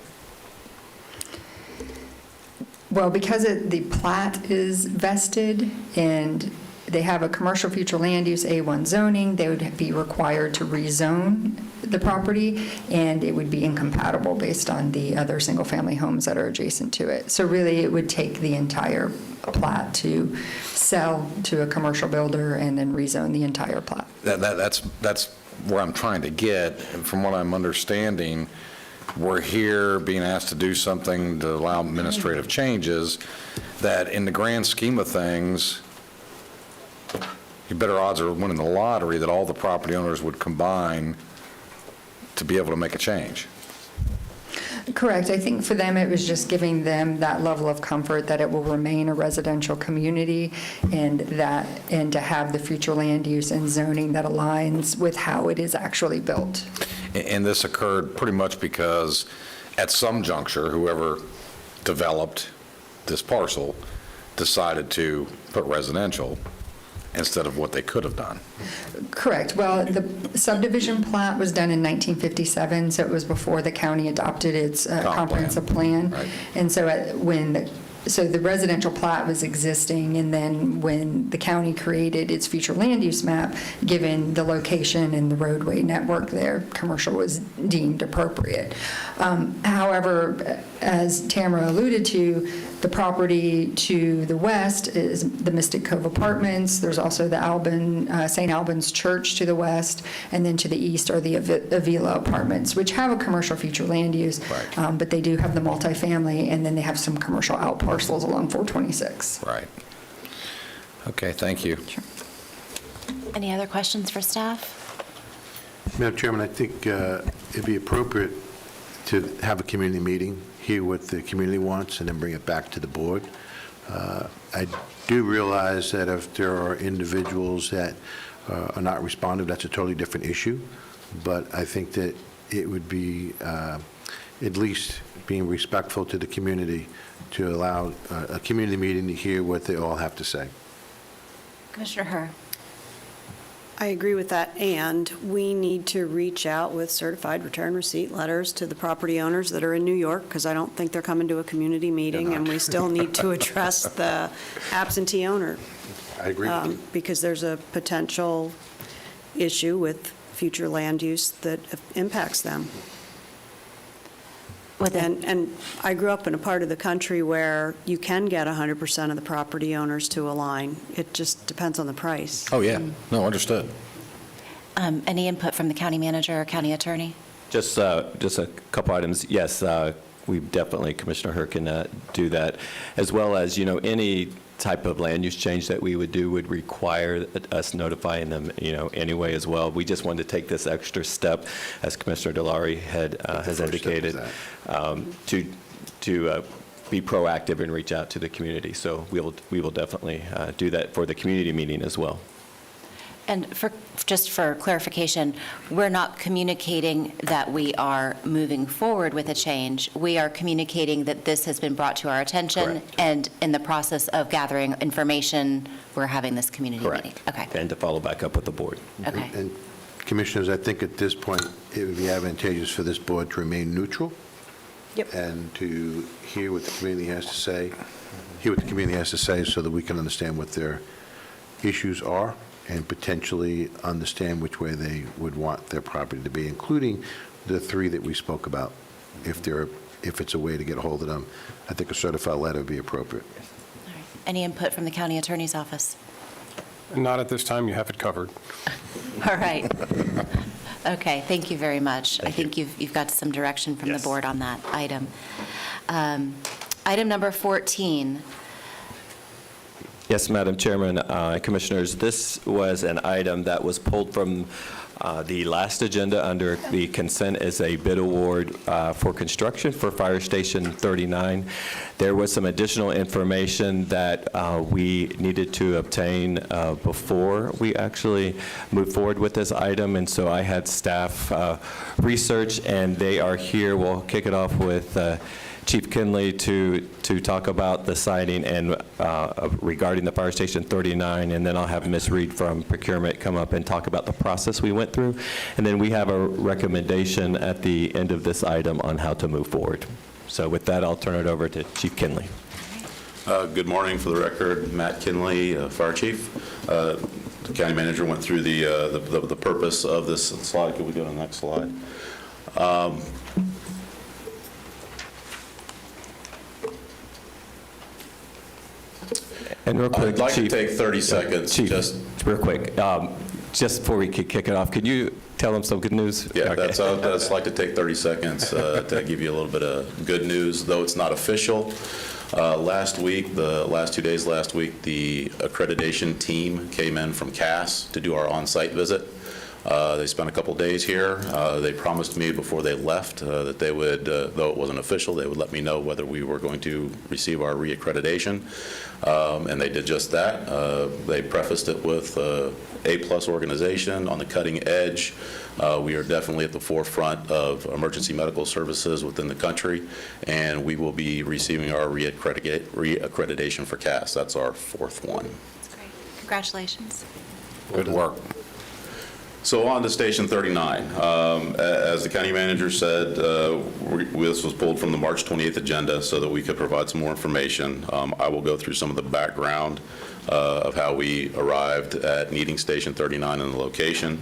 Well, because the plat is vested and they have a commercial future land use A1 zoning, they would be required to rezone the property, and it would be incompatible based on the other single-family homes that are adjacent to it. So really, it would take the entire plat to sell to a commercial builder and then rezone the entire plat. That's where I'm trying to get, and from what I'm understanding, we're here being asked to do something to allow administrative changes that, in the grand scheme of things, you better odds are winning the lottery that all the property owners would combine to be able to make a change. Correct. I think for them, it was just giving them that level of comfort that it will remain a residential community, and to have the future land use and zoning that aligns with how it is actually built. And this occurred pretty much because at some juncture, whoever developed this parcel decided to put residential instead of what they could have done. Correct. Well, the subdivision plat was done in 1957, so it was before the county adopted its comprehensive plan. Right. And so so the residential plat was existing, and then when the county created its future land use map, given the location and the roadway network there, commercial was deemed appropriate. However, as Tamara alluded to, the property to the west is the Mystic Cove Apartments. There's also the St. Albans Church to the west, and then to the east are the Avila Apartments, which have a commercial future land use, Right. but they do have the multifamily, and then they have some commercial out parcels along 426. Right. Okay, thank you. Any other questions for staff? Madam Chairman, I think it'd be appropriate to have a community meeting, hear what the community wants, and then bring it back to the board. I do realize that if there are individuals that are not responsive, that's a totally different issue, but I think that it would be at least being respectful to the community to allow a community meeting to hear what they all have to say. Commissioner Herr. I agree with that, and we need to reach out with certified return receipt letters to the property owners that are in New York, because I don't think they're coming to a community meeting, and we still need to address the absentee owner. I agree with you. Because there's a potential issue with future land use that impacts them. And I grew up in a part of the country where you can get 100% of the property owners to align. It just depends on the price. Oh, yeah. No, understood. Any input from the county manager or county attorney? Just a couple items. Yes, we definitely, Commissioner Herr can do that, as well as, any type of land use change that we would do would require us notifying them, anyway as well. We just wanted to take this extra step, as Commissioner DeLaury has indicated, to be proactive and reach out to the community. So we will definitely do that for the community meeting as well. And just for clarification, we're not communicating that we are moving forward with a change. We are communicating that this has been brought to our attention. Correct. And in the process of gathering information, we're having this community meeting. Okay. And to follow back up with the board. Okay. And Commissioners, I think at this point, it would be advantageous for this board to remain neutral. Yep. And to hear what the community has to say, so that we can understand what their issues are and potentially understand which way they would want their property to be, including the three that we spoke about. If it's a way to get a hold of them, I think a certified letter would be appropriate. Any input from the county attorney's office? Not at this time, you have it covered. All right. Okay, thank you very much. I think you've got some direction from the Yes. board on that item. Item number 14. Yes, Madam Chairman, Commissioners, this was an item that was pulled from the last agenda under the consent as a bid award for construction for Fire Station 39. There was some additional information that we needed to obtain before we actually moved forward with this item, and so I had staff research, and they are here. We'll kick it off with Chief Kinley to talk about the siting and regarding the Fire Station 39, and then I'll have Ms. Reed from Procurement come up and talk about the process we went through. And then we have a recommendation at the end of this item on how to move forward. So with that, I'll turn it over to Chief Kinley. Good morning. For the record, Matt Kinley, Fire Chief. The County Manager went through the purpose of this slide. Could we go to the next slide? And real quick, I'd like to Chief, take 30 seconds. Chief, Just real quick, just before we kick it off, could you tell them some good news? Yeah, Okay. I'd just like to take 30 seconds to give you a little bit of good news, though it's not official. Last week, the last 2 days last week, the accreditation team came in from CAS to do our on-site visit. They spent a couple days here. They promised me before they left that they would, though it wasn't official, they would let me know whether we were going to receive our reaccreditation. And they did just that. They prefaced it with A+ organization on the cutting edge. We are definitely at the forefront of emergency medical services within the country, and we will be receiving our reaccreditation for CAS. That's our 4th one. That's great. Congratulations. Good work. So on to Station 39. As the county manager said, this was pulled from the March 28th agenda so that we could provide some more information. I will go through some of the background of how we arrived at needing Station 39 and the location.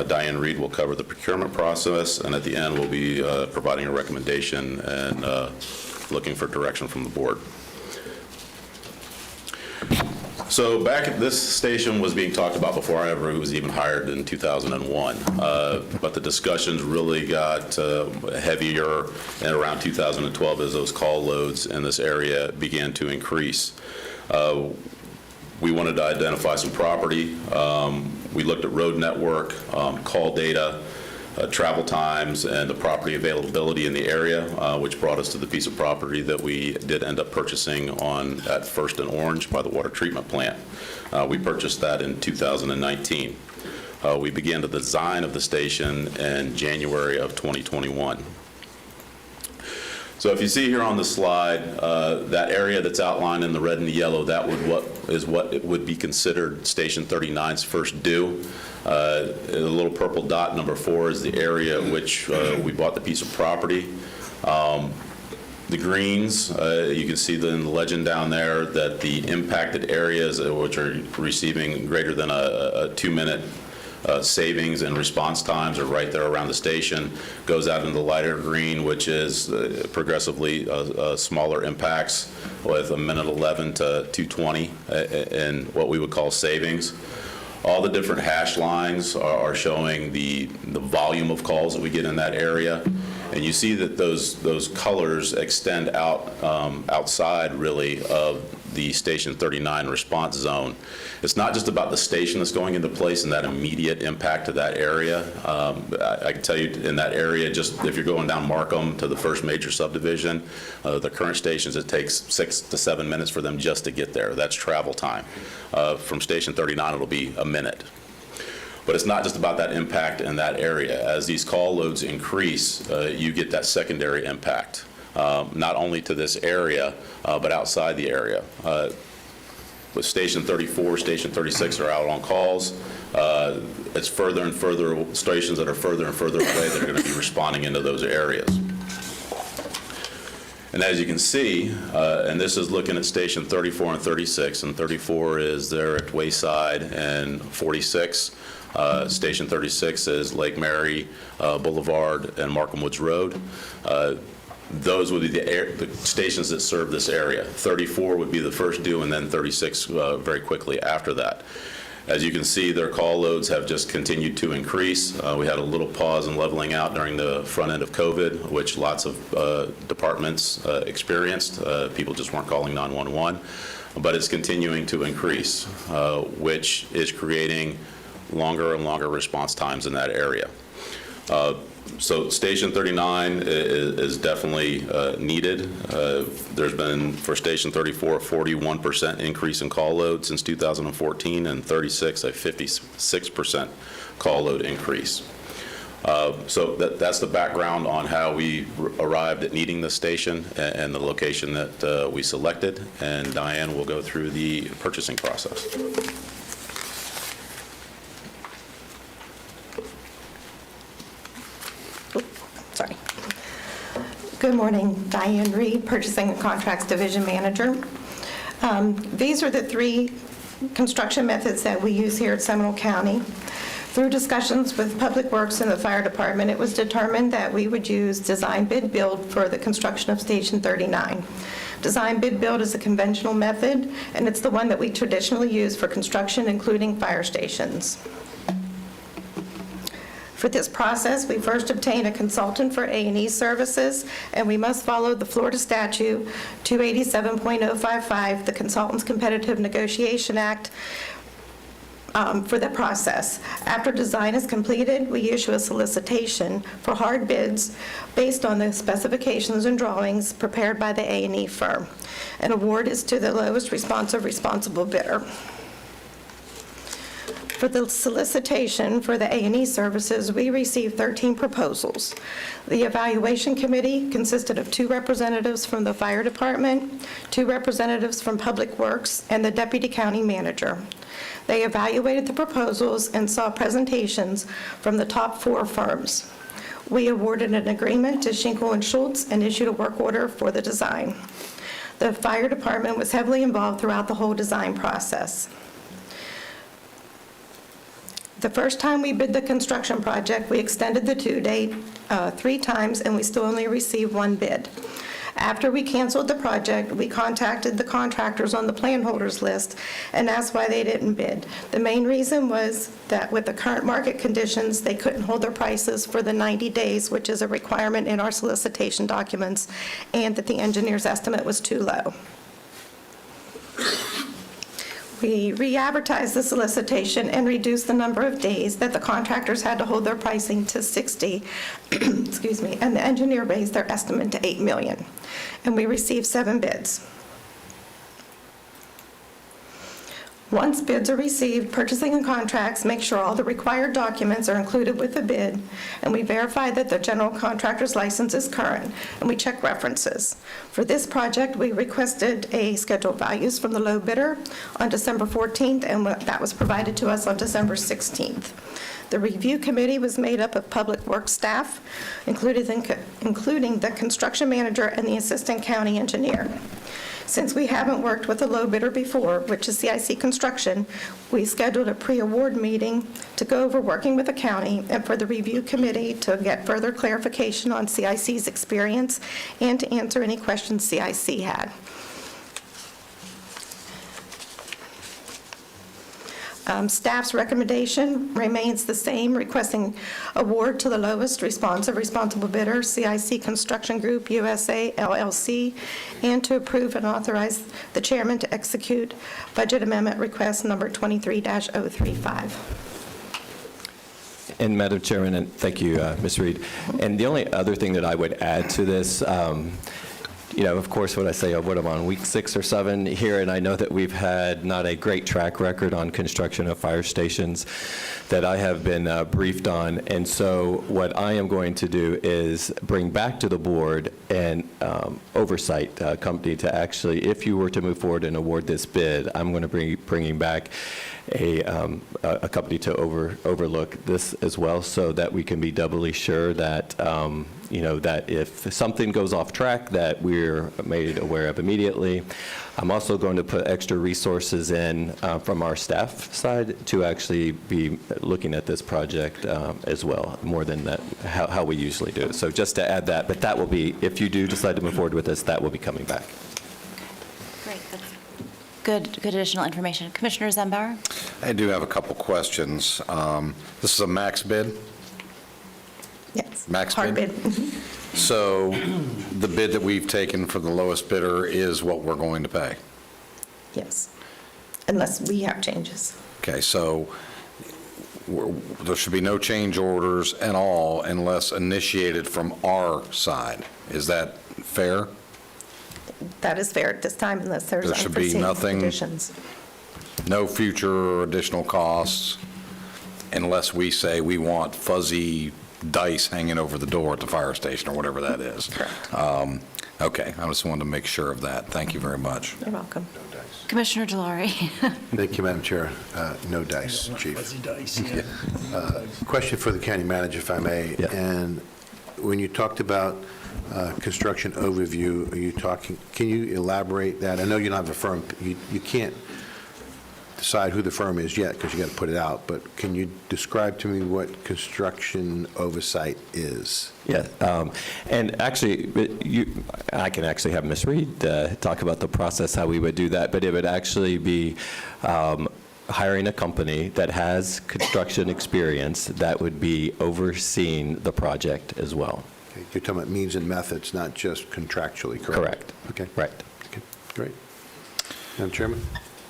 Diane Reed will cover the procurement process, and at the end we'll be providing a recommendation and looking for direction from the board. So this station was being talked about before I ever was even hired in 2001, but the discussions really got heavier in around 2012 as those call loads in this area began to increase. We wanted to identify some property. We looked at road network, call data, travel times, and the property availability in the area, which brought us to the piece of property that we did end up purchasing at First and Orange by the water treatment plant. We purchased that in 2019. We began the design of the station in January of 2021. So if you see here on the slide, that area that's outlined in the red and the yellow, that is what it would be considered Station 39's first due. The little purple dot, number 4, is the area in which we bought the piece of property. The greens, you can see in the legend down there that the impacted areas which are receiving greater than a 2-minute savings and response times are right there around the station. Goes out into the lighter green, which is progressively smaller impacts with a minute 11 to 2:20 in what we would call savings. All the different hash lines are showing the volume of calls that we get in that area. And you see that those colors extend out outside, really, of the Station 39 response zone. It's not just about the station that's going into place and that immediate impact to that area. I can tell you in that area, just if you're going down Markham to the first major subdivision, the current stations, it takes 6 to 7 minutes for them just to get there. That's travel time. From Station 39, it'll be a minute. But it's not just about that impact in that area. As these call loads increase, you get that secondary impact, not only to this area, but outside the area. With Station 34, Station 36 are out on calls. It's further and further, stations that are further and further away that are going to be responding into those areas. And as you can see, and this is looking at Station 34 and 36, and 34 is there at Wayside, and 46, Station 36 is Lake Mary Boulevard and Markham Woods Road. those would be the stations that serve this area. 34 would be the first due, and then 36 very quickly after that. As you can see, their call loads have just continued to increase. We had a little pause in leveling out during the front end of COVID, which lots of departments experienced. People just weren't calling 911, but it's continuing to increase, which is creating longer and longer response times in that area. So Station 39 is definitely needed. There's been, for Station 34, a 41% increase in call load since 2014, and 36, a 56% call load increase. So that's the background on how we arrived at needing the station and the location that we selected, and Diane will go through the purchasing process. Sorry. Good morning, Diane Reed, Purchasing and Contracts Division Manager. These are the 3 construction methods that we use here at Seminole County. Through discussions with Public Works and the Fire Department, it was determined that we would use design bid build for the construction of Station 39. Design bid build is a conventional method, and it's the one that we traditionally use for construction, including fire stations. For this process, we first obtain a consultant for A&E services, and we must follow the Florida Statute 287.055, the Consultants Competitive Negotiation Act, for the process. After design is completed, we issue a solicitation for hard bids based on the specifications and drawings prepared by the A&E firm. An award is to the lowest responsible bidder. For the solicitation for the A&E services, we received 13 proposals. The evaluation committee consisted of 2 representatives from the fire department, 2 representatives from Public Works, and the deputy county manager. They evaluated the proposals and saw presentations from the top 4 firms. We awarded an agreement to Schinkel and Schultz and issued a work order for the design. The fire department was heavily involved throughout the whole design process. The first time we bid the construction project, we extended the due date 3 times, and we still only received 1 bid. After we canceled the project, we contacted the contractors on the plan holders list and asked why they didn't bid. The main reason was that with the current market conditions, they couldn't hold their prices for the 90 days, which is a requirement in our solicitation documents, and that the engineer's estimate was too low. We re-advertised the solicitation and reduced the number of days that the contractors had to hold their pricing to 60, excuse me, and the engineer raised their estimate to $8 million. And we received 7 bids. Once bids are received, purchasing and contracts make sure all the required documents are included with the bid, and we verify that the general contractor's license is current, and we check references. For this project, we requested a schedule of values from the low bidder on December 14th, and that was provided to us on December 16th. The review committee was made up of Public Works staff, including the construction manager and the assistant county engineer. Since we haven't worked with a low bidder before, which is CIC Construction, we scheduled a pre-award meeting to go over working with the county and for the review committee to get further clarification on CIC's experience and to answer any questions CIC had. Staff's recommendation remains the same, requesting award to the lowest responsible bidder, CIC Construction Group USA LLC, and to approve and authorize the chairman to execute budget amendment request number 23-035. And Madam Chairman, and thank you, Ms. Reed. And the only other thing that I would add to this, of course, when I say what I'm on week 6 or 7 here, and I know that we've had not a great track record on construction of fire stations that I have been briefed on. And so what I am going to do is bring back to the board an oversight company to actually, if you were to move forward and award this bid, I'm going to bringing back a company to overlook this as well, so that we can be doubly sure that, that if something goes off track, that we're made aware of immediately. I'm also going to put extra resources in from our staff side to actually be looking at this project as well, more than that, how we usually do it. So just to add that, but that will be, if you do decide to move forward with this, that will be coming back. Great, that's good additional information. Commissioner Zembauer? I do have a couple questions. This is a max bid? Yes. Max Hard bid? bid. So the bid that we've taken for the lowest bidder is what we're going to pay? Yes. Unless we have changes. Okay, so there should be no change orders at all unless initiated from our side. Is that fair? That is fair at this time unless there's There should be unforeseen nothing- conditions. No future additional costs unless we say we want fuzzy dice hanging over the door at the fire station or whatever that is. Correct. Okay, I just wanted to make sure of that. Thank you very much. You're welcome. Commissioner Delory? Thank you, Madam Chair. No dice, Chief. Fuzzy dice, yeah. Question for the county manager, if I may. Yeah. And when you talked about construction overview, are you talking, can you elaborate that? I know you don't have a firm, you can't decide who the firm is yet because you got to put it out, but can you describe to me what construction oversight is? Yeah, and actually, I can actually have Ms. Reed talk about the process, how we would do that, but it would actually be hiring a company that has construction experience that would be overseeing the project as well. Okay, you're talking about means and methods, not just contractually, correct? Correct. Okay. Right. Okay, great. Madam Chairman,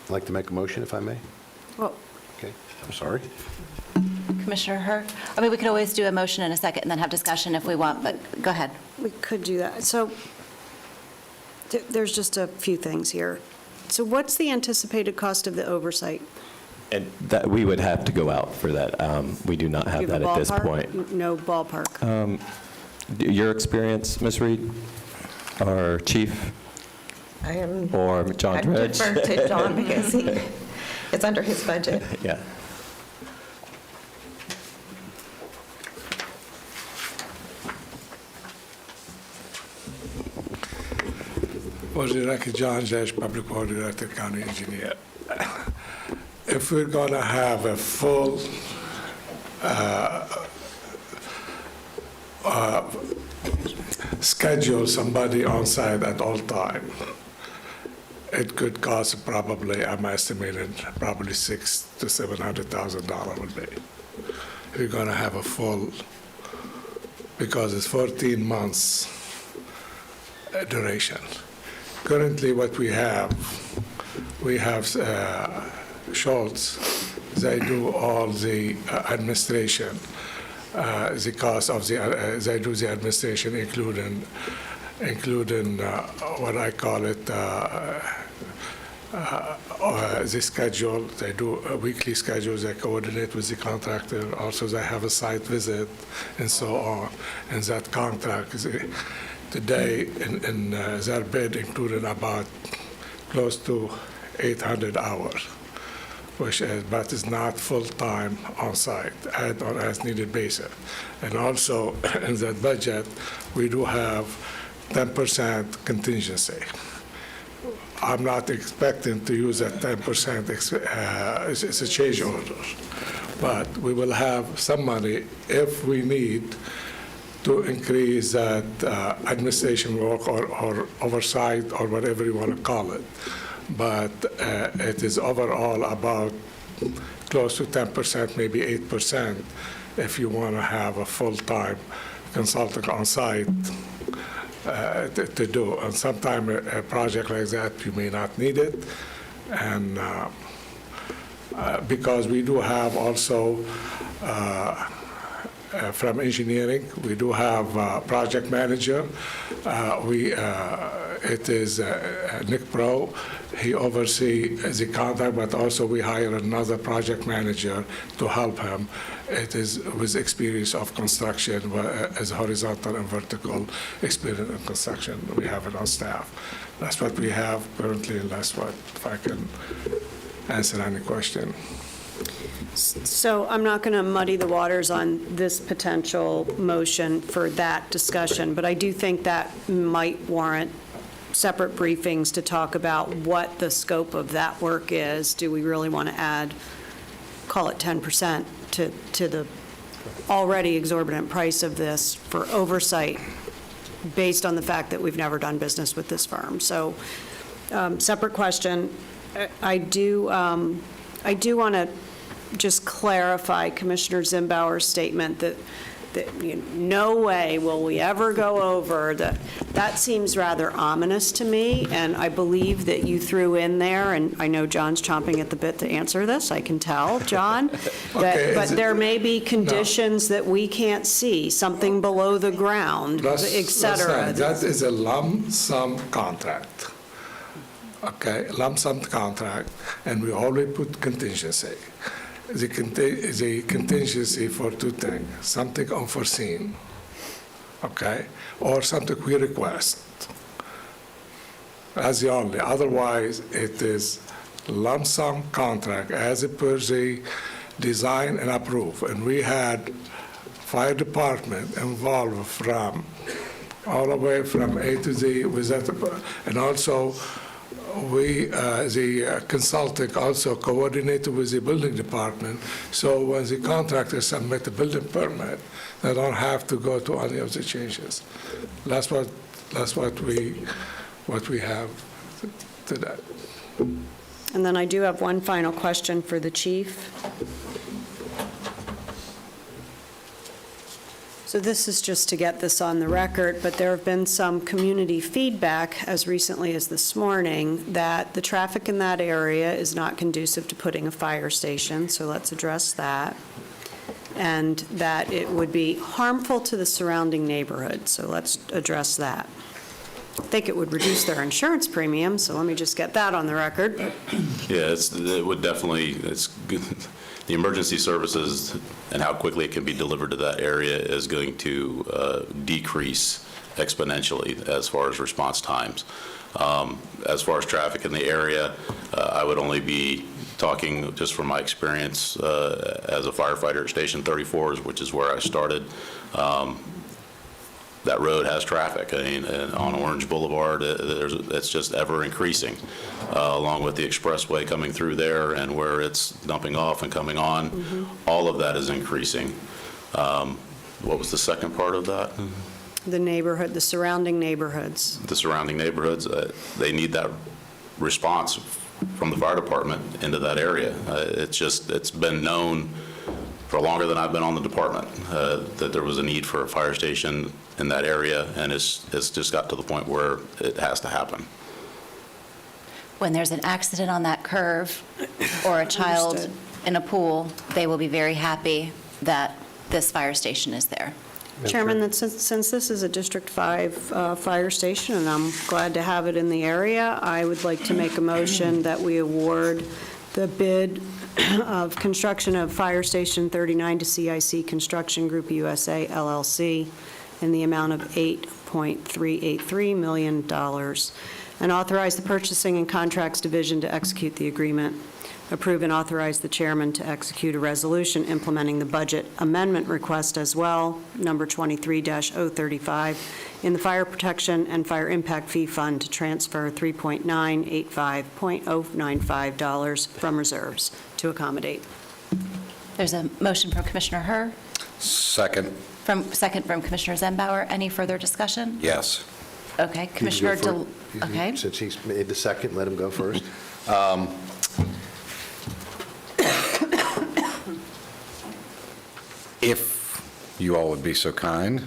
I'd like to make a motion, if I may. Well, Okay, I'm sorry. Commissioner Herr? I mean, we could always do a motion in a second and then have discussion if we want, but go ahead. we could do that. So there's just a few things here. So what's the anticipated cost of the oversight? And that, we would have to go out for that. We do not Do have you that a at this ballpark? point. No ballpark. Your experience, Ms. Reed, our chief, I am. or John I Dredge? defer to John because it's under his budget. Yeah. For the record, John Dredge, Public Works Director, County Engineer. If we're going to have a full schedule somebody on site at all time, it could cost probably, I'm estimating, probably $600,000 to $700,000 would be. If you're going to have a full, because it's 14 months duration. Currently, what we have Schultz, they do all the administration, the cost of the, they do the administration, including what I call it, the schedule. They do weekly schedules, they coordinate with the contractor. Also, they have a site visit and so on. And that contract is today in their bid included about close to 800 hours, which is, but is not full-time on-site, on as-needed basis. And also, in that budget, we do have 10% contingency. I'm not expecting to use that 10%, it's a change order. But we will have some money if we need to increase that administration work or oversight or whatever you want to call it. But it is overall about close to 10%, maybe 8%, if you want to have a full-time consultant on site to do. And sometime a project like that, you may not need it. And because we do have also from engineering, we do have a project manager. It is Nick Pro. He oversees the contract, but also we hire another project manager to help him. It is with experience of construction, as horizontal and vertical experience in construction. We have it on staff. That's what we have currently, and that's what, if I can answer any question. So I'm not going to muddy the waters on this potential motion for that discussion, but I do think that might warrant separate briefings to talk about what the scope of that work is. Do we really want to add, call it 10% to the already exorbitant price of this for oversight based on the fact that we've never done business with this firm? So, separate question. I do want to just clarify Commissioner Zimbauer's statement that no way will we ever go over. That seems rather ominous to me, and I believe that you threw in there, and I know John's chomping at the bit to answer this, I can tell, John, but there may be conditions that we can't see, something below the ground, et cetera. That is a lump sum contract. Okay, lump sum contract, and we always put contingency. The contingency for two things, something unforeseen, okay, or something we request. As the only, otherwise it is lump sum contract as per the design and approve. And we had fire department involved from all the way from A to Z with that, and also we, the consultant also coordinated with the building department, so when the contractor submit the building permit, they don't have to go to any of the changes. That's what we have today. And then I do have one final question for the chief. So this is just to get this on the record, but there have been some community feedback as recently as this morning that the traffic in that area is not conducive to putting a fire station, so let's address that. And that it would be harmful to the surrounding neighborhood, so let's address that. I think it would reduce their insurance premium, so let me just get that on the record. Yeah, it would definitely, it's good. The emergency services and how quickly it can be delivered to that area is going to decrease exponentially as far as response times. As far as traffic in the area, I would only be talking just from my experience as a firefighter at Station 34, which is where I started. That road has traffic. I mean, on Orange Boulevard, it's just ever increasing, along with the expressway coming through there and where it's dumping off and coming on. Mm-hmm. All of that is increasing. What was the second part of that? The neighborhood, the surrounding neighborhoods. The surrounding neighborhoods, they need that response from the fire department into that area. It's been known for longer than I've been on the department that there was a need for a fire station in that area, and it's just got to the point where it has to happen. When there's an accident on that curve or a child Understood. in a pool, they will be very happy that this fire station is there. Chairman, that since this is a District 5 fire station, and I'm glad to have it in the area, I would like to make a motion that we award the bid of construction of Fire Station 39 to CIC Construction Group USA, LLC, in the amount of $8.383 million, and authorize the Purchasing and Contracts Division to execute the agreement. Approve and authorize the chairman to execute a resolution implementing the budget amendment request as well, number 23-035, in the Fire Protection and Fire Impact Fee Fund to transfer $3.985.095 from reserves to accommodate. There's a motion from Commissioner Herr, Second, second from Commissioner Zimbauer. Any further discussion? yes. Okay, Commissioner okay. Since he's made the second, let him go first. If you all would be so kind,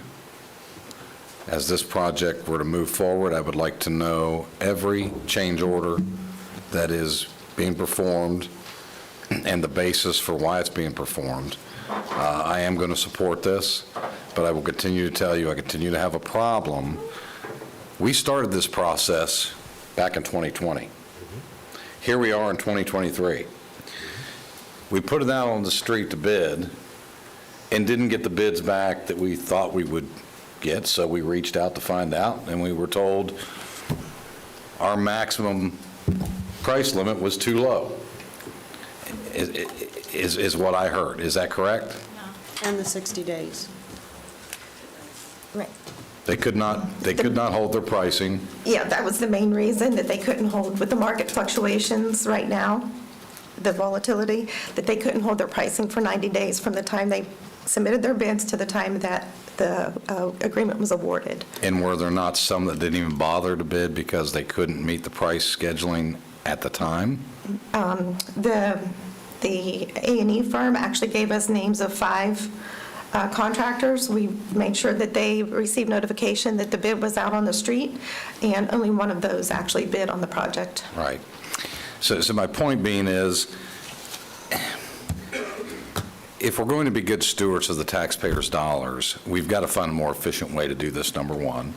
as this project were to move forward, I would like to know every change order that is being performed and the basis for why it's being performed. I am going to support this, but I will continue to tell you, I continue to have a problem. We started this process back in 2020. Here we are in 2023. We put it out on the street to bid and didn't get the bids back that we thought we would get, so we reached out to find out, and we were told our maximum price limit was too low. is what I heard. Is that correct? And the 60 days. Right. They could not hold their pricing. Yeah, that was the main reason, that they couldn't hold with the market fluctuations right now, the volatility, that they couldn't hold their pricing for 90 days from the time they submitted their bids to the time that the agreement was awarded. And were there not some that didn't even bother to bid because they couldn't meet the price scheduling at the time? The A&E firm actually gave us names of 5 contractors. We made sure that they received notification that the bid was out on the street, and only one of those actually bid on the project. Right. So my point being is, if we're going to be good stewards of the taxpayers' dollars, we've got to find a more efficient way to do this, number one.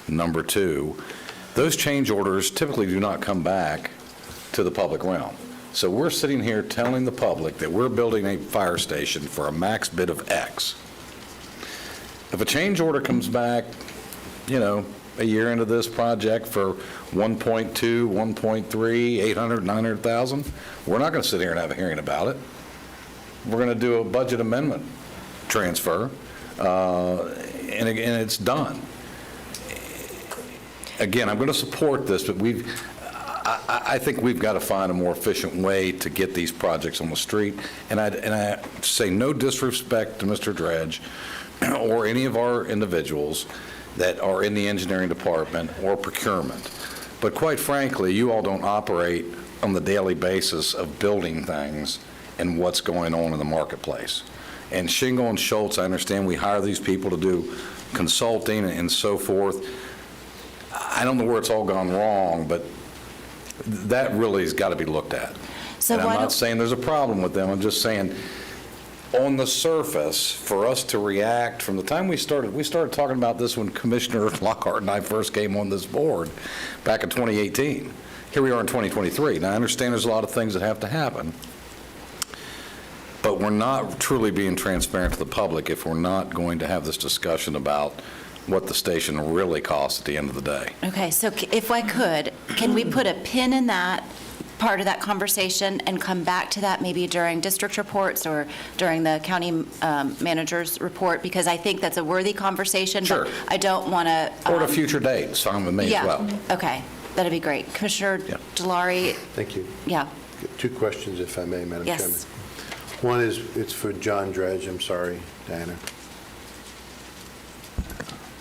Number two, those change orders typically do not come back to the public realm. So we're sitting here telling the public that we're building a fire station for a max bid of X. If a change order comes back, a year into this project for 1.2, 1.3, 800, 900,000, we're not going to sit here and have a hearing about it. We're going to do a budget amendment transfer, and it's done. Again, I'm going to support this, but I think we've got to find a more efficient way to get these projects on the street. And I say no disrespect to Mr. Dredge or any of our individuals that are in the engineering department or procurement. But quite frankly, you all don't operate on the daily basis of building things and what's going on in the marketplace. And Shingle and Schultz, I understand we hire these people to do consulting and so forth. I don't know where it's all gone wrong, but that really has got to be looked at. So and I'm not saying there's a problem with them. I'm just saying, on the surface, for us to react from the time we started talking about this when Commissioner Lockhart and I first came on this board back in 2018. Here we are in 2023. Now, I understand there's a lot of things that have to happen, but we're not truly being transparent to the public if we're not going to have this discussion about what the station really costs at the end of the day. Okay, so if I could, can we put a pin in that part of that conversation and come back to that maybe during district reports or during the county manager's report? Because I think that's a worthy conversation. Sure. But I don't want to... Or at a future date, it's fine with me as well. Yeah, okay, that'd be great. Commissioner Delary? Thank you. Yeah. 2 questions, if I may, Madam Yes. Chairman. One is, it's for John Dredge. I'm sorry, Diana.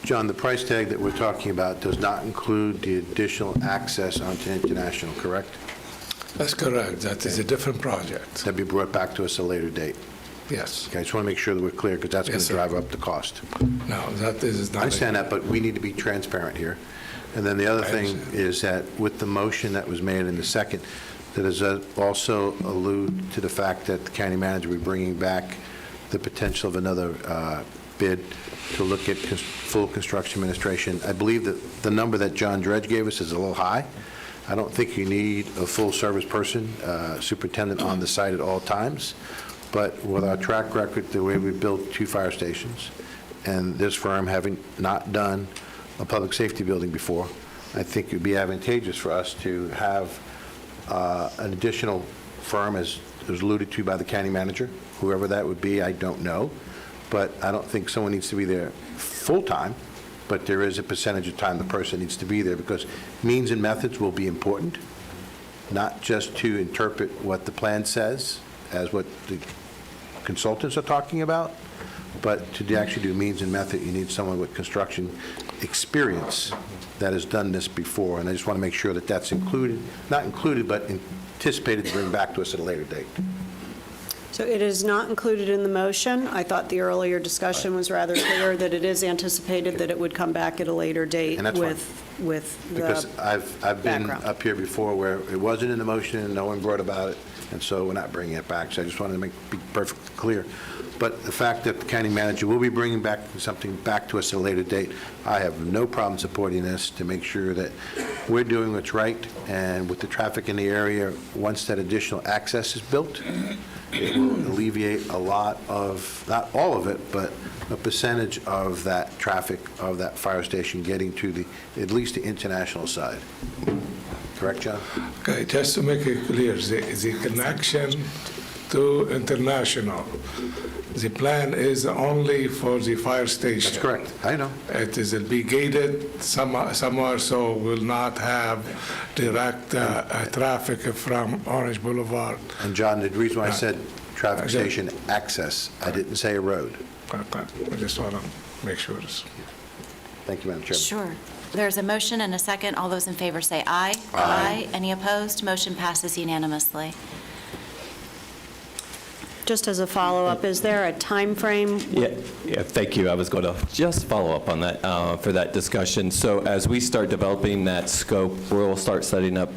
John, the price tag that we're talking about does not include the additional access onto International, correct? That's correct. That is a different project. That'd be brought back to us at a later date. Yes. Okay, I just want to make sure that we're clear, because that's going Yes, to sir. drive up the cost. No, that is not. I understand that, but we need to be transparent here. And then the other thing is that with the motion that was made in the second, that is also allude to the fact that the county manager will be bringing back the potential of another bid to look at full construction administration. I believe that the number that John Dredge gave us is a little high. I don't think you need a full-service person, superintendent on the site at all times. But with our track record, the way we built 2 fire stations, and this firm having not done a public safety building before, I think it would be advantageous for us to have an additional firm, as was alluded to by the county manager. Whoever that would be, I don't know. But I don't think someone needs to be there full-time, but there is a percentage of time the person needs to be there, because means and methods will be important, not just to interpret what the plan says as what the consultants are talking about, but to actually do means and method, you need someone with construction experience that has done this before. And I just want to make sure that that's included, not included, but anticipated to bring back to us at a later date. So it is not included in the motion. I thought the earlier discussion was rather clear that it is anticipated that it would come back at a later date And that's fine. with the Because I've been background. up here before where it wasn't in the motion and no one brought about it, and so we're not bringing it back. So I just wanted to be perfectly clear. But the fact that the county manager will be bringing back something back to us at a later date, I have no problem supporting this to make sure that we're doing what's right. And with the traffic in the area, once that additional access is built, it will alleviate a lot of, not all of it, but a percentage of that traffic of that fire station getting to the, at least the international side. Correct, John? Okay, just to make it clear, the connection to international. The plan is only for the fire station. That's correct. I know. It is will be gated somewhere, so will not have direct traffic from Orange Boulevard. And John, the reason why I said traffic station access, I didn't say a road. Okay. I just want to make sure. Thank you, Madam Chairman. Sure. There's a motion and a second. All those in favor say aye. Aye. Any opposed? Motion passes unanimously. Just as a follow-up, is there a time frame? Yeah, thank you. I was going to just follow up on that, for that discussion. So as we start developing that scope, we'll start setting up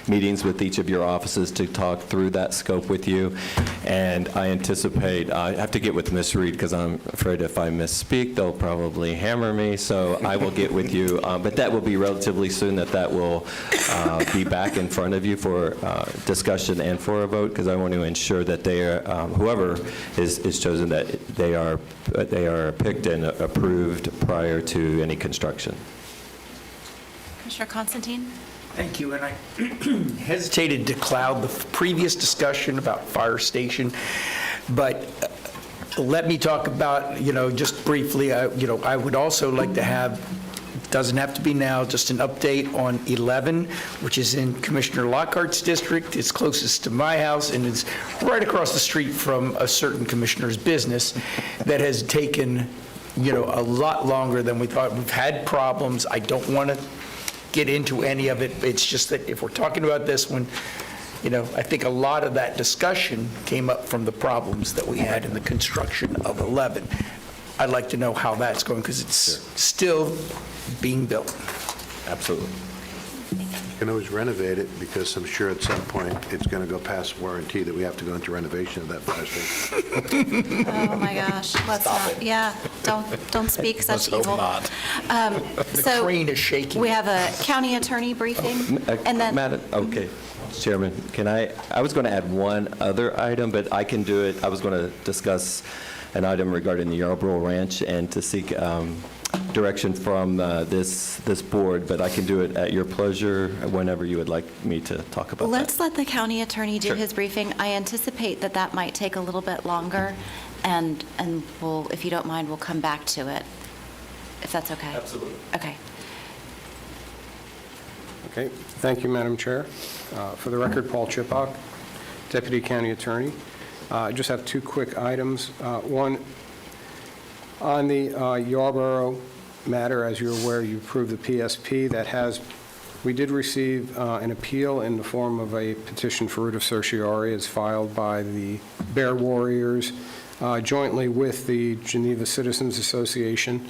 meetings with each of your offices to talk through that scope with you. And I anticipate, I have to get with Ms. Reed because I'm afraid if I misspeak, they'll probably hammer me. So I will get with you. But that will be relatively soon, that will be back in front of you for discussion and for a vote, because I want to ensure that they are, whoever is chosen, that they are picked and approved prior to any construction. Commissioner Constantine? Thank you, and I hesitated to cloud the previous discussion about fire station, but let me talk about, just briefly, I would also like to have, doesn't have to be now, just an update on 11, which is in Commissioner Lockhart's district. It's closest to my house, and it's right across the street from a certain commissioner's business that has taken, a lot longer than we thought. We've had problems. I don't want to get into any of it. It's just that if we're talking about this one, I think a lot of that discussion came up from the problems that we had in the construction of 11. I'd like to know how that's going, because it's still being built. Absolutely. You can always renovate it, because I'm sure at some point it's going to go past warranty that we have to go into renovation of that fire station. Oh, my gosh. Let's not. Yeah, don't speak such evil. The crane is shaking. We have a county attorney briefing, and then... Okay, Chairman, I was going to add one other item, but I can do it. I was going to discuss an item regarding the Yarborough Ranch and to seek direction from this board, but I can do it at your pleasure whenever you would like me to talk about that. Let's let the county attorney do Sure. his briefing. I anticipate that might take a little bit longer, and we'll, if you don't mind, we'll come back to it, if that's okay. Absolutely. Okay. Okay, thank you, Madam Chair. For the record, Paul Chipak, Deputy County Attorney. I just have two quick items. One, on the Yarborough matter, as you're aware, you approved the PSP. We did receive an appeal in the form of a petition for writ of certiorari as filed by the Bear Warriors jointly with the Geneva Citizens Association.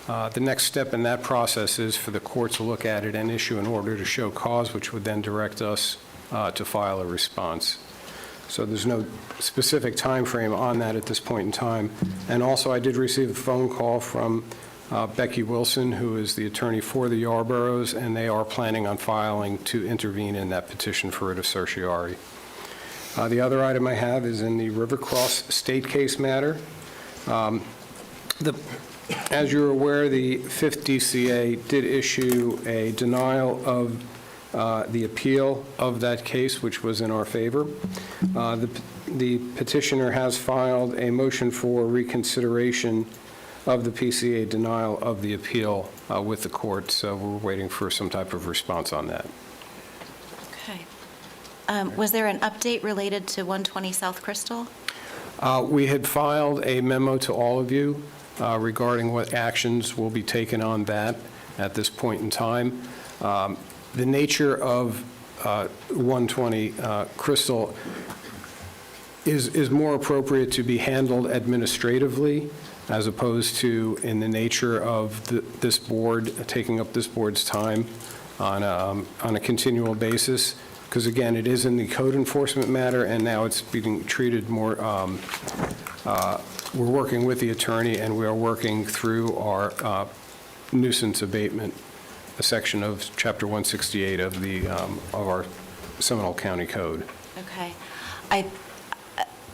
The next step in that process is for the court to look at it and issue an order to show cause, which would then direct us to file a response. So there's no specific time frame on that at this point in time. And also, I did receive a phone call from Becky Wilson, who is the attorney for the Yarboroughs, and they are planning on filing to intervene in that petition for writ of certiorari. The other item I have is in the Rivercross state case matter. As you're aware, the 5th DCA did issue a denial of the appeal of that case, which was in our favor. The petitioner has filed a motion for reconsideration of the PCA denial of the appeal with the court, so we're waiting for some type of response on that. Okay. Was there an update related to 120 South Crystal? We had filed a memo to all of you regarding what actions will be taken on that at this point in time. The nature of 120 Crystal is more appropriate to be handled administratively as opposed to in the nature of this board, taking up this board's time on a continual basis. Because again, it is in the code enforcement matter, and now it's being treated more, we're working with the attorney, and we are working through our nuisance abatement, a section of Chapter 168 of our Seminole County Code. Okay.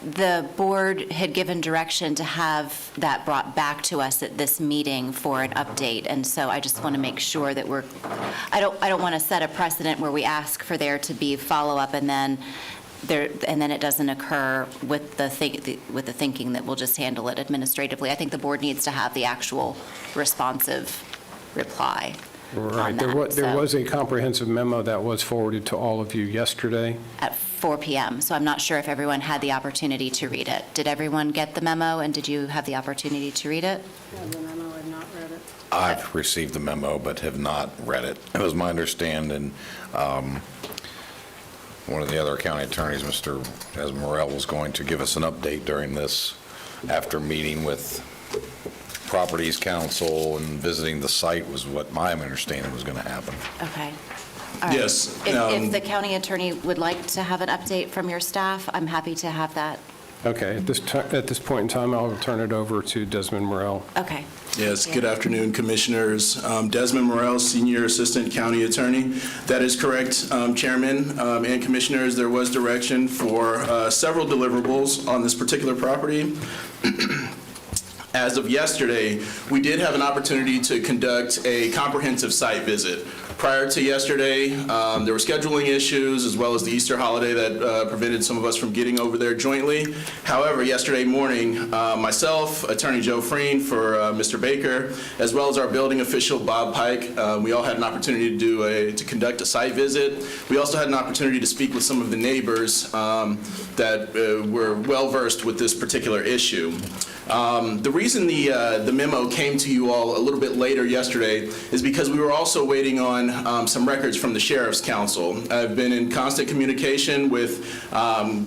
The board had given direction to have that brought back to us at this meeting for an update, and so I just want to make sure that I don't want to set a precedent where we ask for there to be follow-up and then and then it doesn't occur with the thinking that we'll just handle it administratively. I think the board needs to have the actual responsive reply on Right. that. There So, was a comprehensive memo that was forwarded to all of you yesterday. at 4 PM, so I'm not sure if everyone had the opportunity to read it. Did everyone get the memo, and did you have the opportunity to read it? The memo, I've not read it. I've received the memo but have not read it. It was my understanding, one of the other county attorneys, Mr. Esmeralda, was going to give us an update during this after meeting with Properties Council and visiting the site was what my understanding was going to happen. Okay. All right. Yes, If the county attorney would like to have an update from your staff, I'm happy to have that. Okay, at this point in time, I'll turn it over to Desmond Morrell. Okay. Yes, good afternoon, Commissioners. Desmond Morrell, Senior Assistant County Attorney. That is correct, Chairman and Commissioners. There was direction for several deliverables on this particular property. As of yesterday, we did have an opportunity to conduct a comprehensive site visit. Prior to yesterday, there were scheduling issues as well as the Easter holiday that prevented some of us from getting over there jointly. However, yesterday morning, myself, Attorney Joe Freen for Mr. Baker, as well as our building official Bob Pike, we all had an opportunity to conduct a site visit. We also had an opportunity to speak with some of the neighbors that were well-versed with this particular issue. The reason the memo came to you all a little bit later yesterday is because we were also waiting on some records from the Sheriff's Council. I've been in constant communication with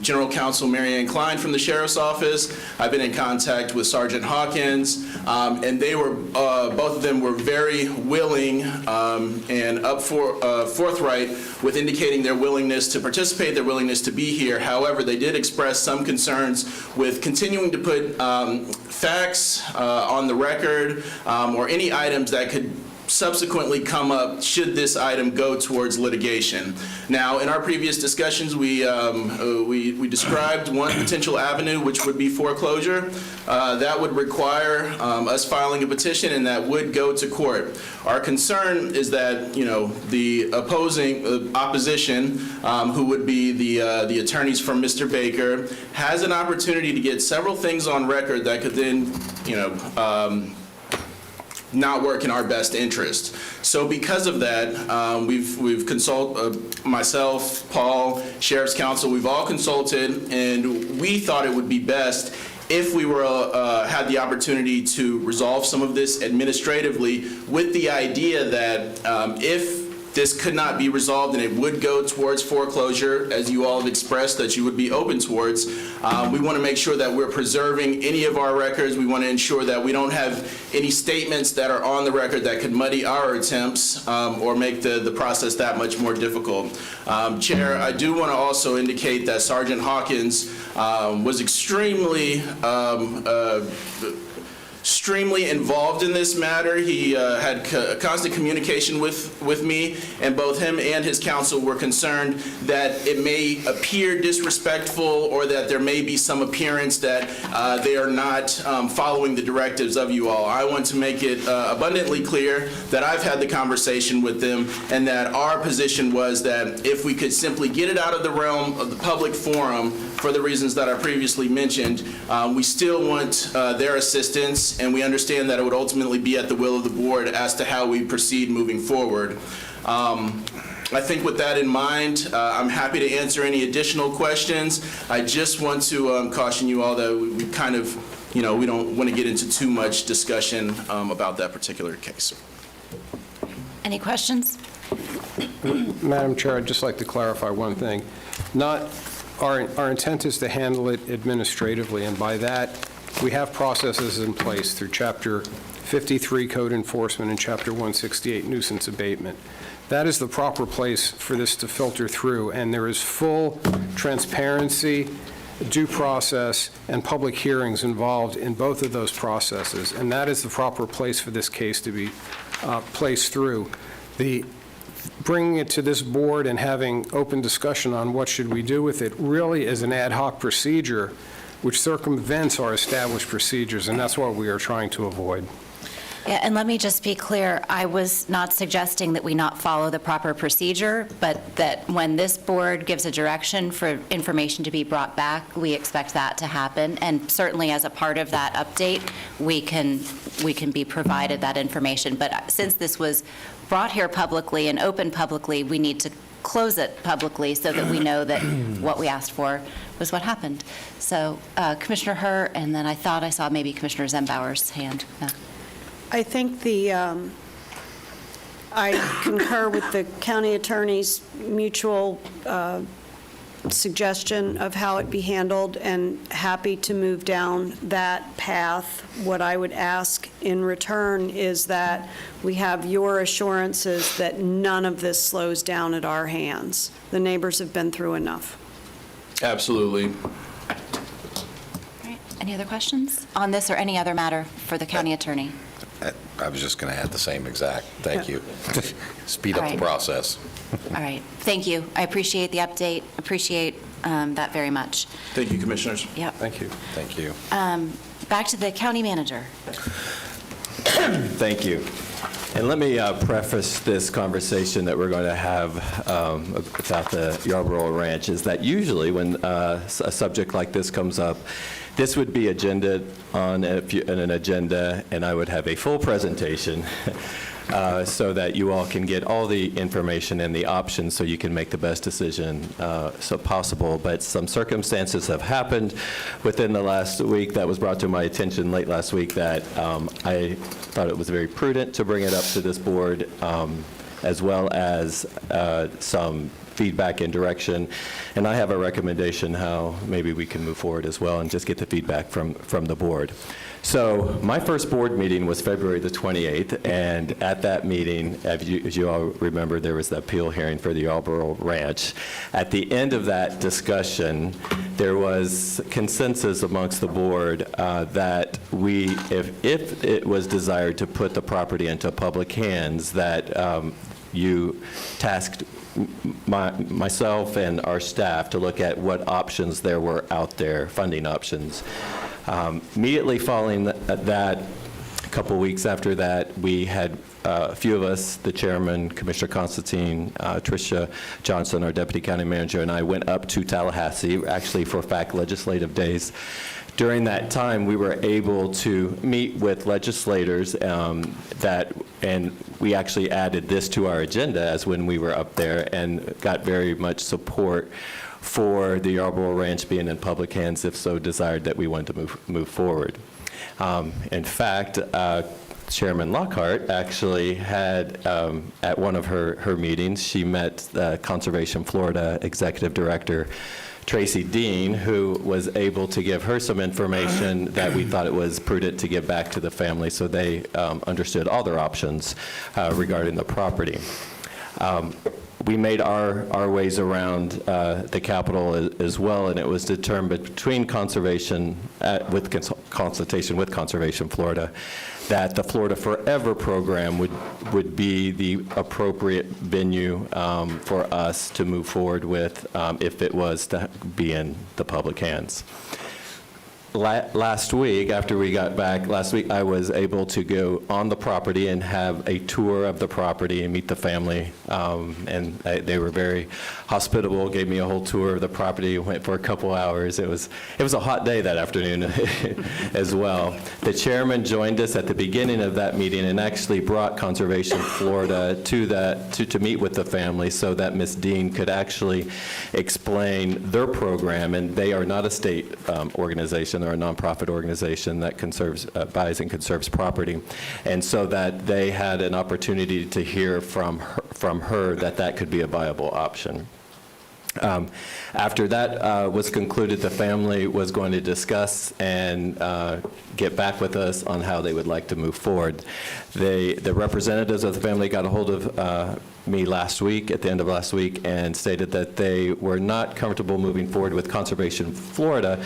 General Counsel Mary Ann Klein from the Sheriff's Office. I've been in contact with Sergeant Hawkins, and they were, both of them were very willing and forthright with indicating their willingness to participate, their willingness to be here. However, they did express some concerns with continuing to put facts on the record or any items that could subsequently come up should this item go towards litigation. Now, in our previous discussions, we described one potential avenue, which would be foreclosure. That would require us filing a petition, and that would go to court. Our concern is that, you know, the opposition, who would be the attorneys from Mr. Baker, has an opportunity to get several things on record that could then, you know, not work in our best interest. So because of that, we've consulted, myself, Paul, Sheriff's Council, we've all consulted, and we thought it would be best if we were had the opportunity to resolve some of this administratively, with the idea that if this could not be resolved and it would go towards foreclosure, as you all have expressed that you would be open towards, we want to make sure that we're preserving any of our records. We want to ensure that we don't have any statements that are on the record that could muddy our attempts or make the process that much more difficult. Chair, I do want to also indicate that Sergeant Hawkins was extremely involved in this matter. He had constant communication with me, and both him and his counsel were concerned that it may appear disrespectful or that there may be some appearance that they are not following the directives of you all. I want to make it abundantly clear that I've had the conversation with them, and that our position was that if we could simply get it out of the realm of the public forum for the reasons that I previously mentioned, we still want their assistance, and we understand that it would ultimately be at the will of the board as to how we proceed moving forward. I think with that in mind, I'm happy to answer any additional questions. I just want to caution you all that we kind of, you know, we don't want to get into too much discussion about that particular case. Any questions? Madam Chair, I'd just like to clarify one thing. Our intent is to handle it administratively, and by that, we have processes in place through Chapter 53 Code Enforcement and Chapter 168 Nuisance Abatement. That is the proper place for this to filter through, and there is full transparency, due process, and public hearings involved in both of those processes, and that is the proper place for this case to be placed through. Bringing it to this board and having open discussion on what should we do with it really is an ad hoc procedure which circumvents our established procedures, and that's what we are trying to avoid. Yeah, and let me just be clear, I was not suggesting that we not follow the proper procedure, but that when this board gives a direction for information to be brought back, we expect that to happen. And certainly as a part of that update, we can be provided that information. But since this was brought here publicly and open publicly, we need to close it publicly so that we know that what we asked for was what happened. So Commissioner Herr, and then I thought I saw maybe Commissioner Zembauer's hand. No. I think I concur with the county attorney's mutual suggestion of how it be handled, and happy to move down that path. What I would ask in return is that we have your assurances that none of this slows down at our hands. The neighbors have been through enough. Absolutely. All right. Any other questions on this or any other matter for the county attorney? I was just going to add the same exact, thank you. Speed up All the right. process. All right. Thank you. I appreciate the update. Appreciate that very much. Thank you, Commissioners. Yep. Thank you. Thank you. Back to the county manager. Thank you. And let me preface this conversation that we're going to have about the Yarborough Ranch, is that usually when a subject like this comes up, this would be agenda on an agenda, and I would have a full presentation so that you all can get all the information and the options so you can make the best decision so possible. But some circumstances have happened within the last week that was brought to my attention late last week that I thought it was very prudent to bring it up to this board, as well as some feedback and direction. And I have a recommendation how maybe we can move forward as well and just get the feedback from the board. So my first board meeting was February the 28th, and at that meeting, as you all remember, there was the appeal hearing for the Yarborough Ranch. At the end of that discussion, there was consensus amongst the board that if it was desired to put the property into public hands, that you tasked myself and our staff to look at what options there were out there, funding options. Immediately following that, a couple weeks after that, we had a few of us, the chairman, Commissioner Constantine, Tricia Johnson, our deputy county manager, and I went up to Tallahassee, actually for FACT legislative days. During that time, we were able to meet with legislators and we actually added this to our agenda as when we were up there, and got very much support for the Yarborough Ranch being in public hands if so desired that we wanted to move forward. In fact, Chairman Lockhart actually had, at one of her meetings, she met Conservation Florida Executive Director Tracy Dean, who was able to give her some information that we thought it was prudent to give back to the family so they understood all their options regarding the property. We made our ways around the Capitol as well, and it was determined between conservation, with consultation with Conservation Florida, that the Florida Forever program would be the appropriate venue for us to move forward with if it was to be in the public hands. Last week, after we got back, I was able to go on the property and have a tour of the property and meet the family. And they were very hospitable, gave me a whole tour of the property, went for a couple hours. It was a hot day that afternoon as well. The chairman joined us at the beginning of that meeting and actually brought Conservation Florida to meet with the family so that Ms. Dean could actually explain their program. And they are not a state organization. They're a nonprofit organization that buys and conserves property. And so that they had an opportunity to hear from her that could be a viable option. After that was concluded, the family was going to discuss and get back with us on how they would like to move forward. The representatives of the family got a hold of me last week, at the end of last week, and stated that they were not comfortable moving forward with Conservation Florida,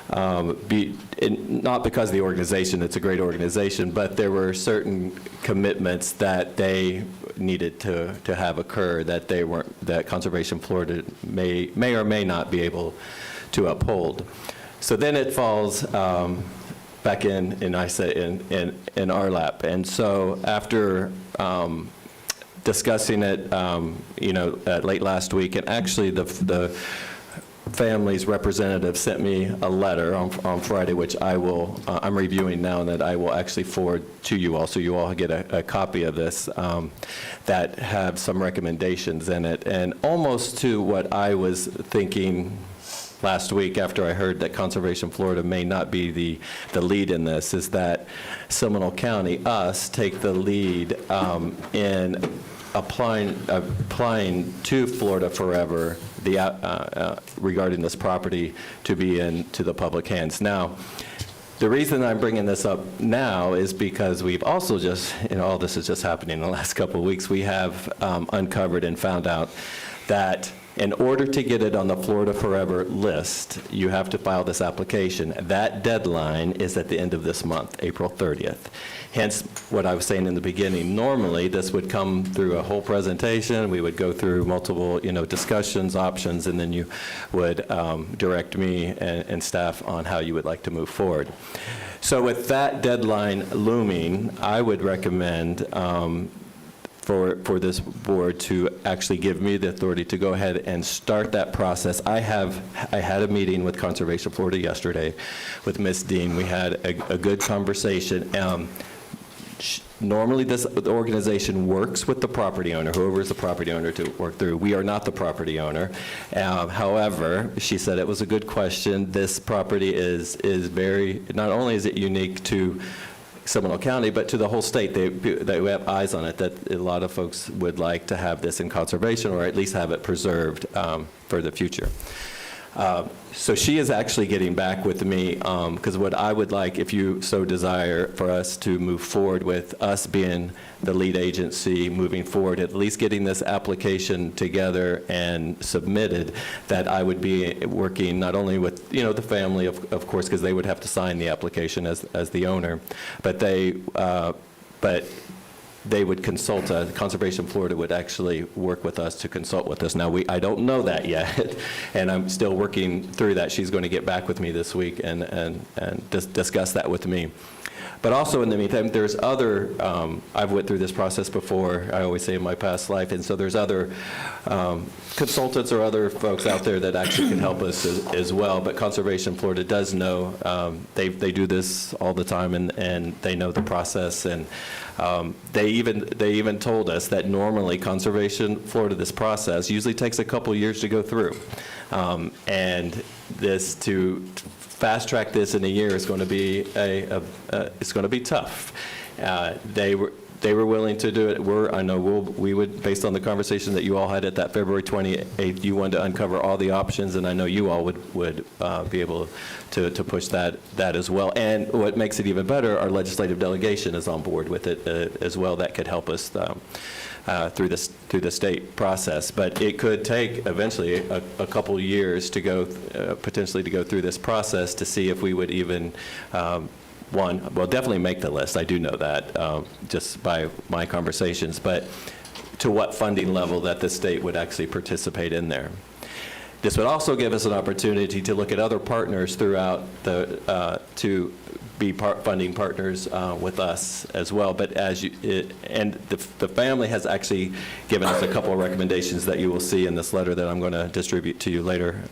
not because of the organization, it's a great organization, but there were certain commitments that they needed to have occur that Conservation Florida may or may not be able to uphold. So then it falls back in our lap. And so after discussing it, late last week, and actually the family's representative sent me a letter on Friday, which I'm reviewing now, and that I will actually forward to you all, so you all get a copy of this, that have some recommendations in it. And almost to what I was thinking last week after I heard that Conservation Florida may not be the lead in this, is that Seminole County, us, take the lead in applying to Florida Forever regarding this property to be into the public hands. Now, the reason I'm bringing this up now is because we've also just, all this is just happening in the last couple of weeks, we have uncovered and found out that in order to get it on the Florida Forever list, you have to file this application. That deadline is at the end of this month, April 30th. Hence, what I was saying in the beginning, normally this would come through a whole presentation. We would go through multiple, discussions, options, and then you would direct me and staff on how you would like to move forward. So with that deadline looming, I would recommend for this board to actually give me the authority to go ahead and start that process. I had a meeting with Conservation Florida yesterday with Ms. Dean. We had a good conversation. Normally, the organization works with the property owner, whoever is the property owner, to work through. We are not the property owner. However, she said it was a good question. This property is very, not only is it unique to Seminole County, but to the whole state. They have eyes on it, that a lot of folks would like to have this in conservation, or at least have it preserved for the future. So she is actually getting back with me, because what I would like, if you so desire, for us to move forward with us being the lead agency moving forward, at least getting this application together and submitted, that I would be working not only with, the family, of course, because they would have to sign the application as the owner, but they would consult us. Conservation Florida would actually work with us to consult with us. Now, I don't know that yet, and I'm still working through that. She's going to get back with me this week and discuss that with me. But also, in the meantime, there's other, I've went through this process before, I always say, in my past life, and so there's other consultants or other folks out there that actually can help us as well. But Conservation Florida does know, they do this all the time, and they know the process, and they even told us that normally Conservation Florida, this process usually takes a couple years to go through, and this to fast track this in a year is going to be it's going to be tough. They were willing to do it. I know we would, based on the conversation that you all had at that February 28th, you wanted to uncover all the options, and I know you all would be able to push that as well. And what makes it even better, our legislative delegation is on board with it as well. That could help us through the state process. But it could take eventually a couple years to go, potentially to go through this process to see if we would even definitely make the list. I do know that just by my conversations, but to what funding level that the state would actually participate in there. This would also give us an opportunity to look at other partners throughout to be funding partners with us as well. But the family has actually given us a couple of recommendations that you will see in this letter that I'm going to distribute to you later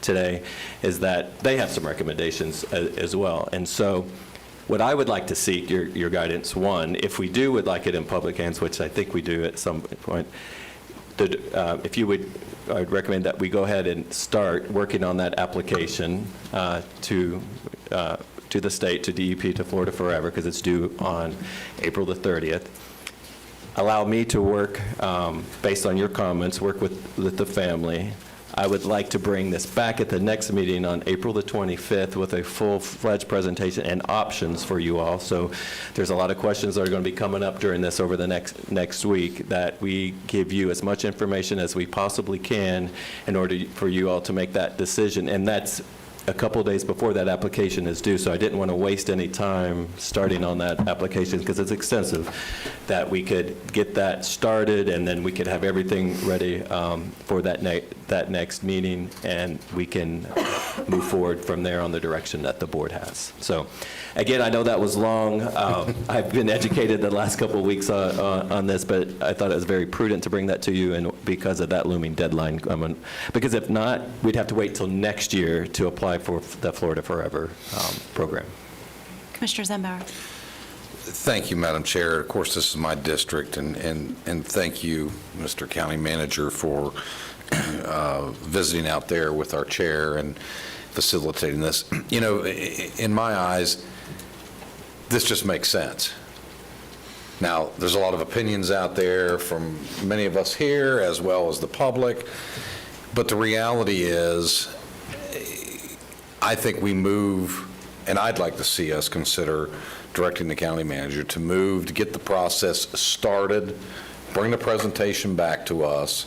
today, is that they have some recommendations as well. And so what I would like to seek your guidance, one, if we would like it in public hands, which I think we do at some point, if you would, I would recommend that we go ahead and start working on that application to the state, to DEP, to Florida Forever, because it's due on April the 30th. Allow me to work, based on your comments, work with the family. I would like to bring this back at the next meeting on April the 25th with a full-fledged presentation and options for you all. So there's a lot of questions that are going to be coming up during this over the next week, that we give you as much information as we possibly can in order for you all to make that decision. And that's a couple of days before that application is due, so I didn't want to waste any time starting on that application because it's extensive, that we could get that started and then we could have everything ready for that that next meeting, and we can move forward from there on the direction that the board has. So, again, I know that was long. I've been educated the last couple of weeks on this, but I thought it was very prudent to bring that to you, and because of that looming deadline. Because if not, we'd have to wait till next year to apply for the Florida Forever program. Commissioner Zembauer. Thank you, Madam Chair. Of course, this is my district, and thank you, Mr. County Manager, for visiting out there with our chair and facilitating this. You know, in my eyes, this just makes sense. Now, there's a lot of opinions out there from many of us here as well as the public, but the reality is, I think we move, and I'd like to see us consider directing the county manager to move to get the process started, bring the presentation back to us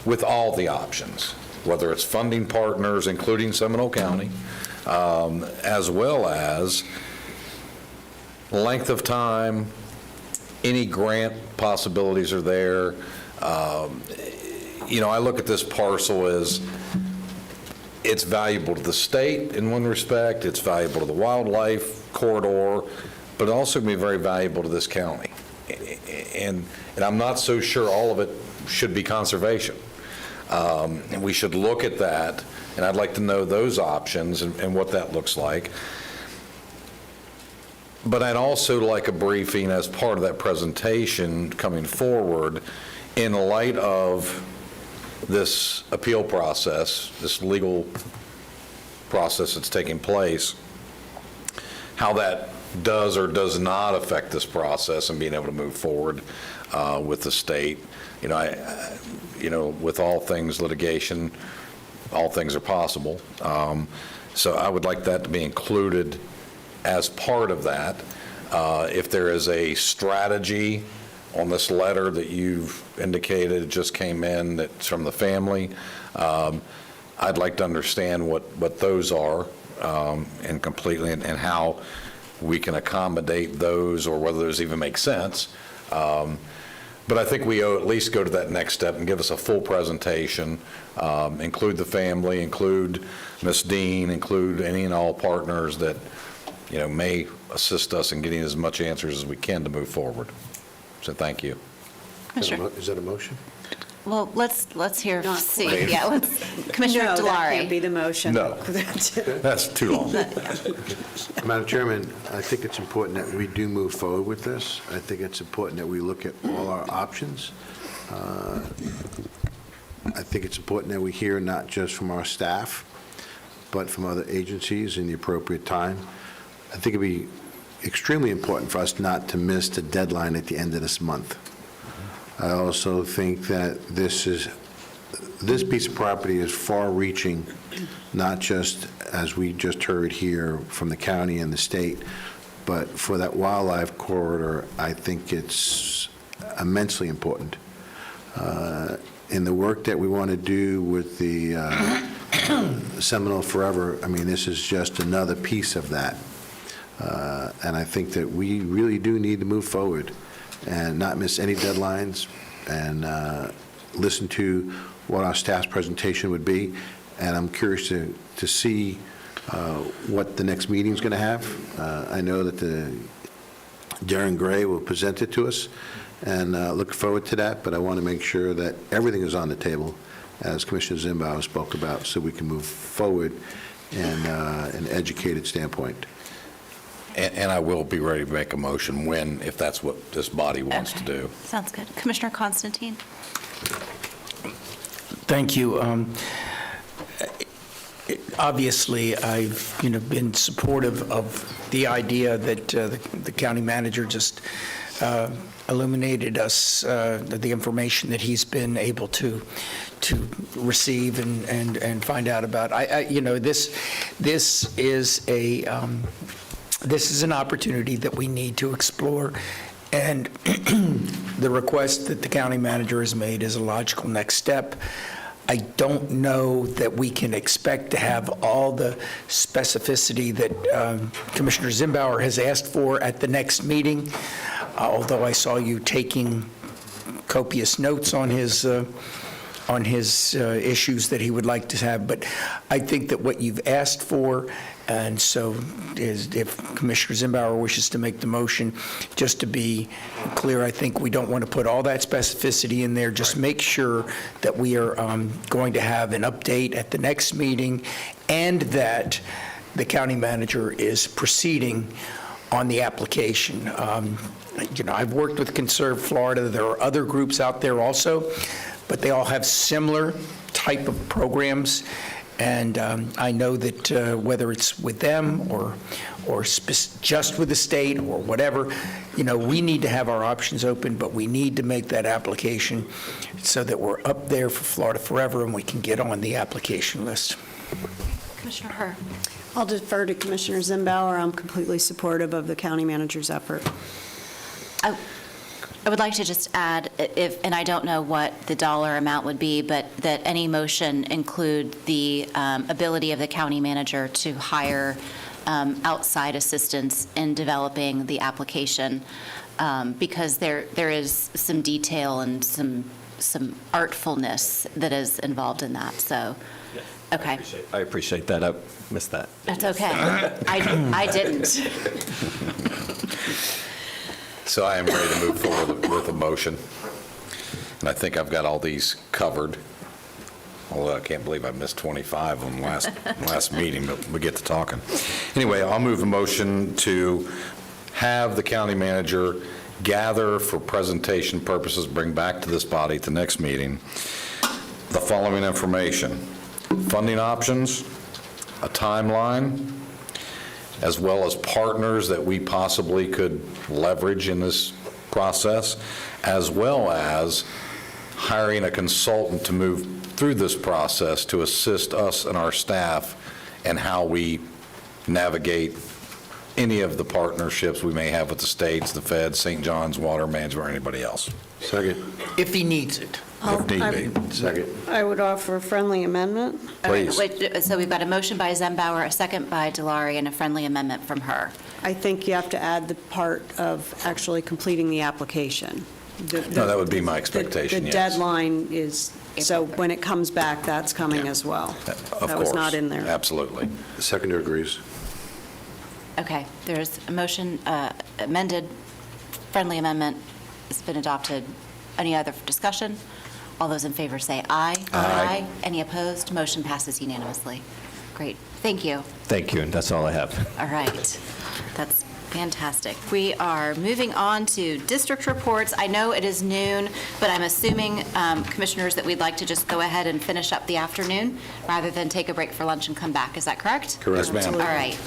with all the options, whether it's funding partners, including Seminole County, as well as length of time, any grant possibilities are there. You know, I look at this parcel as it's valuable to the state in one respect, it's valuable to the wildlife corridor, but also can be very valuable to this county. And I'm not so sure all of it should be conservation. And we should look at that, and I'd like to know those options and what that looks like. But I'd also like a briefing as part of that presentation coming forward in light of this appeal process, this legal process that's taking place, how that does or does not affect this process and being able to move forward with the state. You know, with all things litigation, all things are possible. So I would like that to be included as part of that. If there is a strategy on this letter that you've indicated just came in that's from the family, I'd like to understand what those are and completely, and how we can accommodate those, or whether those even make sense. But I think we owe at least go to that next step and give us a full presentation, include the family, include Ms. Dean, include any and all partners that, you know, may assist us in getting as much answers as we can to move forward. So thank you. Is that a motion? Well, let's hear, Not see, quite. yeah, Commissioner No, that Delary. can't be the motion. No. That's too long. Madam Chairman, I think it's important that we do move forward with this. I think it's important that we look at all our options. I think it's important that we hear not just from our staff, but from other agencies in the appropriate time. I think it'd be extremely important for us not to miss the deadline at the end of this month. I also think that this piece of property is far-reaching, not just, as we just heard here, from the county and the state, but for that wildlife corridor, I think it's immensely important. In the work that we want to do with the Seminole Forever, I mean, this is just another piece of that. And I think that we really do need to move forward and not miss any deadlines, and listen to what our staff's presentation would be. And I'm curious to see what the next meeting's going to have. I know that Darren Gray will present it to us, and look forward to that, but I want to make sure that everything is on the table, as Commissioner Zembauer spoke about, so we can move forward in an educated standpoint. And I will be ready to make a motion if that's what this body wants to do. Sounds good. Commissioner Constantine. Thank you. Obviously, I've been supportive of the idea that the county manager just illuminated us the information that he's been able to receive and find out about. This is an opportunity that we need to explore, and the request that the county manager has made is a logical next step. I don't know that we can expect to have all the specificity that Commissioner Zembauer has asked for at the next meeting, although I saw you taking copious notes on his issues that he would like to have. But I think that what you've asked for, and so if Commissioner Zimbauer wishes to make the motion, just to be clear, I think we don't want to put all that specificity in there. Just make sure that we are going to have an update at the next meeting, and that the county manager is proceeding on the application. I've worked with Conserve Florida. There are other groups out there also, but they all have similar type of programs. And I know that whether it's with them or just with the state or whatever, we need to have our options open, but we need to make that application so that we're up there for Florida Forever and we can get on the application list. Commissioner Herr. I'll defer to Commissioner Zimbauer. I'm completely supportive of the county manager's effort. I would like to just add, and I don't know what the dollar amount would be, but that any motion include the ability of the county manager to hire outside assistance in developing the application, because there is some detail and some artfulness that is involved in that. So, okay. I appreciate that. I missed that. That's okay. I didn't. So I am ready to move forward with a motion, and I think I've got all these covered, although I can't believe I missed 25 on last meeting, but we get to talking. Anyway, I'll move a motion to have the county manager gather for presentation purposes, bring back to this body at the next meeting, the following information: funding options, a timeline, as well as partners that we possibly could leverage in this process, as well as hiring a consultant to move through this process to assist us and our staff in how we navigate any of the partnerships we may have with the states, the feds, St. John's Water Management, or anybody else. Second. If he needs it. If need be. Second. I would offer a friendly amendment. Please. Wait, so we've got a motion by Zimbauer, a second by Delary, and a friendly amendment from her. I think you have to add the part of actually completing the application. No, that would be my expectation, The yes. deadline is, so when it comes back, that's coming as well. Of course. That was not in there. Absolutely. The seconder agrees. Okay, there's a motion, amended, friendly amendment has been adopted. Any other discussion? All those in favor say aye. Aye. Any opposed? Motion passes unanimously. Great, thank you. Thank you, and that's all I have. All right, that's fantastic. We are moving on to district reports. I know it is noon, but I'm assuming, commissioners, that we'd like to just go ahead and finish up the afternoon rather than take a break for lunch and come back. Is that correct? Correct, ma'am. All right.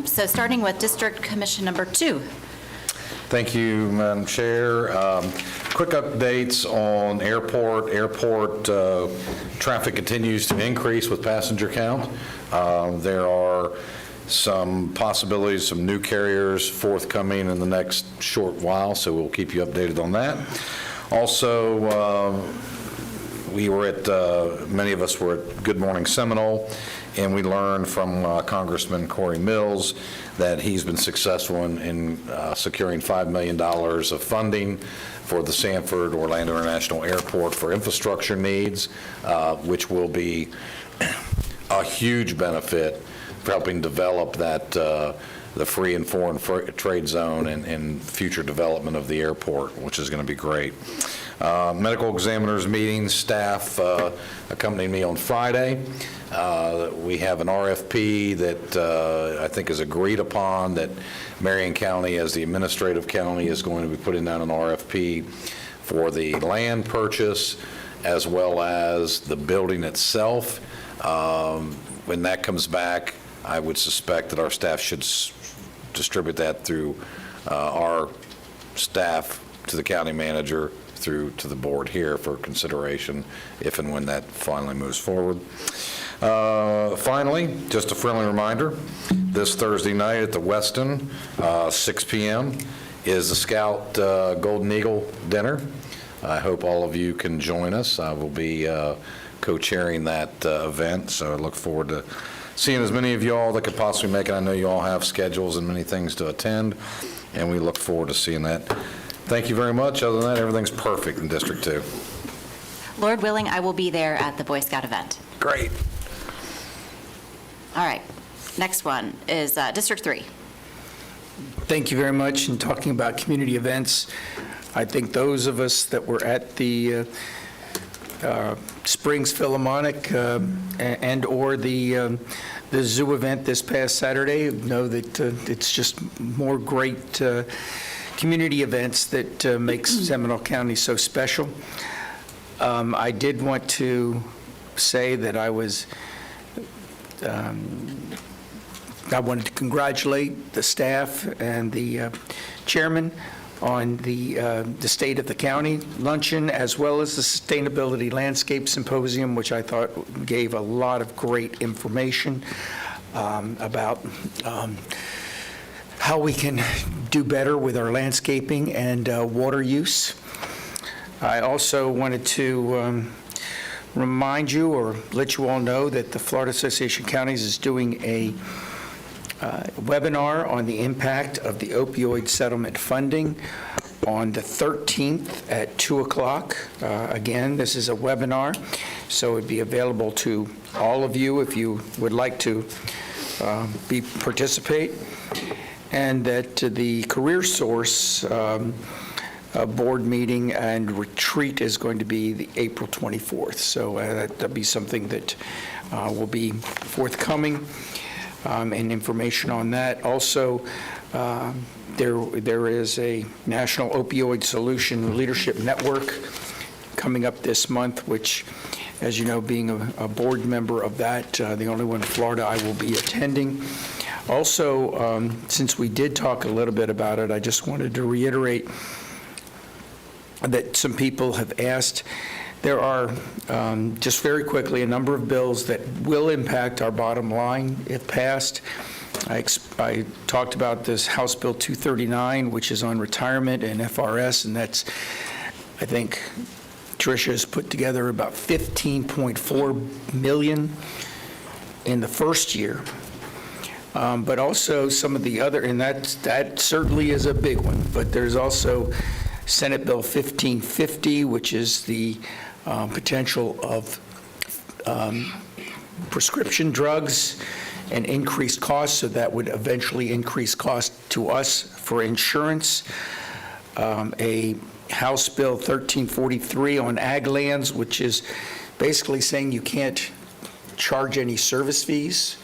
So starting with District Commission number 2. Thank you, Madam Chair. Quick updates on airport. Airport traffic continues to increase with passenger count. There are some possibilities, some new carriers forthcoming in the next short while, so we'll keep you updated on that. Also, we were at, many of us were at Good Morning Seminole, and we learned from Congressman Corey Mills that he's been successful in securing $5 million of funding for the Sanford Orlando International Airport for infrastructure needs, which will be a huge benefit for helping develop that the free and foreign trade zone and future development of the airport, which is going to be great. Medical examiners meetings, staff accompanied me on Friday. We have an RFP that I think is agreed upon, that Marion County, as the administrative county, is going to be putting down an RFP for the land purchase as well as the building itself. When that comes back, I would suspect that our staff should distribute that through our staff to the county manager, through to the board here for consideration if and when that finally moves forward. Finally, just a friendly reminder, this Thursday night at the Westin, 6 p.m., is the Scout Golden Eagle Dinner. I hope all of you can join us. I will be co-chairing that event, so I look forward to seeing as many of you all that could possibly make it. I know you all have schedules and many things to attend, and we look forward to seeing that. Thank you very much. Other than that, everything's perfect in District 2. Lord willing, I will be there at the Boy Scout event. Great. All right. Next one is District 3. Thank you very much. In talking about community events, I think those of us that were at the Springs Philharmonic and/or the zoo event this past Saturday know that it's just more great community events that makes Seminole County so special. I did want to say that I wanted to congratulate the staff and the chairman on the State of the County luncheon, as well as the Sustainability Landscape Symposium, which I thought gave a lot of great information about how we can do better with our landscaping and water use. I also wanted to remind you or let you all know that the Florida Association of Counties is doing a webinar on the impact of the opioid settlement funding on the 13th at 2 o'clock. Again, this is a webinar, so it'd be available to all of you if you would like to participate. And that the Career Source board meeting and retreat is going to be the April 24th. So that'll be something that will be forthcoming. And information on that. Also, there is a National Opioid Solution Leadership Network coming up this month, which, as you know, being a board member of that, the only one in Florida, I will be attending. Also, since we did talk a little bit about it, I just wanted to reiterate that some people have asked. There are, just very quickly, a number of bills that will impact our bottom line if passed. I talked about this House Bill 239, which is on retirement and FRS, and that's, I think, Tricia has put together about $15.4 million in the first year. But also some of the other, and that certainly is a big one, but there's also Senate Bill 1550, which is the potential of prescription drugs and increased costs, so that would eventually increase cost to us for insurance. A House Bill 1343 on ag lands, which is basically saying you can't charge any service fees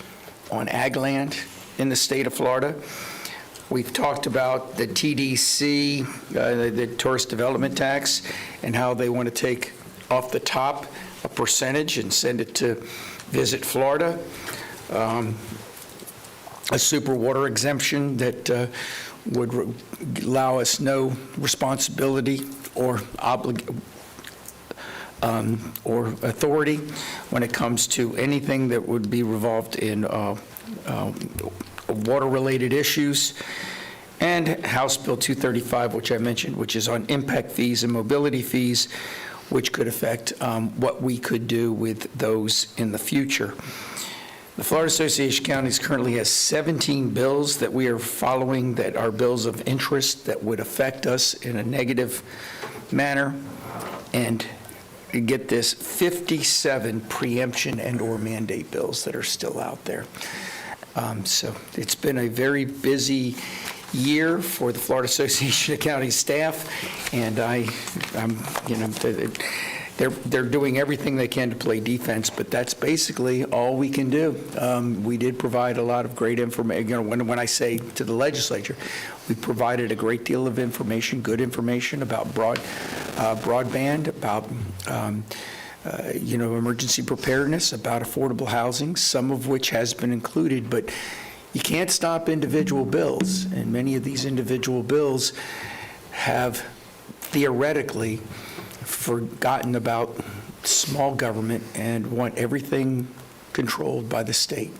on ag land in the state of Florida. We've talked about the TDC, the Tourist Development Tax, and how they want to take off the top a percentage and send it to Visit Florida. A super water exemption that would allow us no responsibility or authority when it comes to anything that would be revolved in water-related issues. And House Bill 235, which I mentioned, which is on impact fees and mobility fees, which could affect what we could do with those in the future. The Florida Association of Counties currently has 17 bills that we are following that are bills of interest that would affect us in a negative manner. And get this, 57 preemption and/or mandate bills that are still out there. So it's been a very busy year for the Florida Association of Counties staff, and they're doing everything they can to play defense, but that's basically all we can do. We did provide a lot of great information. When I say to the legislature, we provided a great deal of information, good information about broadband, about emergency preparedness, about affordable housing, some of which has been included, but you can't stop individual bills, and many of these individual bills have theoretically forgotten about small government and want everything controlled by the state.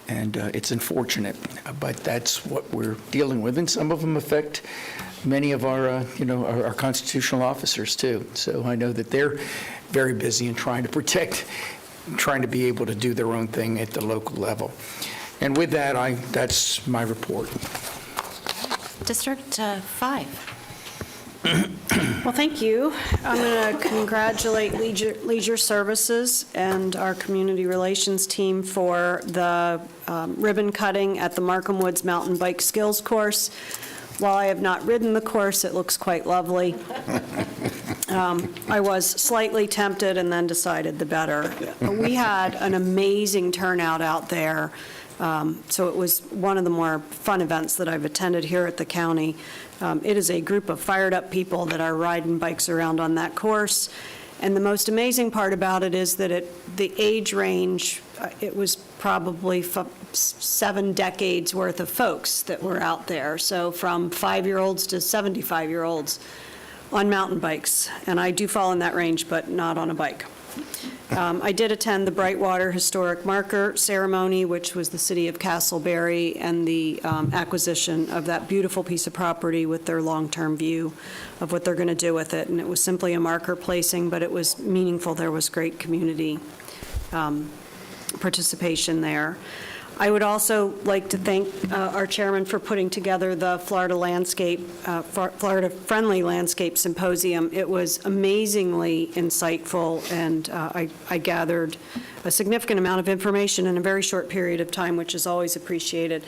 And it's unfortunate, but that's what we're dealing with. And some of them affect many of our constitutional officers too. So I know that they're very busy in trying to protect, trying to be able to do their own thing at the local level. And with that, that's my report. District 5. Well, thank you. I'm going to congratulate Leisure Services and our community relations team for the ribbon cutting at the Markham Woods Mountain Bike Skills Course. While I have not ridden the course, it looks quite lovely. I was slightly tempted and then decided the better. We had an amazing turnout out there, so it was one of the more fun events that I've attended here at the county. It is a group of fired-up people that are riding bikes around on that course, and the most amazing part about it is that the age range, it was probably 7 decades worth of folks that were out there, so from 5-year-olds to 75-year-olds on mountain bikes, and I do fall in that range, but not on a bike. I did attend the Brightwater Historic Marker Ceremony, which was the city of Castleberry and the acquisition of that beautiful piece of property with their long-term view of what they're going to do with it. And it was simply a marker placing, but it was meaningful. There was great community participation there. I would also like to thank our chairman for putting together the Florida Friendly Landscape Symposium. It was amazingly insightful, and I gathered a significant amount of information in a very short period of time, which is always appreciated.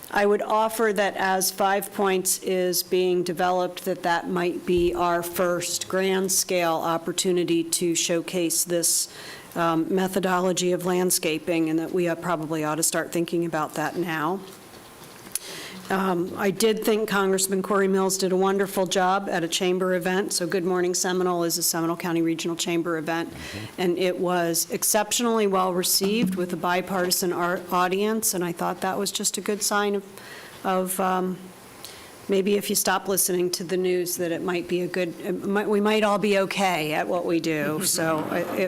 I would offer that as 5 Points is being developed, that might be our first grand-scale opportunity to showcase this methodology of landscaping, and that we probably ought to start thinking about that now. I did think Congressman Corey Mills did a wonderful job at a chamber event. So Good Morning Seminole is a Seminole County Regional Chamber event, and it was exceptionally well received with a bipartisan audience, and I thought that was just a good sign of maybe if you stop listening to the news, that it might be we might all be okay at what we do. So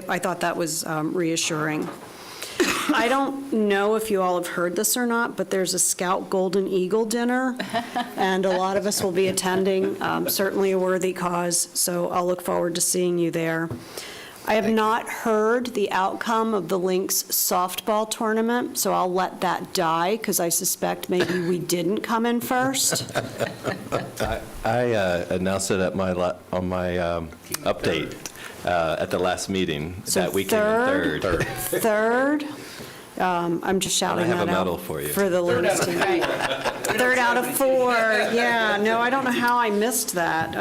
I thought that was reassuring. I don't know if you all have heard this or not, but there's a Scout Golden Eagle dinner, and a lot of us will be attending, certainly a worthy cause, so I'll look forward to seeing you there. I have not heard the outcome of the Lynx softball tournament, so I'll let that die, because I suspect maybe we didn't come in first. I announced it at on my update at the last meeting that we came in third. Third? I'm just shouting that out. I have a medal for you. For the Lynx team. Third out of 4, yeah. No, I don't know how I missed that.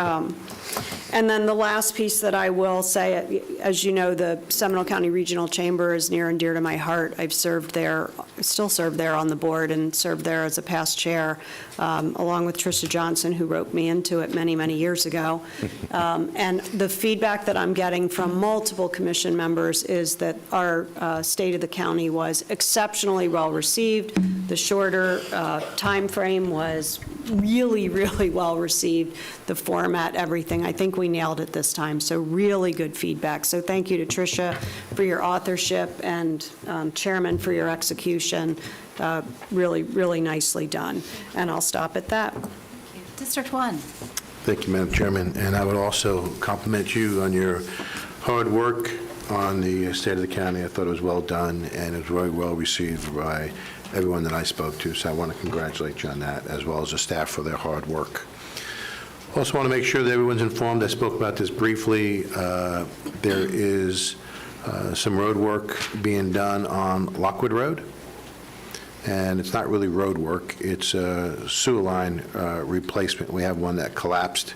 And then the last piece that I will say, as you know, the Seminole County Regional Chamber is near and dear to my heart. I've served there, still serve there on the board, and served there as a past chair, along with Tricia Johnson, who roped me into it many, many years ago. And the feedback that I'm getting from multiple commission members is that our State of the County was exceptionally well received. The shorter time frame was really, really well received. The format, everything. I think we nailed it this time, so really good feedback. So thank you to Tricia for your authorship, and Chairman for your execution. Really, really nicely done. And I'll stop at that. District 1. Thank you, Madam Chairman. And I would also compliment you on your hard work on the State of the County. I thought it was well done, and it was very well received by everyone that I spoke to. So I want to congratulate you on that, as well as the staff for their hard work. Also want to make sure that everyone's informed. I spoke about this briefly. There is some road work being done on Lockwood Road. And it's not really road work. It's a sewer line replacement. We have one that collapsed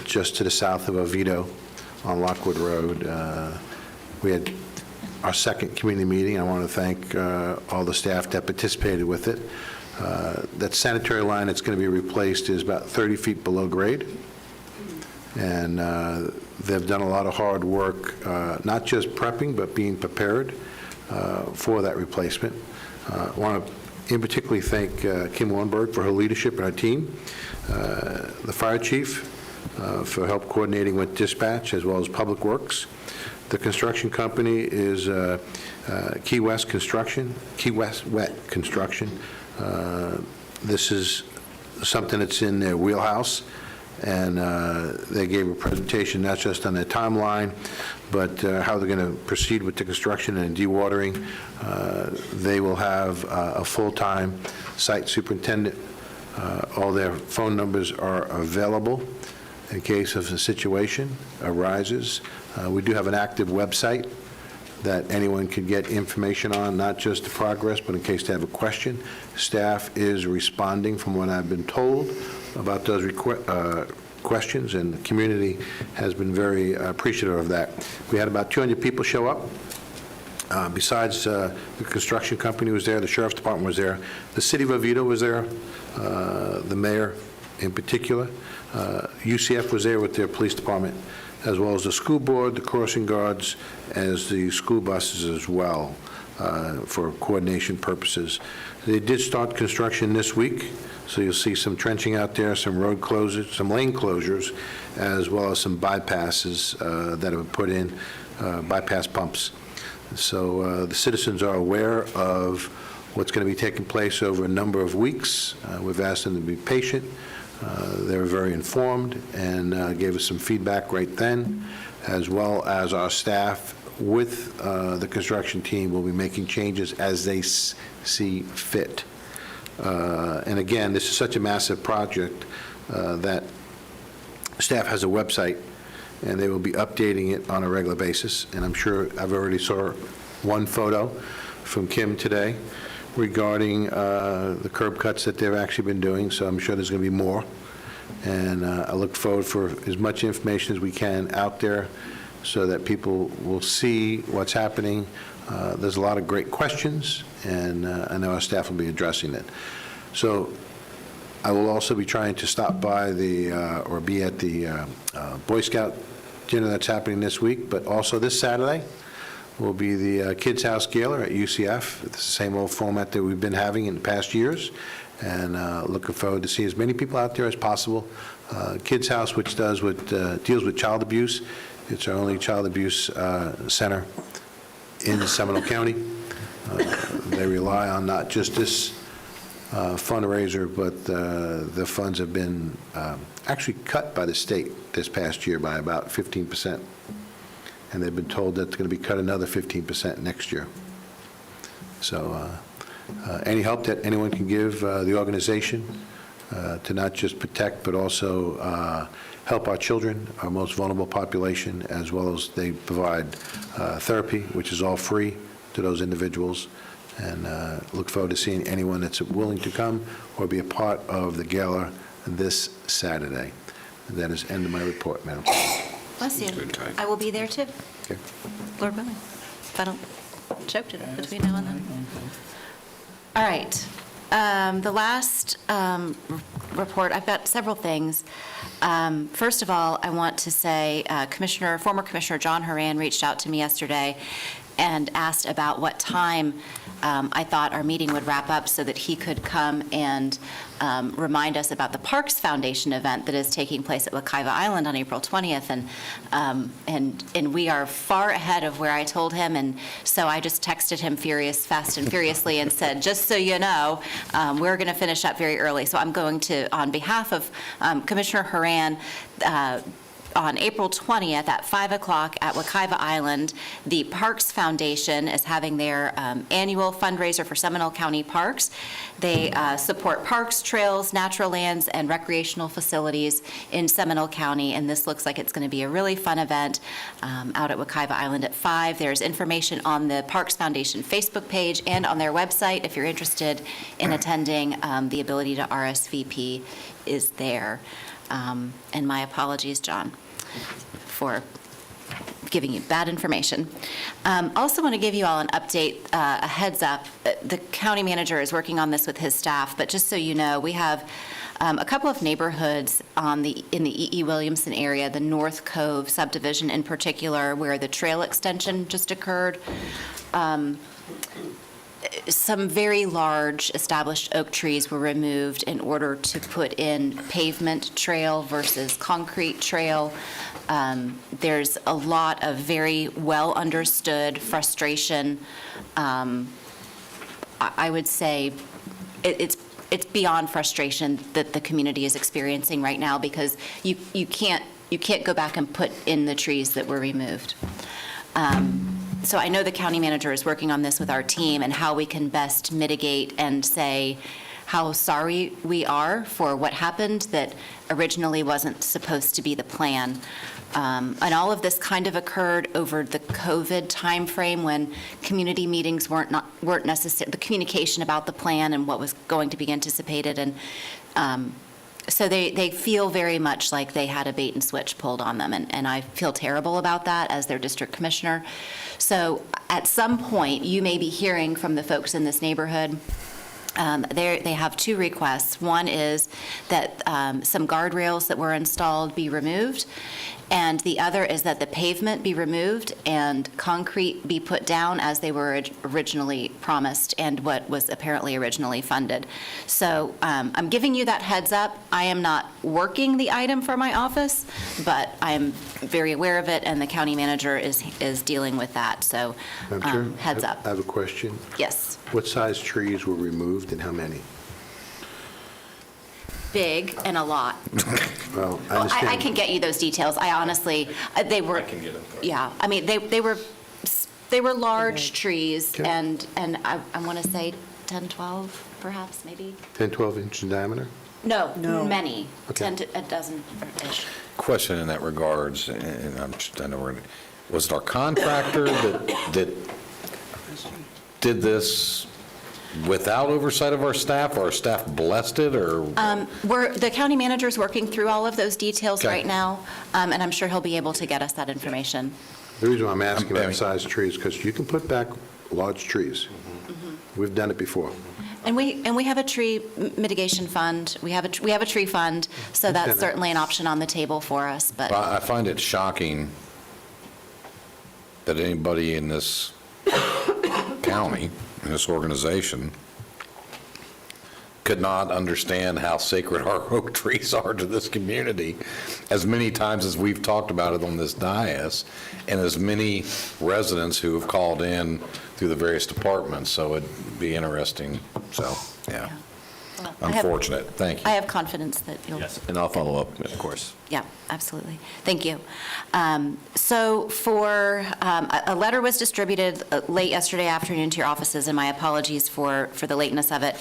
just to the south of Oviedo on Lockwood Road. We had our second community meeting. I want to thank all the staff that participated with it. That sanitary line that's going to be replaced is about 30 feet below grade. And they've done a lot of hard work, not just prepping, but being prepared for that replacement. I want to in particularly thank Kim Warnberg for her leadership and our team, the fire chief for help coordinating with dispatch, as well as Public Works. The construction company is Key West Wet Construction. This is something that's in their wheelhouse, and they gave a presentation not just on their timeline, but how they're going to proceed with the construction and dewatering. They will have a full-time site superintendent. All their phone numbers are available, in case of a situation arises. We do have an active website that anyone can get information on, not just the progress, but in case they have a question. Staff is responding, from what I've been told, about those questions, and the community has been very appreciative of that. We had about 200 people show up. Besides the construction company was there, the sheriff's department was there, the city of Oviedo was there, the mayor in particular. UCF was there with their police department, as well as the school board, the crossing guards, as the school buses as well, for coordination purposes. They did start construction this week, so you'll see some trenching out there, some road closures, some lane closures, as well as some bypasses that have been put in, bypass pumps. So the citizens are aware of what's going to be taking place over a number of weeks. We've asked them to be patient. They were very informed and gave us some feedback right then, as well as our staff with the construction team will be making changes as they see fit. And again, this is such a massive project that staff has a website, and they will be updating it on a regular basis. And I'm sure I've already saw one photo from Kim today regarding the curb cuts that they've actually been doing, so I'm sure there's going to be more. And I look forward for as much information as we can out there so that people will see what's happening. There's a lot of great questions, and I know our staff will be addressing it. So I will also be trying to stop by or be at the Boy Scout dinner that's happening this week, but also this Saturday will be the Kids House Gala at UCF. It's the same old format that we've been having in past years, and looking forward to see as many people out there as possible. Kids House, which deals with child abuse. It's our only child abuse center in Seminole County. They rely on not just this fundraiser, but the funds have been actually cut by the state this past year by about 15%. And they've been told that it's going to be cut another 15% next year. So any help that anyone can give the organization to not just protect, but also help our children, our most vulnerable population, as well as they provide therapy, which is all free to those individuals. And look forward to seeing anyone that's willing to come or be a part of the gala this Saturday. And that is the end of my report, Madam. Bless you. I will be there too. Okay. Lord willing. If I don't choke to it between now and then. All right. The last report, I've got several things. First of all, I want to say former Commissioner John Horan reached out to me yesterday and asked about what time I thought our meeting would wrap up so that he could come and remind us about the Parks Foundation event that is taking place at Wekiva Island on April 20th. And we are far ahead of where I told him, and so I just texted him fast and furiously and said, just so you know, we're going to finish up very early. So I'm going to, on behalf of Commissioner Horan, on April 20th at 5 o'clock at Wekiva Island, the Parks Foundation is having their annual fundraiser for Seminole County Parks. They support parks, trails, natural lands, and recreational facilities in Seminole County, and this looks like it's going to be a really fun event out at Wekiva Island at 5. There's information on the Parks Foundation Facebook page and on their website. If you're interested in attending, the ability to RSVP is there. And my apologies, John, for giving you bad information. Also want to give you all an update, a heads up. The county manager is working on this with his staff, but just so you know, we have a couple of neighborhoods in the E.E. Williamson area, the North Cove subdivision in particular, where the trail extension just occurred. Some very large established oak trees were removed in order to put in pavement trail versus concrete trail. There's a lot of very well understood frustration. I would say it's beyond frustration that the community is experiencing right now, because you can't go back and put in the trees that were removed. So I know the county manager is working on this with our team and how we can best mitigate and say how sorry we are for what happened that originally wasn't supposed to be the plan. And all of this kind of occurred over the COVID timeframe when community meetings weren't necessary, the communication about the plan and what was going to be anticipated. And so they feel very much like they had a bait and switch pulled on them. And I feel terrible about that as their district commissioner. So at some point, you may be hearing from the folks in this neighborhood. They have two requests. One is that some guardrails that were installed be removed, and the other is that the pavement be removed and concrete be put down as they were originally promised and what was apparently originally funded. So I'm giving you that heads up. I am not working the item for my office, but I am very aware of it, and the county manager is dealing with that. So heads up. I have a question. Yes. What size trees were removed and how many? Big and a lot. Well, I I understand. can get you those details. I honestly, they were. I can get them. Yeah, I mean, they were large trees, Okay. and I want to say 10, 12, perhaps, maybe? 10, 12 inches in diameter? No, No. many, Okay. 10 to a dozen-ish. Question in that regards, and I know was it our contractor that did this without oversight of our staff, or our staff blessed it, or? The county manager's working through all of those details Okay. right now, and I'm sure he'll be able to get us that information. The reason why I'm asking about Okay. size of trees, because you can put back large trees. We've done it before. And we have a tree mitigation fund. We have a tree fund, so that's certainly an option on the table for us, but. I find it shocking that anybody in this county, in this organization, could not understand how sacred our oak trees are to this community, as many times as we've talked about it on this dais, and as many residents who have called in through the various departments, so it'd be interesting, so, yeah. Well, I have- Unfortunate, thank you. I have confidence that you'll. Yes, and I'll follow up, of course. Yeah, absolutely. Thank you. So a letter was distributed late yesterday afternoon to your offices, and my apologies for the lateness of it.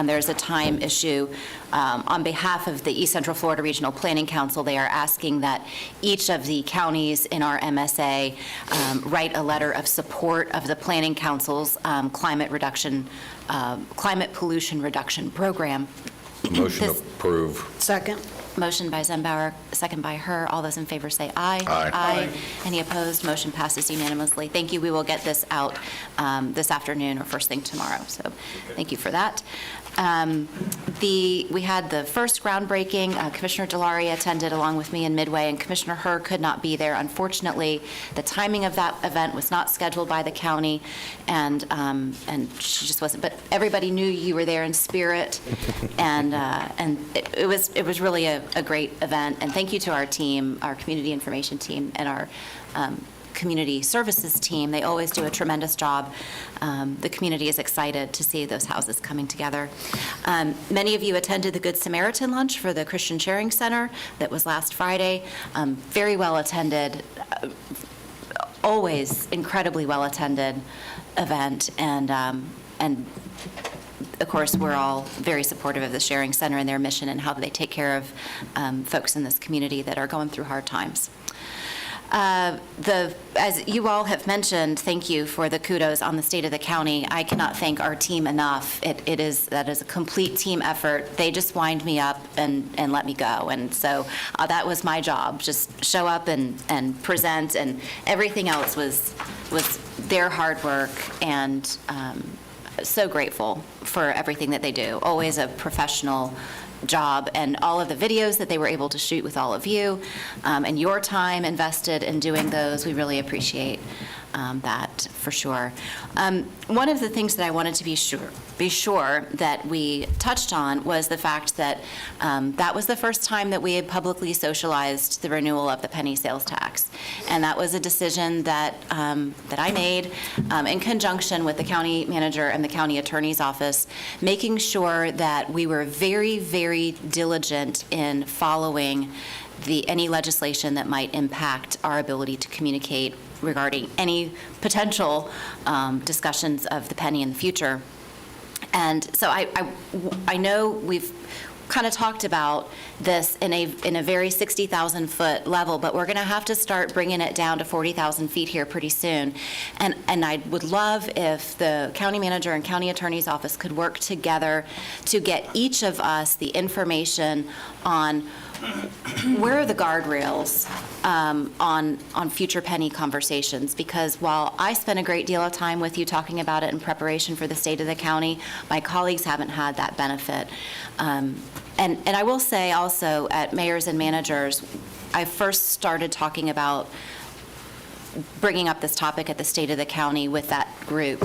There's a time issue. On behalf of the East Central Florida Regional Planning Council, they are asking that each of the counties in our MSA write a letter of support of the Planning Council's climate pollution reduction program. Motion to This- approve. Second? Motion by Zembauer, second by her. All those in favor say aye. Aye. Aye. Any opposed? Motion passes unanimously. Thank you. We will get this out this afternoon or first thing tomorrow, so thank you for that. We had the first groundbreaking. Commissioner Delaria attended along with me in Midway, and Commissioner Herr could not be there. Unfortunately, the timing of that event was not scheduled by the county, and she just wasn't. But everybody knew you were there in spirit, and it was really a great event. And thank you to our team, our community information team, and our community services team. They always do a tremendous job. The community is excited to see those houses coming together. Many of you attended the Good Samaritan lunch for the Christian Sharing Center that was last Friday. Very well attended, always incredibly well attended event, and of course, we're all very supportive of the Sharing Center and their mission and how they take care of folks in this community that are going through hard times. As you all have mentioned, thank you for the kudos on the state of the county. I cannot thank our team enough. That is a complete team effort. They just wind me up and let me go. And so that was my job, just show up and present, and everything else was their hard work, and so grateful for everything that they do. Always a professional job, and all of the videos that they were able to shoot with all of you, and your time invested in doing those. We really appreciate that for sure. One of the things that I wanted to be sure that we touched on was the fact that that was the first time that we had publicly socialized the renewal of the penny sales tax, and that was a decision that I made in conjunction with the county manager and the county attorney's office, making sure that we were very, very diligent in following any legislation that might impact our ability to communicate regarding any potential discussions of the penny in the future. And so I know we've kind of talked about this in a very 60,000-foot level, but we're going to have to start bringing it down to 40,000 feet here pretty soon. And I would love if the county manager and county attorney's office could work together to get each of us the information on where are the guardrails on future penny conversations? Because while I spent a great deal of time with you talking about it in preparation for the state of the county, my colleagues haven't had that benefit. And I will say also at mayors and managers, I first started talking about bringing up this topic at the state of the county with that group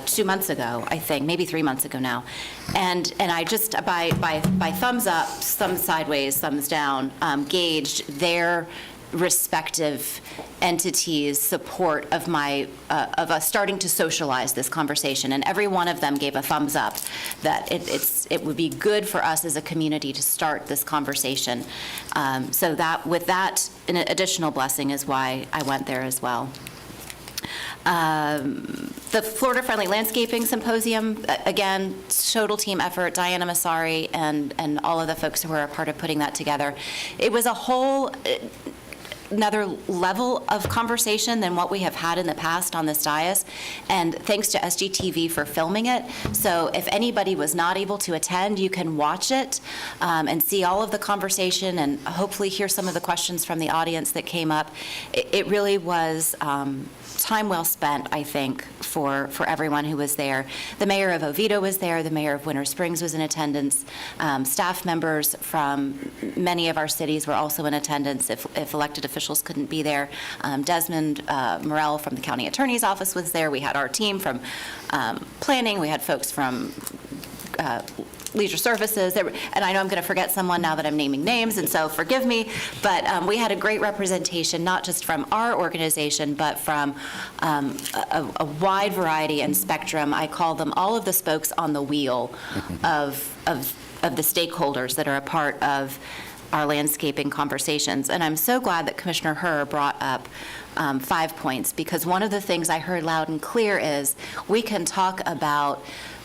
2 months ago, I think, maybe 3 months ago now. And I just, by thumbs up, thumbs sideways, thumbs down, gauged their respective entities' support of of us starting to socialize this conversation, and every one of them gave a thumbs up that it would be good for us as a community to start this conversation. So that with that, an additional blessing is why I went there as well. The Florida Friendly Landscaping Symposium, again, total team effort, Diana Massari and all of the folks who were a part of putting that together. It was a whole another level of conversation than what we have had in the past on this dais, and thanks to SGTV for filming it. So if anybody was not able to attend, you can watch it and see all of the conversation and hopefully hear some of the questions from the audience that came up. It really was time well spent, I think, for everyone who was there. The mayor of Oviedo was there. The mayor of Winter Springs was in attendance. Staff members from many of our cities were also in attendance if elected officials couldn't be there. Desmond Morrell from the county attorney's office was there. We had our team from planning. We had folks from leisure services, and I know I'm going to forget someone now that I'm naming names, and so forgive me, but we had a great representation, not just from our organization, but from a wide variety and spectrum. I call them all of the spokes on the wheel of the stakeholders that are a part of our landscaping conversations. And I'm so glad that Commissioner Herr brought up 5 points, because one of the things I heard loud and clear is we can talk about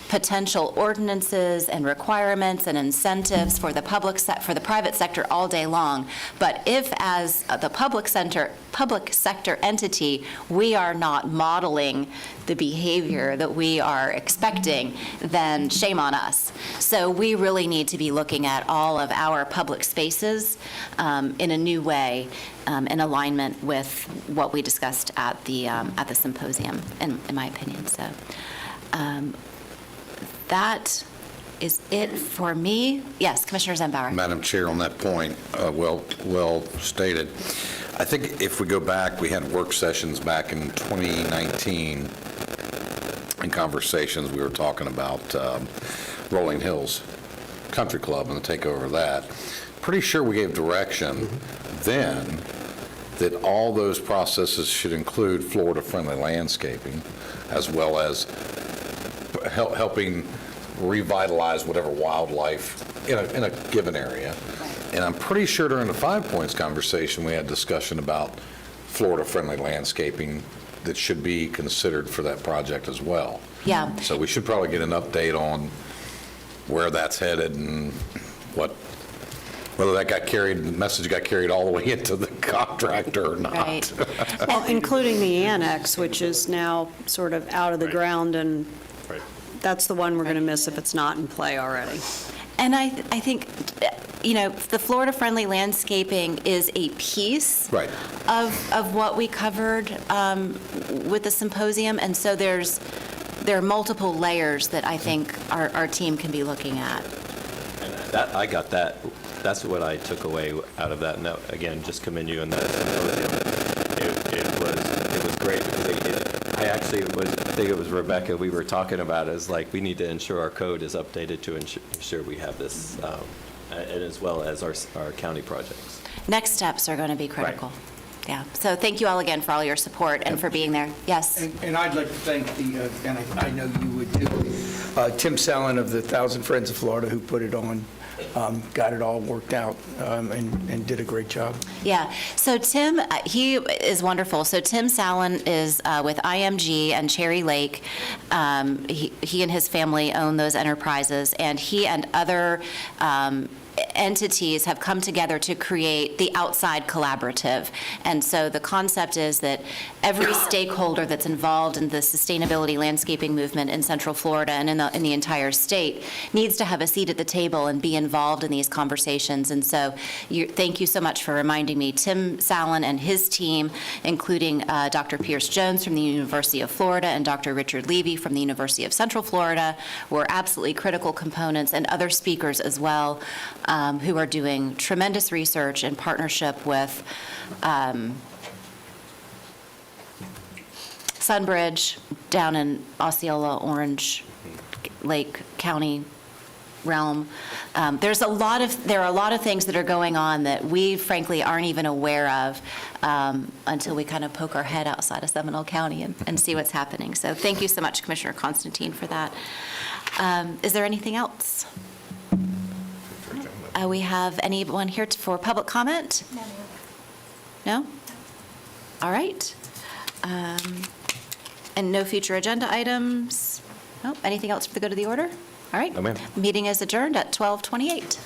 potential ordinances and requirements and incentives for the private sector all day long. But if, as the public sector entity, we are not modeling the behavior that we are expecting, then shame on us. So we really need to be looking at all of our public spaces in a new way, in alignment with what we discussed at the symposium, in my opinion. So. That is it for me. Yes, Commissioner Zembauer. Madam Chair, on that point, well stated. I think if we go back, we had work sessions back in 2019 and conversations. We were talking about Rolling Hills Country Club and the takeover of that. Pretty sure we gave direction then that all those processes should include Florida-friendly landscaping, as well as helping revitalize whatever wildlife in a given area. And I'm pretty sure during the 5 Points conversation, we had discussion about Florida-friendly landscaping that should be considered for that project as well. Yeah. So we should probably get an update on where that's headed and whether that message got carried all the way into the contractor or not. Right. Well, including the annex, which is now sort of out of the ground, and that's the one we're going to miss if it's not in play already. And I think, the Florida-friendly landscaping is a piece of what we covered with the symposium, and so there are multiple layers that I think our team can be looking at. I got that. That's what I took away out of that. And again, just commend you on that symposium. It was great, because I think it was Rebecca, we were talking about it, is like we need to ensure our code is updated to ensure we have this, and as well as our county projects. Next steps are going to be critical. Yeah. So thank you all again for all your support and for being there. Yes. And I'd like to thank and I know you would too, Tim Sallin of the Thousand Friends of Florida, who put it on, got it all worked out and did a great job. Yeah, so Tim, he is wonderful. So Tim Sallin is with IMG and Cherry Lake. He and his family own those enterprises, and he and other entities have come together to create the Outside Collaborative. And so the concept is that every stakeholder that's involved in the sustainability landscaping movement in Central Florida and in the entire state needs to have a seat at the table and be involved in these conversations. And so thank you so much for reminding me. Tim Sallin and his team, including Dr. Pierce Jones from the University of Florida and Dr. Richard Levy from the University of Central Florida, were absolutely critical components, and other speakers as well, who are doing tremendous research in partnership with Sunbridge down in Osceola, Orange Lake County realm. There are a lot of things that are going on that we frankly aren't even aware of until we kind of poke our head outside of Seminole County and see what's happening. So thank you so much, Commissioner Constantine, for that. Is there anything else? We have anyone here for public comment? No, ma'am. No? All right. And no future agenda items? No? Anything else for the good of the order? All right. No, ma'am. Meeting is adjourned at 12:28.